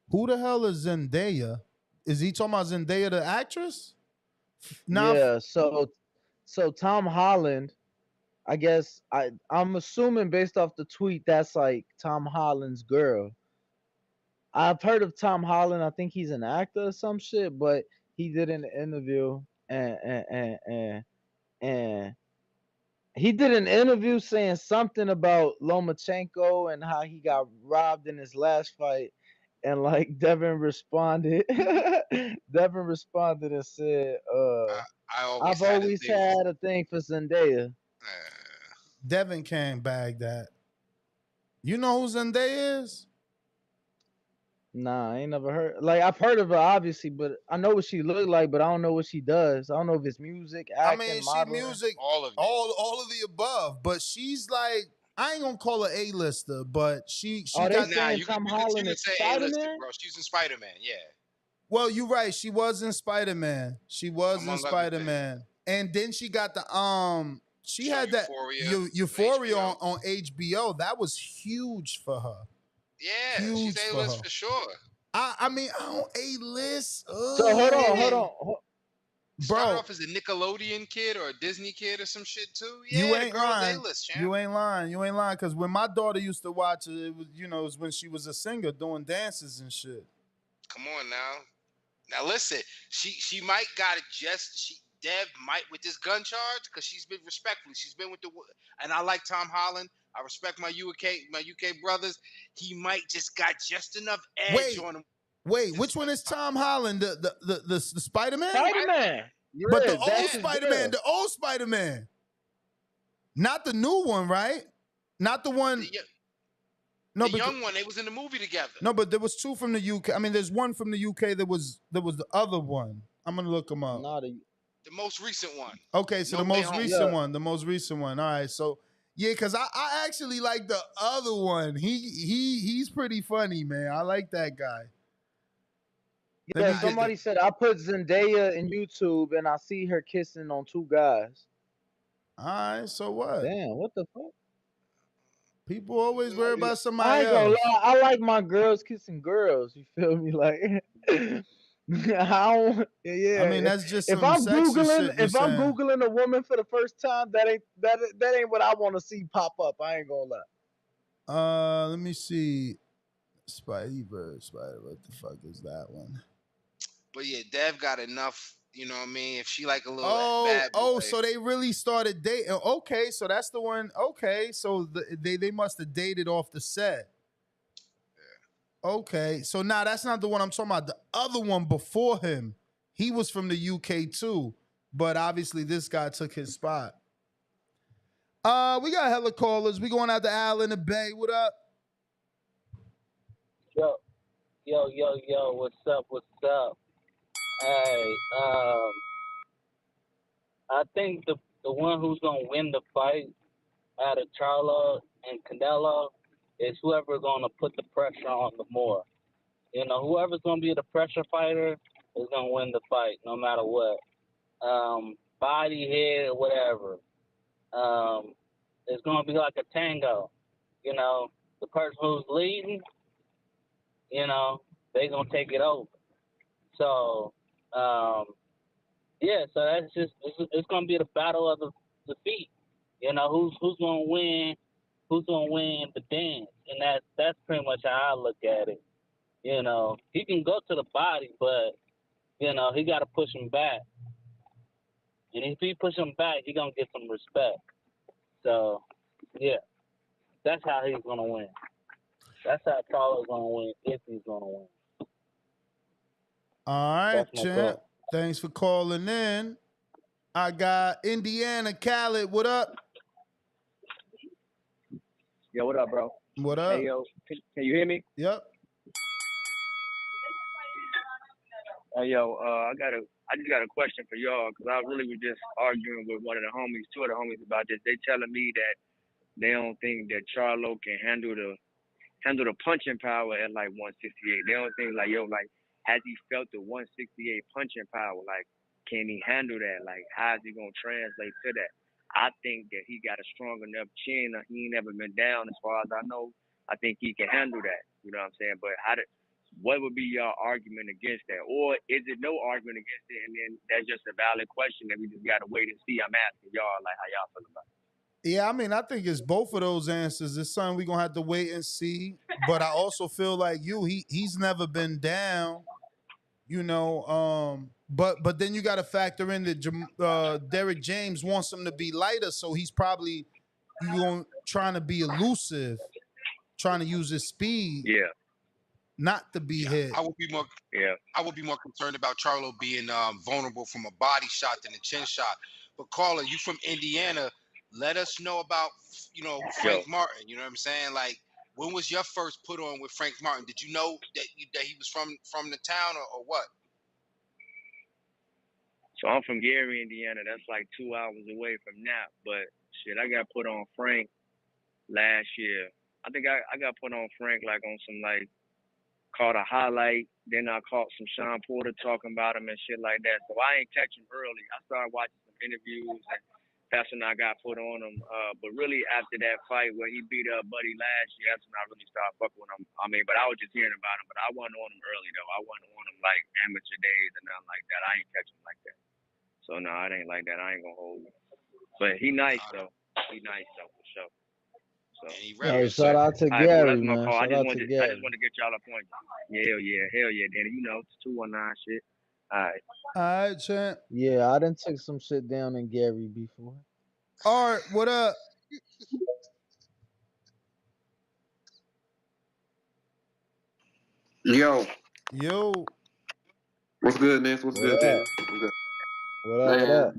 Who the hell is Zendaya? Is he talking about Zendaya, the actress? Yeah, so Tom Holland, I guess I'm assuming based off the tweet that's like Tom Holland's girl. I've heard of Tom Holland. I think he's an actor or some shit, but he did an interview and he did an interview saying something about Lomachenko and how he got robbed in his last fight. And like Devin responded, Devin responded and said, I always I've had a always thing. had a thing for Zendaya. Devin can't bag that. You know who Zendaya is? Nah, I ain't never heard. Like I've heard of her, obviously, but I know what she look like, but I don't know what she does. I don't know if it's music, I acting, mean, she modeling. music, all of it. all of the above. But she's like, I ain't gonna call her A-lister, but she Are they got. Nah, saying you Tom can Holland continue is to say A-listed, Spider-Man? bro. She's in Spider-Man, yeah. Well, you're right. She was in Spider-Man. She was Among in other Spider-Man, and then she got the She Show had that Euphoria on Euphoria HBO. on HBO. That was huge for her. Yeah, she's Huge for A-list her. for sure. I mean, I don't A-list. So hold on. Started Bro, off as a Nickelodeon kid or a Disney kid or some shit too. you Yeah, the ain't girl's lying. A-list, champ. You ain't lying. You ain't lying. Because when my daughter used to watch it, it was, it was when she was a singer doing dances and shit. Come on now. Now listen, she might got it Dev might with this gun charge because she's been respectfully. She's been with and I like Tom Holland. I respect my UK brothers. He might just got just enough edge on him. Wait, which one is Tom Holland? The Spider-Man? Spider-Man. Yeah, But the old that's his Spider-Man, girl. the old Spider-Man. Not the new one, right? Not the one. No, the young one, they was in the movie together. No, but there was two from the UK. I mean, there's one from the UK that was the other one. I'm gonna look them up. The most recent one. Okay, so No the Way most Home. recent one. The most recent one. All right, so yeah, because I actually like the other one. He's pretty funny, man. I like that guy. Let me Yeah, get somebody said I put Zendaya in YouTube and I see her kissing on two guys. All right, so what? Damn, what the fuck? People always worry about I somebody ain't gonna else. lie, I like my girls kissing girls. You feel me? Like, I don't. Yeah. I mean, that's just if some I'm sexy googling, shit you're if I'm saying. googling a woman for the first time, that ain't what I want to see pop up. I ain't gonna lie. Let me see. Spideyverse. What the fuck is that one? But yeah, Dev got enough. You know what I mean? If she like a little bad boy. Oh, so they really started dating. Okay, so that's the one. Okay, so they must have dated off the set. Yeah. Okay, so now that's not the one I'm talking about. The other one before him, he was from the UK too, but obviously this guy took his spot. We got hella callers. We going out to Al in the Bay. What up? Yo, what's up? Hey, I think the one who's gonna win the fight out of Charlo and Canelo is whoever's gonna put the pressure on the more. You know, whoever's gonna be the pressure fighter is gonna win the fight, no matter what. Body, head, whatever. It's gonna be like a tango. You know, the person who's leading, you know, they gonna take it over. So, yeah, so that's just it's gonna be the battle of the feet. You know, who's gonna win the dance, and that's pretty much how I look at it. You know, he can go to the body, but you know he got to push him back, and if he push him back, he gonna get some respect. So, yeah, that's how he's gonna win. That's how Charlo's gonna win if he's gonna win. All right, That's my champ. thought. Thanks for calling in. I got Indiana Khaled. What up? Yo, what up, bro? What up? Hey, yo, can you hear me? Yep. Hey, yo, I just got a question for y'all because I really was just arguing with two of the homies about this. They telling me that they don't think that Charlo can handle the punching power at like 168. They don't think has he felt the 168 punching power? Like, can he handle that? Like, how is he gonna translate to that? I think that he got a strong enough chin. He ain't never been down as far as I know. I think he can handle that. You know what I'm saying? But what would be your argument against that? Or is it no argument against it and then that's just a valid question that we just gotta wait and see? I'm asking y'all like how y'all feel about it. Yeah, I mean, I think it's both of those answers. It's something we're gonna have to wait and see. But I also feel like he's never been down. You know, but then you got to factor in that Derek James wants him to be lighter, so he's probably trying to be elusive, trying to use his speed. Yeah. Not to be hit. I would be more concerned about Charlo being vulnerable from a body shot than a chin shot. But Carla, you from Indiana, let us know about Frank Martin. You know what I'm saying? Like, when was your first put on with Frank Martin? Did you know that he was from the town or what? So I'm from Gary, Indiana. That's like 2 hours away from Nap. But shit, I got put on Frank last year. I think I got put on Frank like on some like caught a highlight. Then I caught some Sean Porter talking about him and shit like that. So I ain't catch him early. I started watching some interviews and that's when I got put on him. But really after that fight where he beat up Buddy last year, that's when I really started fucking with him. I mean, but I was just hearing about him. But I wasn't on him early though. I wasn't on him like amateur days and nothing like that. I ain't catch him like that. So no, it ain't like that. I ain't gonna hold you. But he nice though. He nice though for sure. So Hey, shout out to Gary, man. I Shout out to just Gary. want to get y'all a point. Hell yeah, Danny. You know, it's 219 shit. All right, champ. Yeah, I done took some shit down in Gary before. All right, what up? Yo. What's good, Nance? What's good, Danny? What's good? What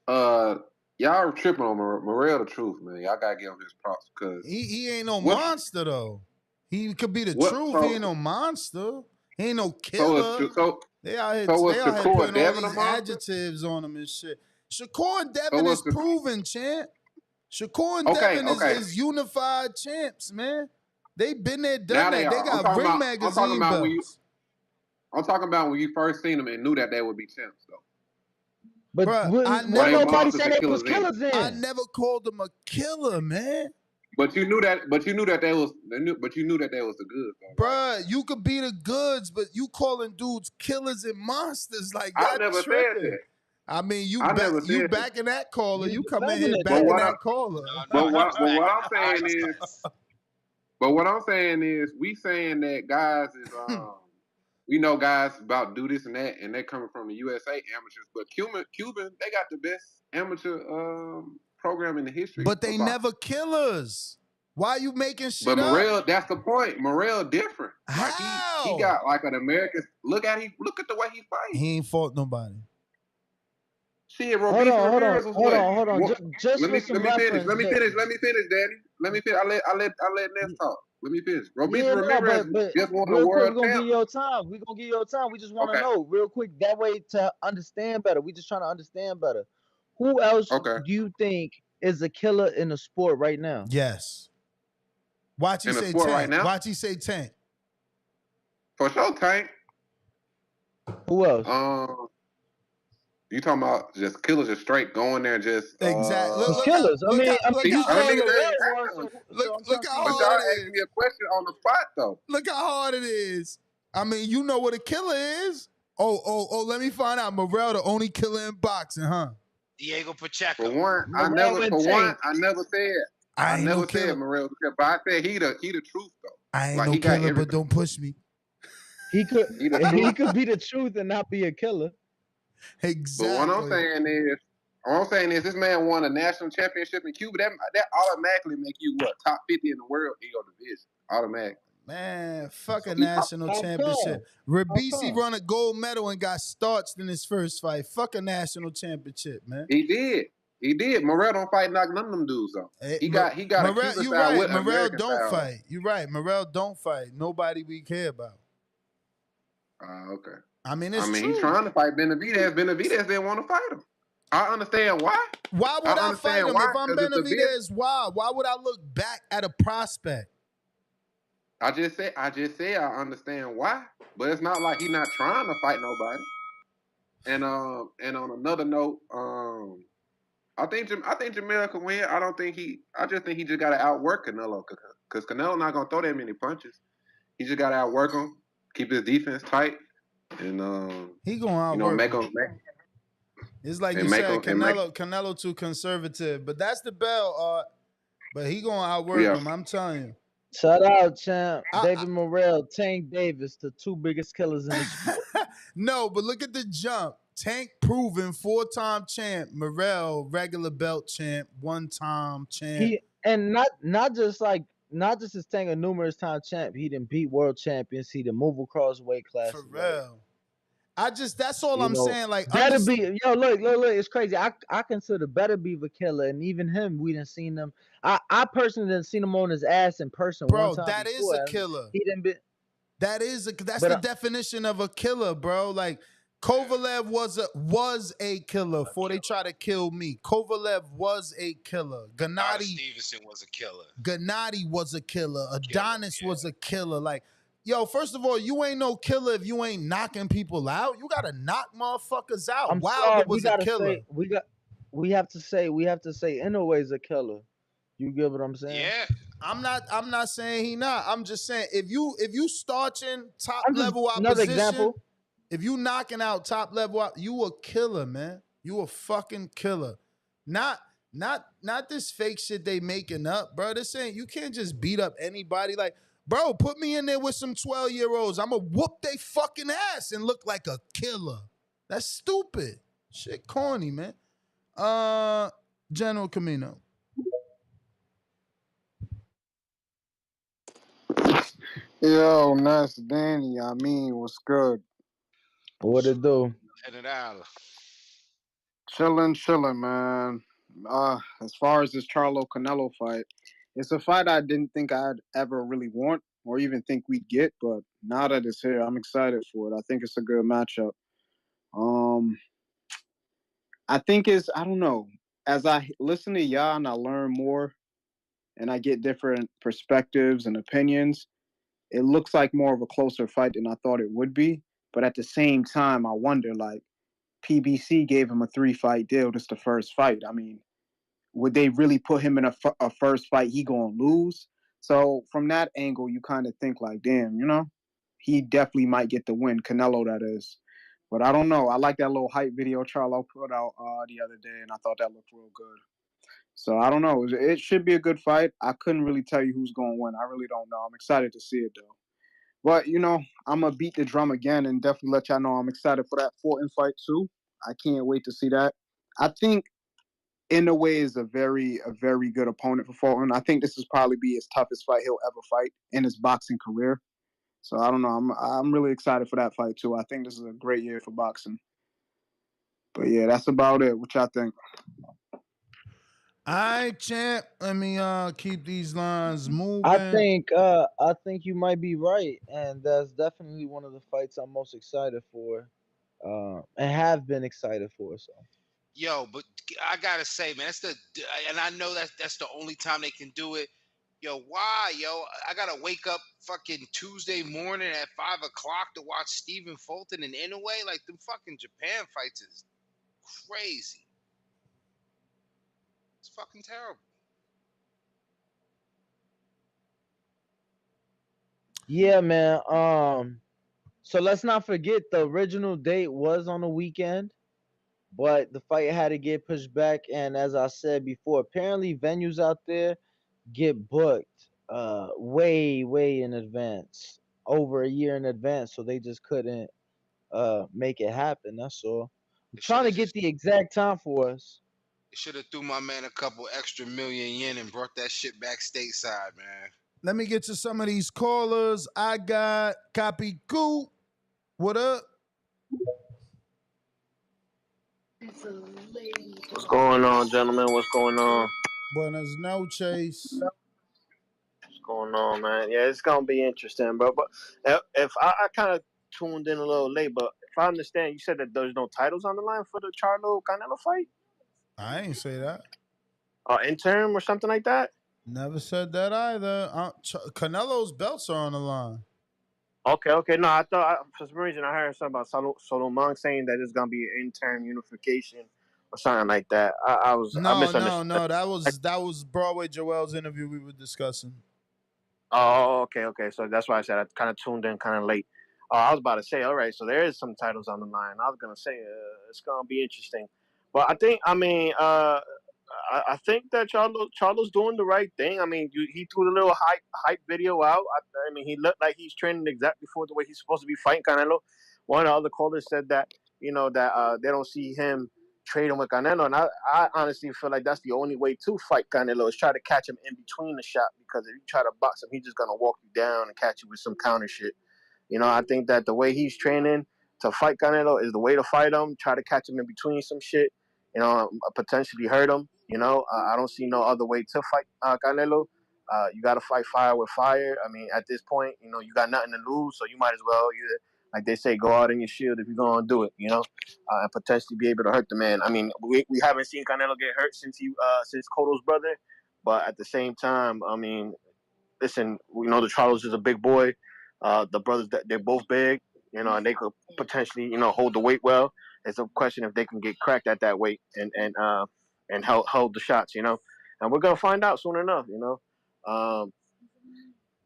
up? Y'all are tripping on Morrell the Truth, man. Y'all gotta give him his props because he ain't no monster though. He could be the truth. He ain't no monster. He ain't no killer. They out here putting all these adjectives on him and shit. Shakur and Devin is proven, champ. Shakur and Devin is unified champs, man. They been there, done that. They got Ring Magazine belts. I'm talking about when you first seen them and knew that they would be champs, though. But nobody said they was killers then. I never called them a killer, man. But you knew that. But you knew that they was. But you knew that they was the goods, though. Bruh, you could be the goods, but you calling dudes killers and monsters like I that. never said that. I mean, you backing that caller. You come in here But backing that caller. But what I'm saying is, we saying that guys is we know guys about do this and that, and they're coming from the USA amateurs. But Cuban, they got the best amateur program in the history. But they never killers. Why are you making shit But up? Morrell, that's the point. Morrell different. Like he got like an American. Look at the way he fights. He ain't fought nobody. Shit, Robeisy Ramirez was what? Hold on. Just let me finish. Let me finish, Daddy. Let me finish. I let Ness talk. Let me finish. Robeisy Ramirez just won the world We're gonna give your time. We just want to know real quick. That way to understand better. We just trying to understand better. Who else do you think is a killer in the sport right now? Yes. Watch you say Tank. Right now? Watch you say Tank. For sure, Tank. Who else? You talking about just killers just straight going there and just exactly killers. Look how hard me a question on the spot though. Look how hard it is. I mean, you know what a killer is. Oh, let me find out. Morrell the only killer in boxing, huh? Diego Pacheco. For one, I never said Morrell, but I said he the truth though. I ain't no killer, but don't push me. He could be the truth and not be a killer. Exactly. But what I'm saying is this man won a national championship in Cuba. That automatically make you top 50 in the world in your division. Automatically. Man, fuck a national championship. Robeisy won a gold medal and got starched in his first fight. Fuck a national championship, man. He did. Morrell don't fight none of them dudes though. He got Morrell, you right. Morrell don't fight. You right. Morrell don't fight. Nobody we care about. Okay. I mean, true. He's trying to fight Benavidez. Benavidez didn't want to fight him. I understand why. Why would I fight him if I'm Benavidez? Why? Why would I look back at a prospect? I just said I understand why, but it's not like he's not trying to fight nobody. And on another note, I think Jamel can win. I just think he just got to outwork Canelo because Canelo not gonna throw that many punches. He just got to outwork him, keep his defense tight. And he gonna outwork make him. It's like you said, Canelo too conservative, but that's the bell. But he gonna outwork him. I'm telling you. Shout out, champ. I, David Morrell, Tank Davis, the two biggest killers in the sport. no, but look at the jump. Tank proven 4-time champ. Morrell regular belt champ, 1-time champ. He and not just his Tank a numerous time champ. He didn't beat world champions. He didn't move across weight For classes. real. that's all You I'm know, saying. Like, Better be look, it's crazy. I consider Better be the killer, and even him, we didn't seen him. I personally didn't seen him on his ass in person one bro, time that is before. a killer. He didn't be. That's But the definition of a killer, bro. Like Kovalev was a killer before they try to kill me. Kovalev was a killer. Stevenson was a killer. Gennady was a killer. Adonis was a killer. Like, yo, first of all, you ain't no killer if you ain't knocking people out. You gotta knock motherfuckers out. I'm Wilder sorry, was a killer. We have to say Inoue's a killer. You get what I'm saying? Yeah. I'm not saying he not. I'm just saying if you starching top level another opposition, example. if you knocking out top level, you a killer, man. You a fucking killer. Not this fake shit they making up, bro. This ain't, you can't just beat up anybody. Like, bro, put me in there with some 12-year-olds. I'ma whoop they fucking ass and look like a killer. That's stupid. Shit corny, man. General Camino. Yo, nice Danny. I mean, what's good? What it do? Chilling, man. As far as this Charlo Canelo fight, it's a fight I didn't think I'd ever really want or even think we'd get, but now that it's here, I'm excited for it. I think it's a good matchup. I think I don't know. As I listen to y'all and I learn more and I get different perspectives and opinions, it looks like more of a closer fight than I thought it would be. But at the same time, I wonder, like, PBC gave him a 3-fight deal. This is the first fight. I mean, would they really put him in a first fight he gonna lose? So from that angle, you kind of think like, damn, he definitely might get the win. Canelo, that is. But I don't know. I like that little hype video Charlo put out the other day, and I thought that looked real good. So I don't know. It should be a good fight. I couldn't really tell you who's going to win. I really don't know. I'm excited to see it, though. But, I'm going to beat the drum again and definitely let y'all know I'm excited for that Fulton fight, too. I can't wait to see that. I think Inoue is a very good opponent for Fulton. I think this is probably be his toughest fight he'll ever fight in his boxing career. So I don't know. I'm really excited for that fight, too. I think this is a great year for boxing. But, yeah, that's about it. What y'all think? All right, champ. Let me keep these lines moving. I think you might be right, and that's definitely one of the fights I'm most excited for, and have been excited for. So, Yo, but I gotta say, man, and I know that's the only time they can do it. Yo, why, yo? I gotta wake up fucking Tuesday morning at 5 o'clock to watch Stephen Fulton and Inoue. Like, them fucking Japan fights is crazy. It's fucking terrible. yeah, man. So let's not forget the original date was on the weekend, but the fight had to get pushed back. And as I said before, apparently venues out there get booked way in advance, over a year in advance, so they just couldn't make it happen. That's all. I'm trying to get the exact time for us. They should have threw my man a couple extra million yen and brought that shit back stateside, man. Let me get to some of these callers. I got Copy Cool. What up? What's going on, gentlemen? What's going on? Buenas noches. What's going on, man? Yeah, it's gonna be interesting, but if I kind of tuned in a little late, but if I understand, you said that there's no titles on the line for the Charlo Canelo fight. I ain't say that. Interim or something like that. Never said that either. Canelo's belts are on the line. Okay. No, I thought for some reason I heard something about Solomon saying that it's gonna be an interim unification or something like that. I misunderstood. No. That was Broadway Joel's interview we were discussing. Oh, okay. So that's why I said I kind of tuned in kind of late. I was about to say, all right, so there is some titles on the line. I was gonna say it's gonna be interesting, but I think I think that Charlo's doing the right thing. I mean, he threw the little hype video out. I mean, he looked like he's training exactly for the way he's supposed to be fighting Canelo. One of the other callers said that they don't see him trading with Canelo, and I honestly feel like that's the only way to fight Canelo is try to catch him in between the shot, because if you try to box him, he's just gonna walk you down and catch you with some counter shit. I think that the way he's training to fight Canelo is the way to fight him. Try to catch him in between some shit. Potentially hurt him. I don't see no other way to fight Canelo. You got to fight fire with fire. I mean, at this point, you got nothing to lose, so you might as well either, like they say, go out in your shield if you're gonna do it. And potentially be able to hurt the man. I mean, we haven't seen Canelo get hurt since Cotto's brother, but at the same time, I mean, listen, we know the Charlos is a big boy. The brothers, they're both big, and they could potentially, hold the weight well. It's a question if they can get cracked at that weight and hold the shots, and we're gonna find out soon enough,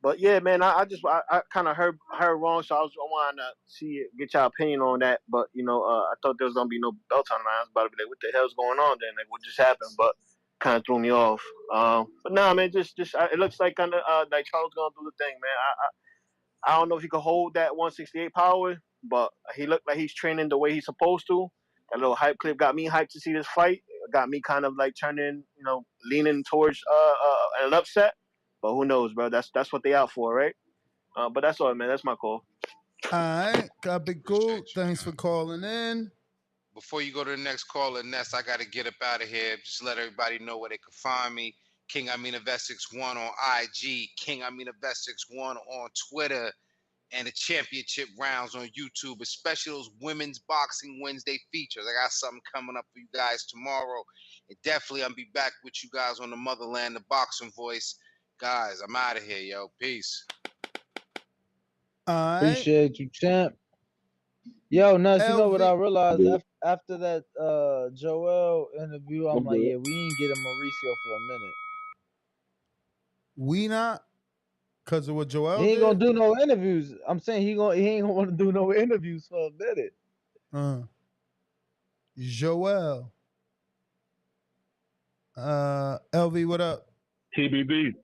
But yeah, man, I kind of heard wrong, so I wanted to get your opinion on that. But I thought there was gonna be no belt on the line. I was about to be like, what the hell's going on? Then like, what just happened? But kind of threw me off. But nah, man, just it looks like kind of like Charles gonna do the thing, man. I don't know if he could hold that 168 power, but he looked like he's training the way he's supposed to. That little hype clip got me hyped to see this fight. It got me kind of like turning, leaning towards an upset. But who knows, bro? That's what they out for, right? But that's all, man. That's my call. All right, copy, cool. Thanks for calling in. Before you go to the next caller, Ness, I got to get up out of here. Just let everybody know where they can find me. King Amina Vestix 1 on IG, King Amina Vestix 1 on Twitter, and the championship rounds on YouTube, especially those Women's Boxing Wednesday features. I got something coming up for you guys tomorrow. And definitely I'll be back with you guys on the motherland, the boxing voice. Guys, I'm out of here, yo. Peace. All right. Appreciate you, champ. Yo, Nuts, you know what I realized after that Joel interview? I'm like, yeah, we ain't getting Mauricio for a minute. We not? Because of what Joel He ain't did? gonna do no interviews. I'm saying he ain't gonna want to do no interviews for a minute. Joel. LV, what up? TBV,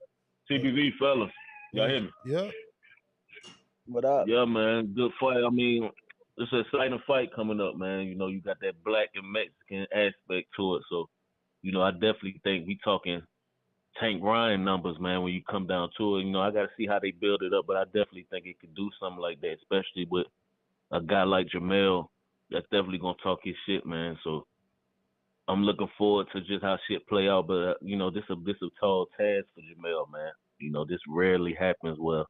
fellas. Y'all hear me? Yeah. What up? Yeah, man. Good fight. I mean, it's an exciting fight coming up, man. You got that black and Mexican aspect to it. So, I definitely think we talking Tank Ryan numbers, man, when you come down to it. I got to see how they build it up, but I definitely think it could do something like that, especially with a guy like Jamel that's definitely going to talk his shit, man. So I'm looking forward to just how shit play out. But, this a tall task for Jamel, man. This rarely happens where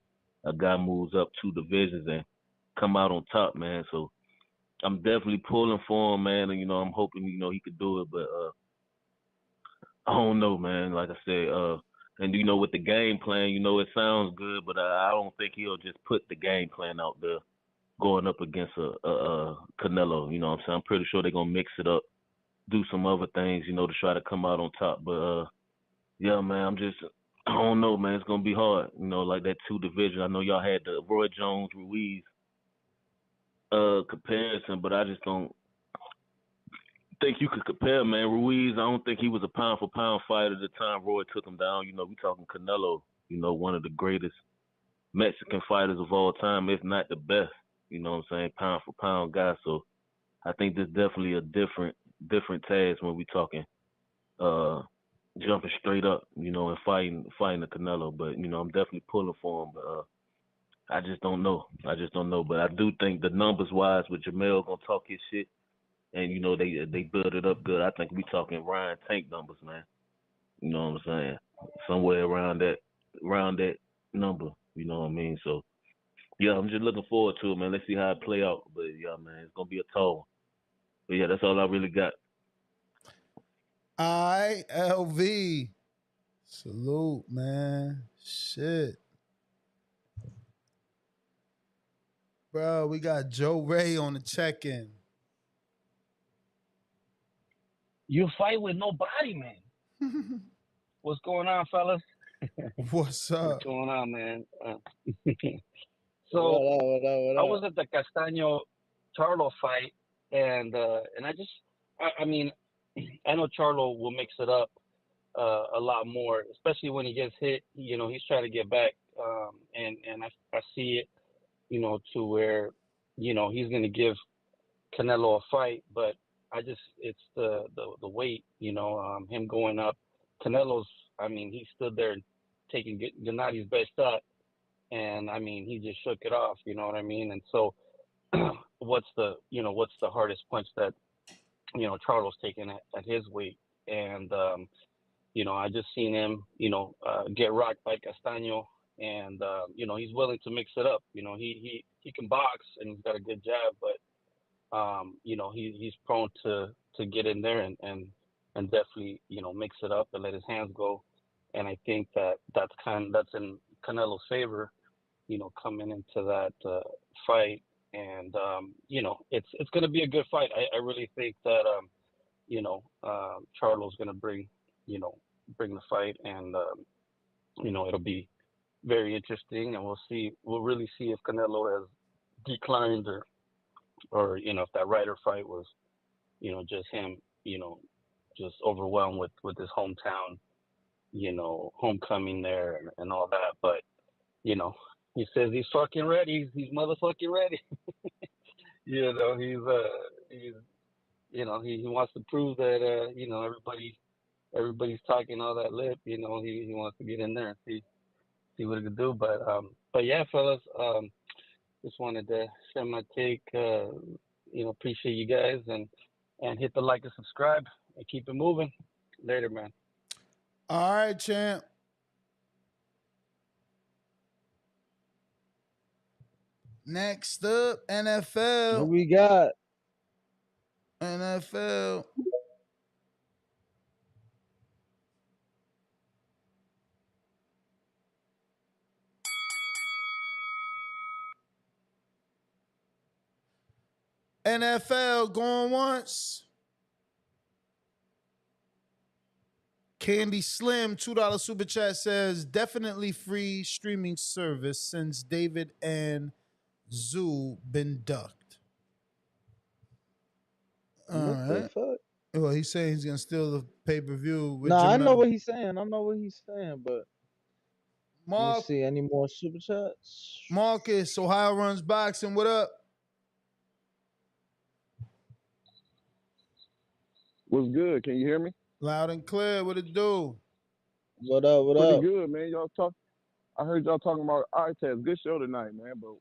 a guy moves up 2 divisions and come out on top, man. So I'm definitely pulling for him, man. And, I'm hoping, he could do it. But I don't know, man. Like I said, and with the game plan, it sounds good, but I don't think he'll just put the game plan out there going up against a Canelo. You know what I'm saying? I'm pretty sure they're gonna mix it up, do some other things, to try to come out on top. But yeah, man, I don't know, man. It's gonna be hard. Like that 2 division. I know y'all had the Roy Jones Ruiz comparison, but I just don't think you could compare, man. Ruiz, I don't think he was a pound for pound fighter at the time Roy took him down. We talking Canelo, one of the greatest Mexican fighters of all time, if not the best, what I'm saying, pound for pound guy. So I think there's definitely a different task when we talking jumping straight up, and fighting the Canelo. But, I'm definitely pulling for him. But I just don't know. But I do think the numbers wise with Jamel gonna talk his shit. And they build it up good. I think we talking Ryan Tank numbers, man. You know what I'm saying? Somewhere around that number. You know what I mean? So yeah, I'm just looking forward to it, man. Let's see how it play out. But yeah, man, it's gonna be a tall one. But yeah, that's all I really got. LV. Salute, man. Shit. Bro, we got Joe Ray on the check-in. You fight with nobody, man. What's going on, fellas? What's up? What's going on, man? So what up? I was at the Castaño Charlo fight, and I mean, I know Charlo will mix it up a lot more, especially when he gets hit. You know, he's trying to get back, and I see it, you know, to where, you know, he's gonna give Canelo a fight, but I just it's the weight, you know, him going up. Canelo's, I mean, he stood there taking Gennadi's best shot, and I mean, he just shook it off, you know what I mean? And so, what's the hardest punch that, you know, Charlo's taking at his weight? And you know, I just seen him, you know, get rocked by Castaño, and you know, he's willing to mix it up. You know, he can box and he's got a good jab, but you know, he's prone to get in there and definitely, you know, mix it up and let his hands go. And I think that's in Canelo's favor, you know, coming into that fight. And you know, it's going to be a good fight. I really think that you know, Charlo's going to bring the fight, and you know, it'll be very interesting, and we'll really see if Canelo has declined, or you know, if that Ryder fight was, you know, just him, you know, just overwhelmed with his hometown, you know, homecoming there, and all that. But you know, he says he's fucking ready. He's motherfucking ready. You know, he's you know, he wants to prove that you know, everybody's talking all that lip. You know, he wants to get in there and see what he can do. But yeah, fellas, just wanted to share my take. You know, appreciate you guys, and hit the like and subscribe and keep it moving. Later, man. All right, champ. Next up, NFL. What we got? NFL. NFL going once. Candy Slim, $2 super chat says, definitely free streaming service since David and Zoo been ducked. All What the right. fuck? Well, he's saying he's gonna steal the pay-per-view with Nah, I know Jamel. what he's saying. I know what he's saying, but let me Mark, see any more super chats. Marcus, Ohio runs boxing. What up? What's good? Can you hear me? Loud and clear. What it do? What up? What Pretty up? good, man. I heard y'all talking about eye test. Good show tonight, man. But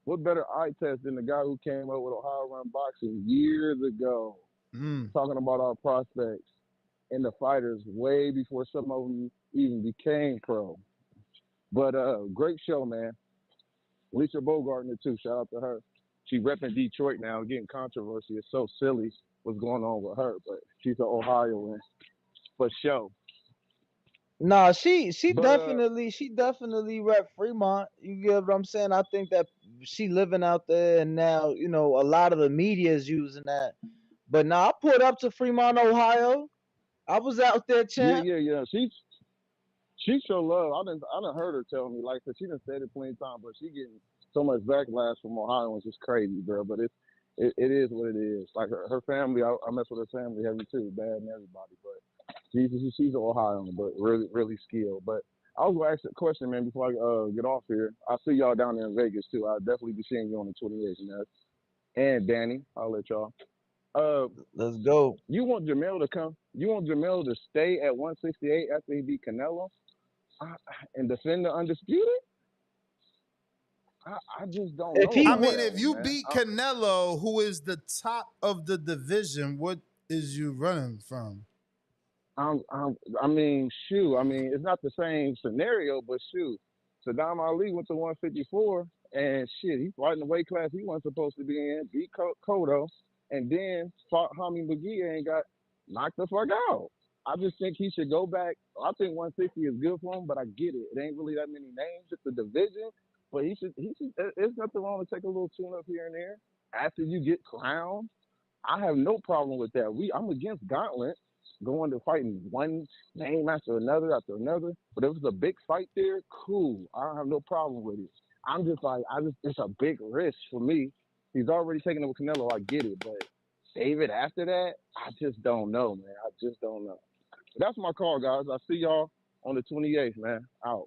what better eye test than the guy who came up with Ohio Run Boxing years ago, talking about our prospects and the fighters way before some of them even became pro. But great show, man. Lisa Bogartner too. Shout out to her. She repping Detroit now, getting controversy. It's so silly what's going on with her, but she's an Ohioan for sure. Nah, she But, definitely rep Fremont. You get what I'm saying? I think that she living out there, and now, you know, a lot of the media is using that. But now I pulled up to Fremont, Ohio. I was out there, champ. Yeah. She show love. I done heard her tell me, like, 'cause she done said it plenty of times, but she getting so much backlash from Ohioans. It's crazy, bro. But it is what it is. Like her family, I mess with her family heavy too, bad and everybody. But she's an Ohioan, but really skilled. But I was gonna ask a question, man, before I get off here. I see y'all down there in Vegas too. I'll definitely be seeing you on the 28th, man. And Danny, I'll let y'all. Let's go. You want Jamel to come? You want Jamel to stay at 168 after he beat Canelo and defend the undisputed? I just don't know. I mean, if you beat Canelo, who is the top of the division, what is you running from? I mean, shoot. I mean, it's not the same scenario, but shoot. Saddam Ali went to 154, and shit, he's fighting the weight class he wasn't supposed to be in, beat Cotto, and then fought Hami McGee and got knocked the fuck out. I just think he should go back. I think 160 is good for him, but I get it. It ain't really that many names. It's the division, but he should. There's nothing wrong to take a little tune up here and there after you get crowned. I have no problem with that. I'm against gauntlet going to fighting one name after another. But if it's a big fight there, cool. I don't have no problem with it. I'm just like, it's a big risk for me. He's already taken it with Canelo. I get it, but David after that, I just don't know, man. I just don't know. That's my call, guys. I see y'all on the 28th, man. Out.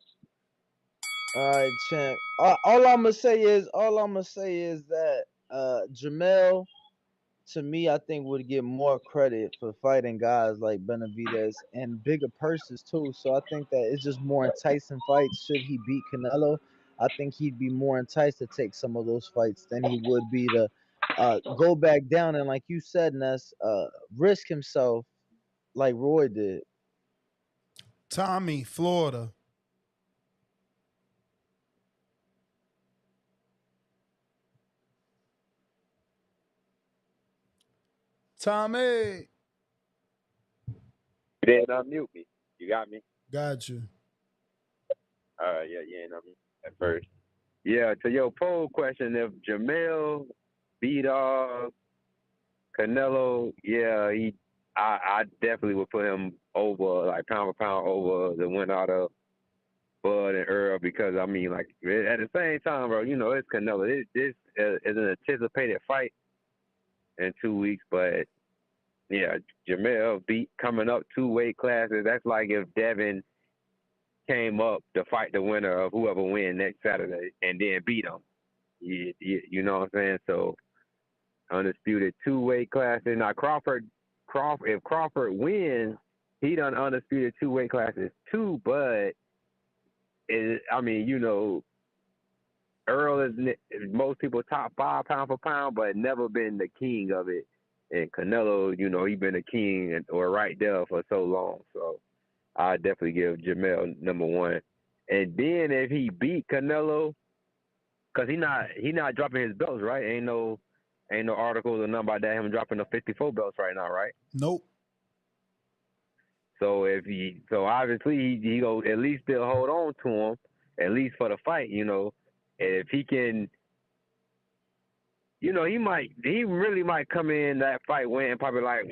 All right, champ. All I'm gonna say is that Jamel, to me, I think would get more credit for fighting guys like Benavidez and bigger purses too. So I think that it's just more enticing fights. Should he beat Canelo, I think he'd be more enticed to take some of those fights than he would be to go back down and, like you said, Ness, risk himself like Roy did. Tommy, Florida. Tommy. You didn't unmute me. You got me? Got you. Yeah, you ain't unmute at first. Yeah, to your poll question, if Jamel beat Canelo, yeah, I definitely would put him over, like pound for pound, over the winner out of Bud and Earl, because I mean, like at the same time, bro, you know, it's Canelo. This is an anticipated fight in 2 weeks, but yeah, Jamel beat coming up 2 weight classes. That's like if Devin came up to fight the winner of whoever win next Saturday and then beat him. You know what I'm saying? So undisputed 2 weight classes. Now if Crawford wins, he done undisputed 2 weight classes too. But I mean, you know, Earl is most people top 5 pound for pound, but never been the king of it. And Canelo, you know, he been a king or right there for so long. So I definitely give Jamel number 1. And then if he beat Canelo, cause he not dropping his belts, right? Ain't no articles or nothing about that. Him dropping the 54 belts right now, right? Nope. So obviously he go at least still hold on to him, at least for the fight, you know. And if he can, you know, he really might come in that fight weighing probably like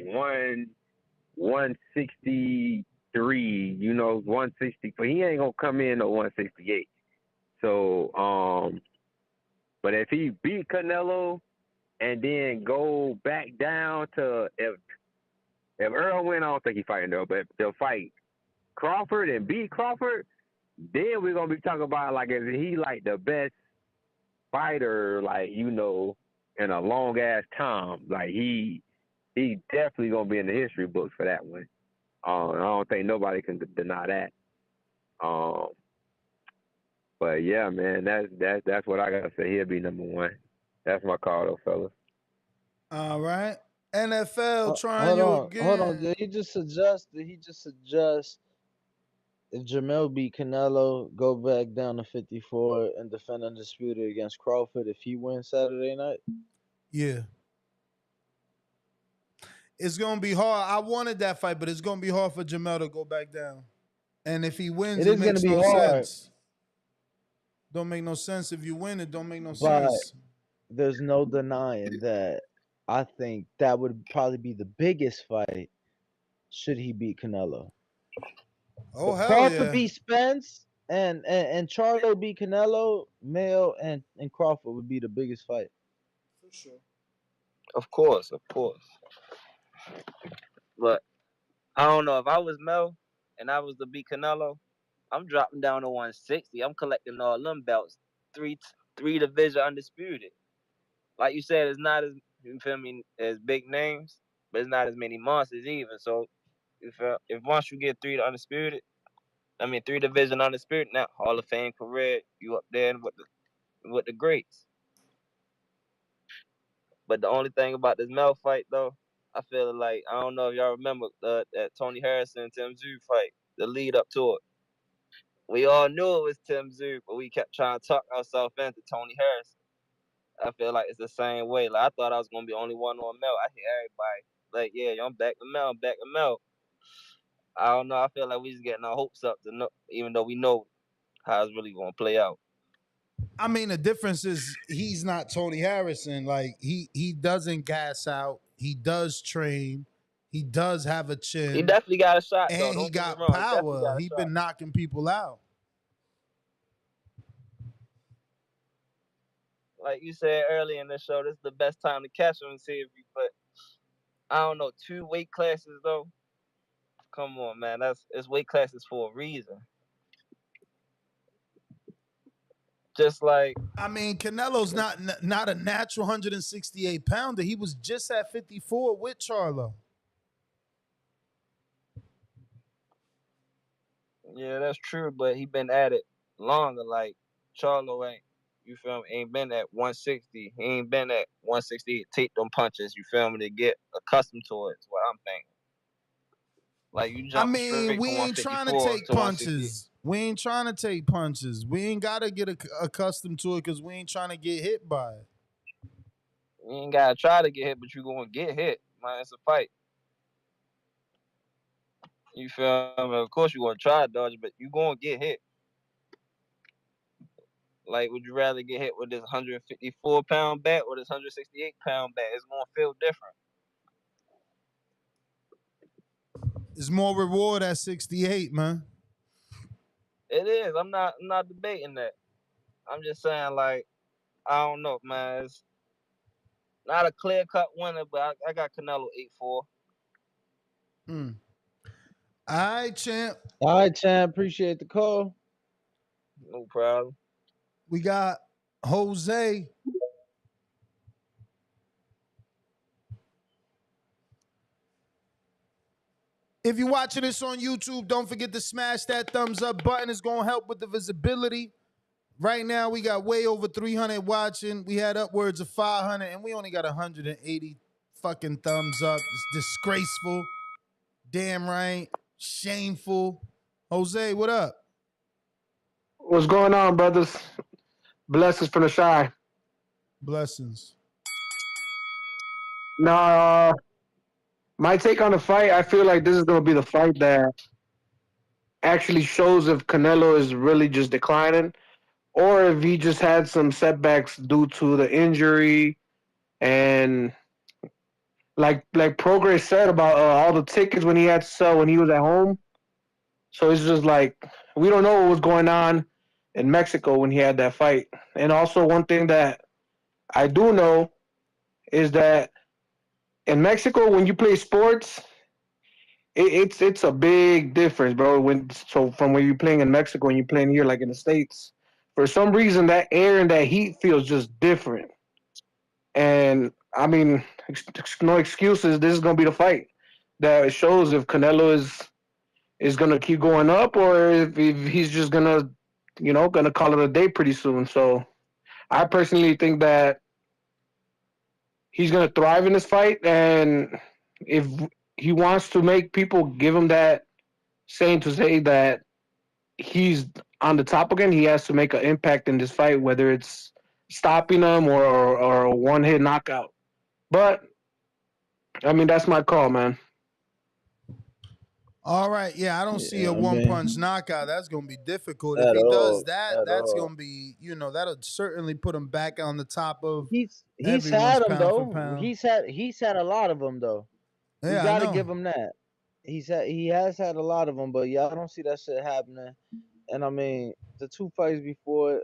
163, you know, 160, but he ain't gonna come in at 168. So, but if he beat Canelo and then go back down to if Earl win, I don't think he's fighting though, but if they'll fight Crawford and beat Crawford, then we're gonna be talking about like if he like the best fighter, like, you know, in a long ass time. Like he definitely gonna be in the history books for that one. I don't think nobody can deny that. But yeah, man, that's what I gotta say. He'll be number 1. That's my call, though, fellas. All right. NFL trying Hold you on, again. hold on. Did he just suggest if Jamel beat Canelo, go back down to 54 and defend undisputed against Crawford if he wins Saturday night? Yeah. It's gonna be hard. I wanted that fight, but it's gonna be hard for Jamel to go back down. And if he wins, It it is going to makes be no hard, sense. Don't make no sense. If you win, it don't make no but sense. there's no denying that I think that would probably be the biggest fight should he beat Canelo. Oh, If hell Crawford yeah. beat Spence and Charlo beat Canelo, Male and Crawford would be the biggest fight. For sure. Of course. But I don't know, if I was Mel and I was to beat Canelo, I'm dropping down to 160. I'm collecting all them belts. Three division undisputed. Like you said, it's not as, you feel me, as big names, but it's not as many monsters either. So if once you get 3 undisputed, 3 division undisputed, now Hall of Fame career, you up there with the greats. But the only thing about this Mel fight though, I feel like, I don't know if y'all remember that Tony Harrison and Tim Tszyu fight, the lead up to it. We all knew it was Tim Tszyu, but we kept trying to talk ourselves into Tony Harrison. I feel like it's the same way. Like, I thought I was gonna be the only one on Mel. I hear everybody like, yeah, I'm back to Mel, I'm back to Mel. I don't know. I feel like we just getting our hopes up to know, even though we know how it's really gonna play out. I mean, the difference is he's not Tony Harrison. Like he doesn't gas out. He does train. He does have a chin. He definitely got a shot, though. And Don't he get me got wrong. He definitely power. got a He's shot. been knocking people out. Like you said earlier in the show, this is the best time to catch him and see if you. But I don't know, 2 weight classes though. Come on, man. It's weight classes for a reason. Just like I mean, Canelo's not a natural 168 pounder. He was just at 54 with Charlo. yeah, that's true, but he been at it longer. Like Charlo ain't. You feel me? Ain't been at 160. He ain't been at 168. Take them punches. You feel me? To get accustomed to it. Is what I'm thinking. Like you I jump mean, straight we from ain't trying to 154 take to 168. punches. We ain't trying to take punches. We ain't got to get accustomed to it because we ain't trying to get hit by it. You ain't gotta try to get hit, but you gonna get hit. Man, it's a fight. You feel me? Of course you gonna try to dodge, but you gonna get hit. Like, would you rather get hit with this 154-pound bat or this 168-pound bat? It's gonna feel different. It's more reward at 68, man. It is. I'm not debating that. I'm just saying, like, I don't know, man. It's not a clear cut winner, but I got Canelo 8-4. Mm. All right, champ. All right, champ. Appreciate the call. No problem. We got Jose. If you're watching this on YouTube, don't forget to smash that thumbs up button. It's going to help with the visibility. Right now, we got way over 300 watching. We had upwards of 500, and we only got 180 fucking thumbs up. It's disgraceful. Damn right. Shameful. Jose, what up? What's going on, brothers? Blessings from the shy. Blessings. Now, my take on the fight, I feel like this is going to be the fight that actually shows if Canelo is really just declining or if he just had some setbacks due to the injury and like Progress said about all the tickets when he had to sell when he was at home. So it's just like we don't know what was going on in Mexico when he had that fight. And also one thing that I do know is that in Mexico when you play sports, it's a big difference, bro. From when you're playing in Mexico and you're playing here, like in the States, for some reason that air and that heat feels just different. And I mean, no excuses. This is gonna be the fight that shows if Canelo is gonna keep going up or if he's just gonna call it a day pretty soon. So I personally think that he's gonna thrive in this fight, and if he wants to make people give him that saying to say that he's on the top again, he has to make an impact in this fight, whether it's stopping him or a one hit knockout. But I mean, that's my call, man. All right, yeah, I don't see a one-punch knockout. That's going to be difficult. If At he does all. that, At that's all. going to be, that'll certainly put him back on the top of He's everyone's had them pound for though. pound. He's had a lot of them though. We Yeah, I got to know. give him that. He has had a lot of them, but yeah, I don't see that shit happening. And I mean, the two fights before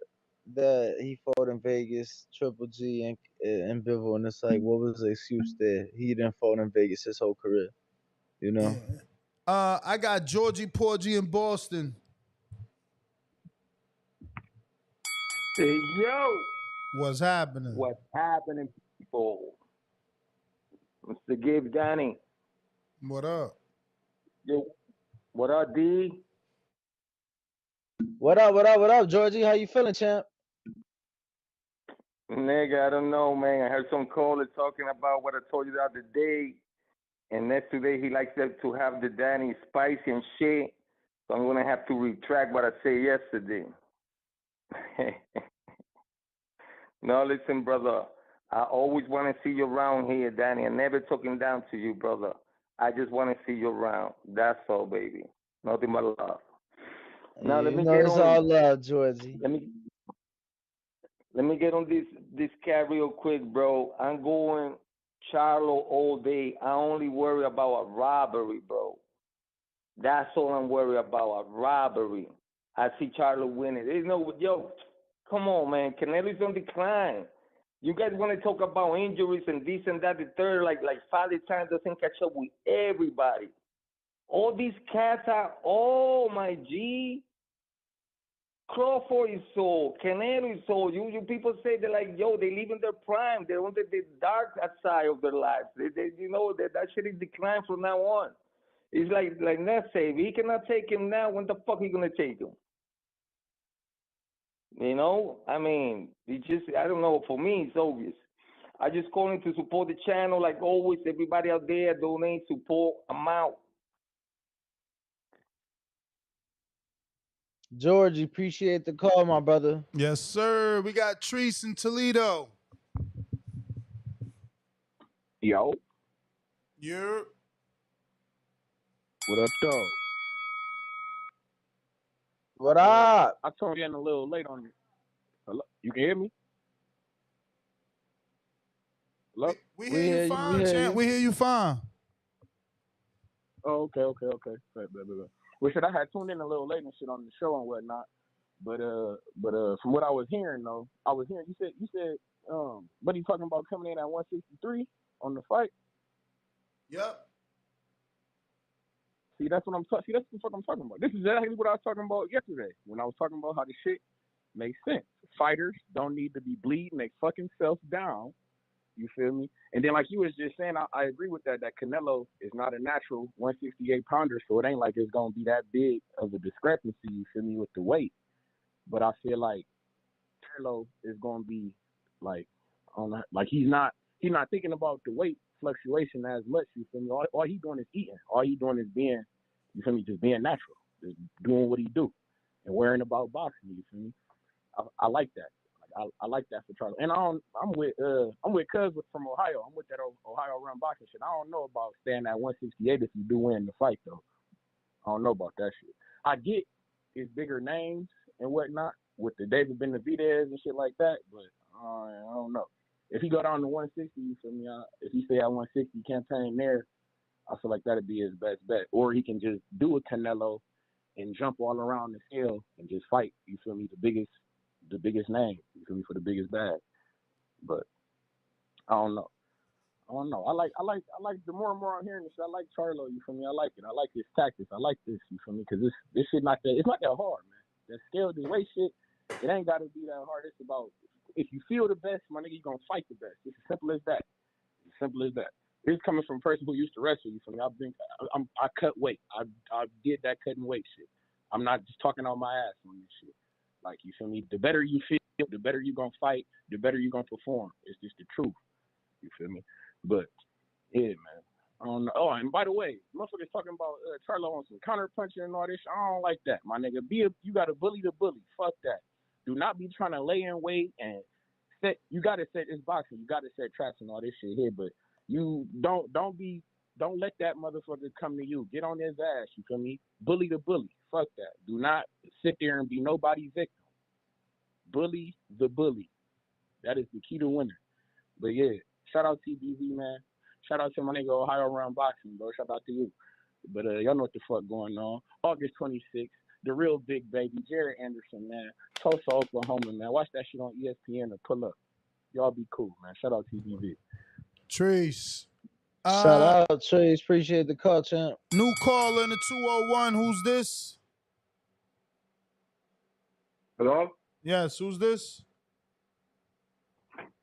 that he fought in Vegas, Triple G and Bivol, and it's like, what was the excuse there? He didn't fought in Vegas his whole career, you know. I got Georgie Porgy in Boston. Hey, yo. What's happening? What's happening, people? Mr. Gibbs Danny. What up? Yo, what up, D? What up, Georgie? How you feeling, champ? Nigga, I don't know, man. I heard some caller talking about what I told you the other day. And next today, he likes to have the Danny spicy and shit. So I'm going to have to retract what I said yesterday. No, listen, brother. I always want to see you around here, Danny. I'm never talking down to you, brother. I just want to see you around. That's all, baby. Nothing but love. Now let me get It's on. all love, Georgie. Let me get on this cat real quick, bro. I'm going Charlo all day. I only worry about a robbery, bro. That's all I'm worried about, a robbery. I see Charlo winning. There's no, yo, come on, man. Canelo's on decline. You guys want to talk about injuries and this and that, the third, like Father Time doesn't catch up with everybody. All these cats are, oh my G. Crawford is sold. Canelo is sold. You people say they're like, yo, they live in their prime. They're on the dark side of their lives. They you know that shit is declined from now on. It's like Ness say, if he cannot take him now, when the fuck he gonna take him? You know, I mean, it just, I don't know. For me, it's obvious. I just calling to support the channel, like always. Everybody out there, donate, support. I'm out. George, appreciate the call, my brother. Yes, sir. We got Treese in Toledo. Yo, You're what up, dog? What up? I told you in a little late on it. Hello? You can hear me? Hello? we hear you fine, champ. We hear you fine. Oh, okay. Bet. Well, shit, I had tuned in a little late and shit on the show and whatnot. But from what I was hearing though, you said but you talking about coming in at 163 on the fight? Yep. See, that's what See, that's the fuck I'm talking about. This is exactly what I was talking about yesterday when I was talking about how the shit makes sense. Fighters don't need to be bleeding their fucking self down. You feel me? And then like you was just saying, I agree with that Canelo is not a natural 168 pounder, so it ain't like it's gonna be that big of a discrepancy, you feel me, with the weight. But I feel like Charlo is gonna be like he's not thinking about the weight fluctuation as much, you feel me? All he doing is eating. All he doing is being, you feel me, just being natural. Just doing what he do and worrying about boxing, you feel me? I like that. I like that for Charlo. And I'm with Cuz from Ohio. I'm with that Ohio run boxing shit. I don't know about staying at 168 if you do win the fight though. I don't know about that shit. I get it's bigger names and whatnot with the David Benavidez and shit like that, but I don't know. If he go down to 160, you feel me? If he stay at 160 campaign there, I feel like that'd be his best bet. Or he can just do a Canelo and jump all around the scale and just fight. You feel me? The biggest name. You feel me? For the biggest bag. But I don't know. I like the more and more I'm hearing this, I like Charlo, you feel me? I like it. I like his tactics. I like this, you feel me? Because this shit it's not that hard, man. That scale, this weight shit, it ain't gotta be that hard. It's about if you feel the best, my nigga, you gonna fight the best. It's as simple as that. It's as simple as that. This is coming from a person who used to wrestle, you feel me? I cut weight. I did that cutting weight shit. I'm not just talking on my ass on this shit. Like, you feel me? The better you feel, the better you gonna fight, the better you gonna perform. It's just the truth. You feel me? But yeah, man. I don't know. Oh, and by the way, motherfuckers talking about Charlo on some counter punching and all this. I don't like that, my nigga. You gotta bully the bully. Fuck that. Do not be trying to lay in weight and set. You gotta set this boxing. You gotta set traps and all this shit here. But you don't let that motherfucker come to you. Get on his ass. You feel me? Bully the bully. Fuck that. Do not sit there and be nobody's victim. Bully the bully. That is the key to winning. But yeah. Shout out TBV, man. Shout out to my nigga Ohio Round Boxing, bro. Shout out to you. But y'all know what the fuck going on. August 26th, the real big baby, Jared Anderson, man. Tulsa, Oklahoma, man. Watch that shit on ESPN and pull up. Y'all be cool, man. Shout out TBV. Trace. Shout out, Trace. Appreciate the call, champ. New call in the 201. Who's this? Hello? Yes, who's this?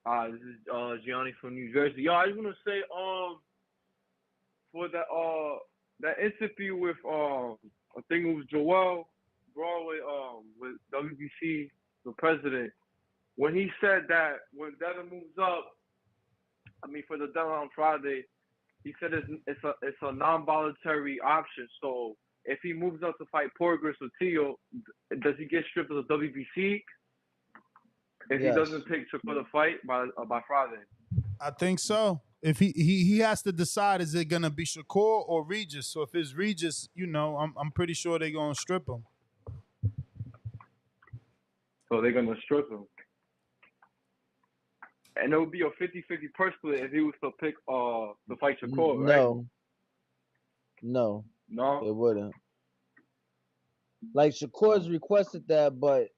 This is Gianni from New Jersey. Yo, I just wanna say, for that interview with I think it was Joel Broadway with WBC, the president, when he said that when Devin moves up, I mean for the deadline on Friday, he said it's a non-voluntary option. So if he moves up to fight Porgris or Tio, does he get stripped of the WBC? If Yes. he doesn't pick Shakur to fight by Friday. I think so. If he has to decide, is it gonna be Shakur or Regis? So if it's Regis, you know, I'm pretty sure they're gonna strip him. So they're gonna strip him. And it would be a 50-50 purse split if he was to pick to fight Shakur, right? No, No, it wouldn't. Like Shakur's requested that, but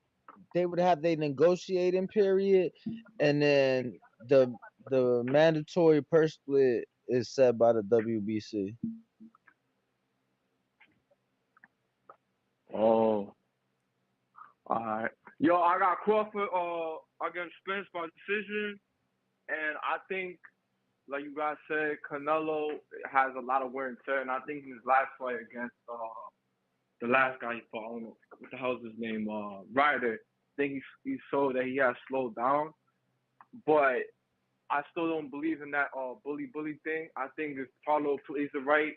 they would have their negotiating period, and then the mandatory purse split is set by the WBC. Oh, all right. Yo, I got Crawford against Spence by decision, and I think, like you guys said, Canelo has a lot of wear and tear, and I think his last fight against the last guy he fought, I don't know what the hell's his name, Ryder. I think he showed that he has slowed down, but I still don't believe in that bully thing. I think if Charlo plays it right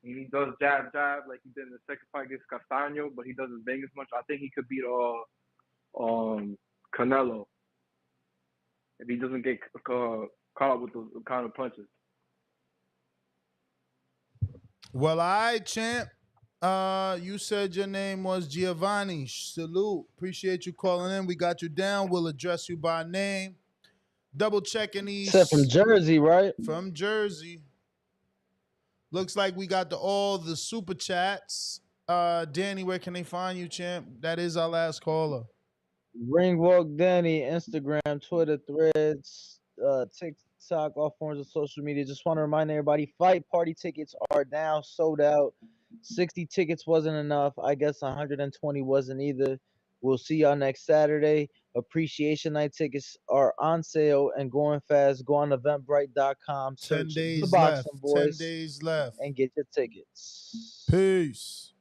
and he does jab like he did in the second fight against Castaño, but he doesn't bang as much, I think he could beat Canelo if he doesn't get caught up with those kind of punches. Well, I champ. You said your name was Giovanni. Salute. Appreciate you calling in. We got you down. We'll address you by name. Double checking these. Said from Jersey, right? From Jersey. Looks like we got all the super chats. Danny, where can they find you, champ? That is our last caller. Ringwalk Danny, Instagram, Twitter, Threads, TikTok, all forms of social media. Just want to remind everybody, fight party tickets are now sold out. 60 tickets wasn't enough. I guess 120 wasn't either. We'll see y'all next Saturday. Appreciation night tickets are on sale and going fast. Go on eventbrite.com, 10 search days the Boxing left. Boys, 10 days left. and get your tickets. Peace.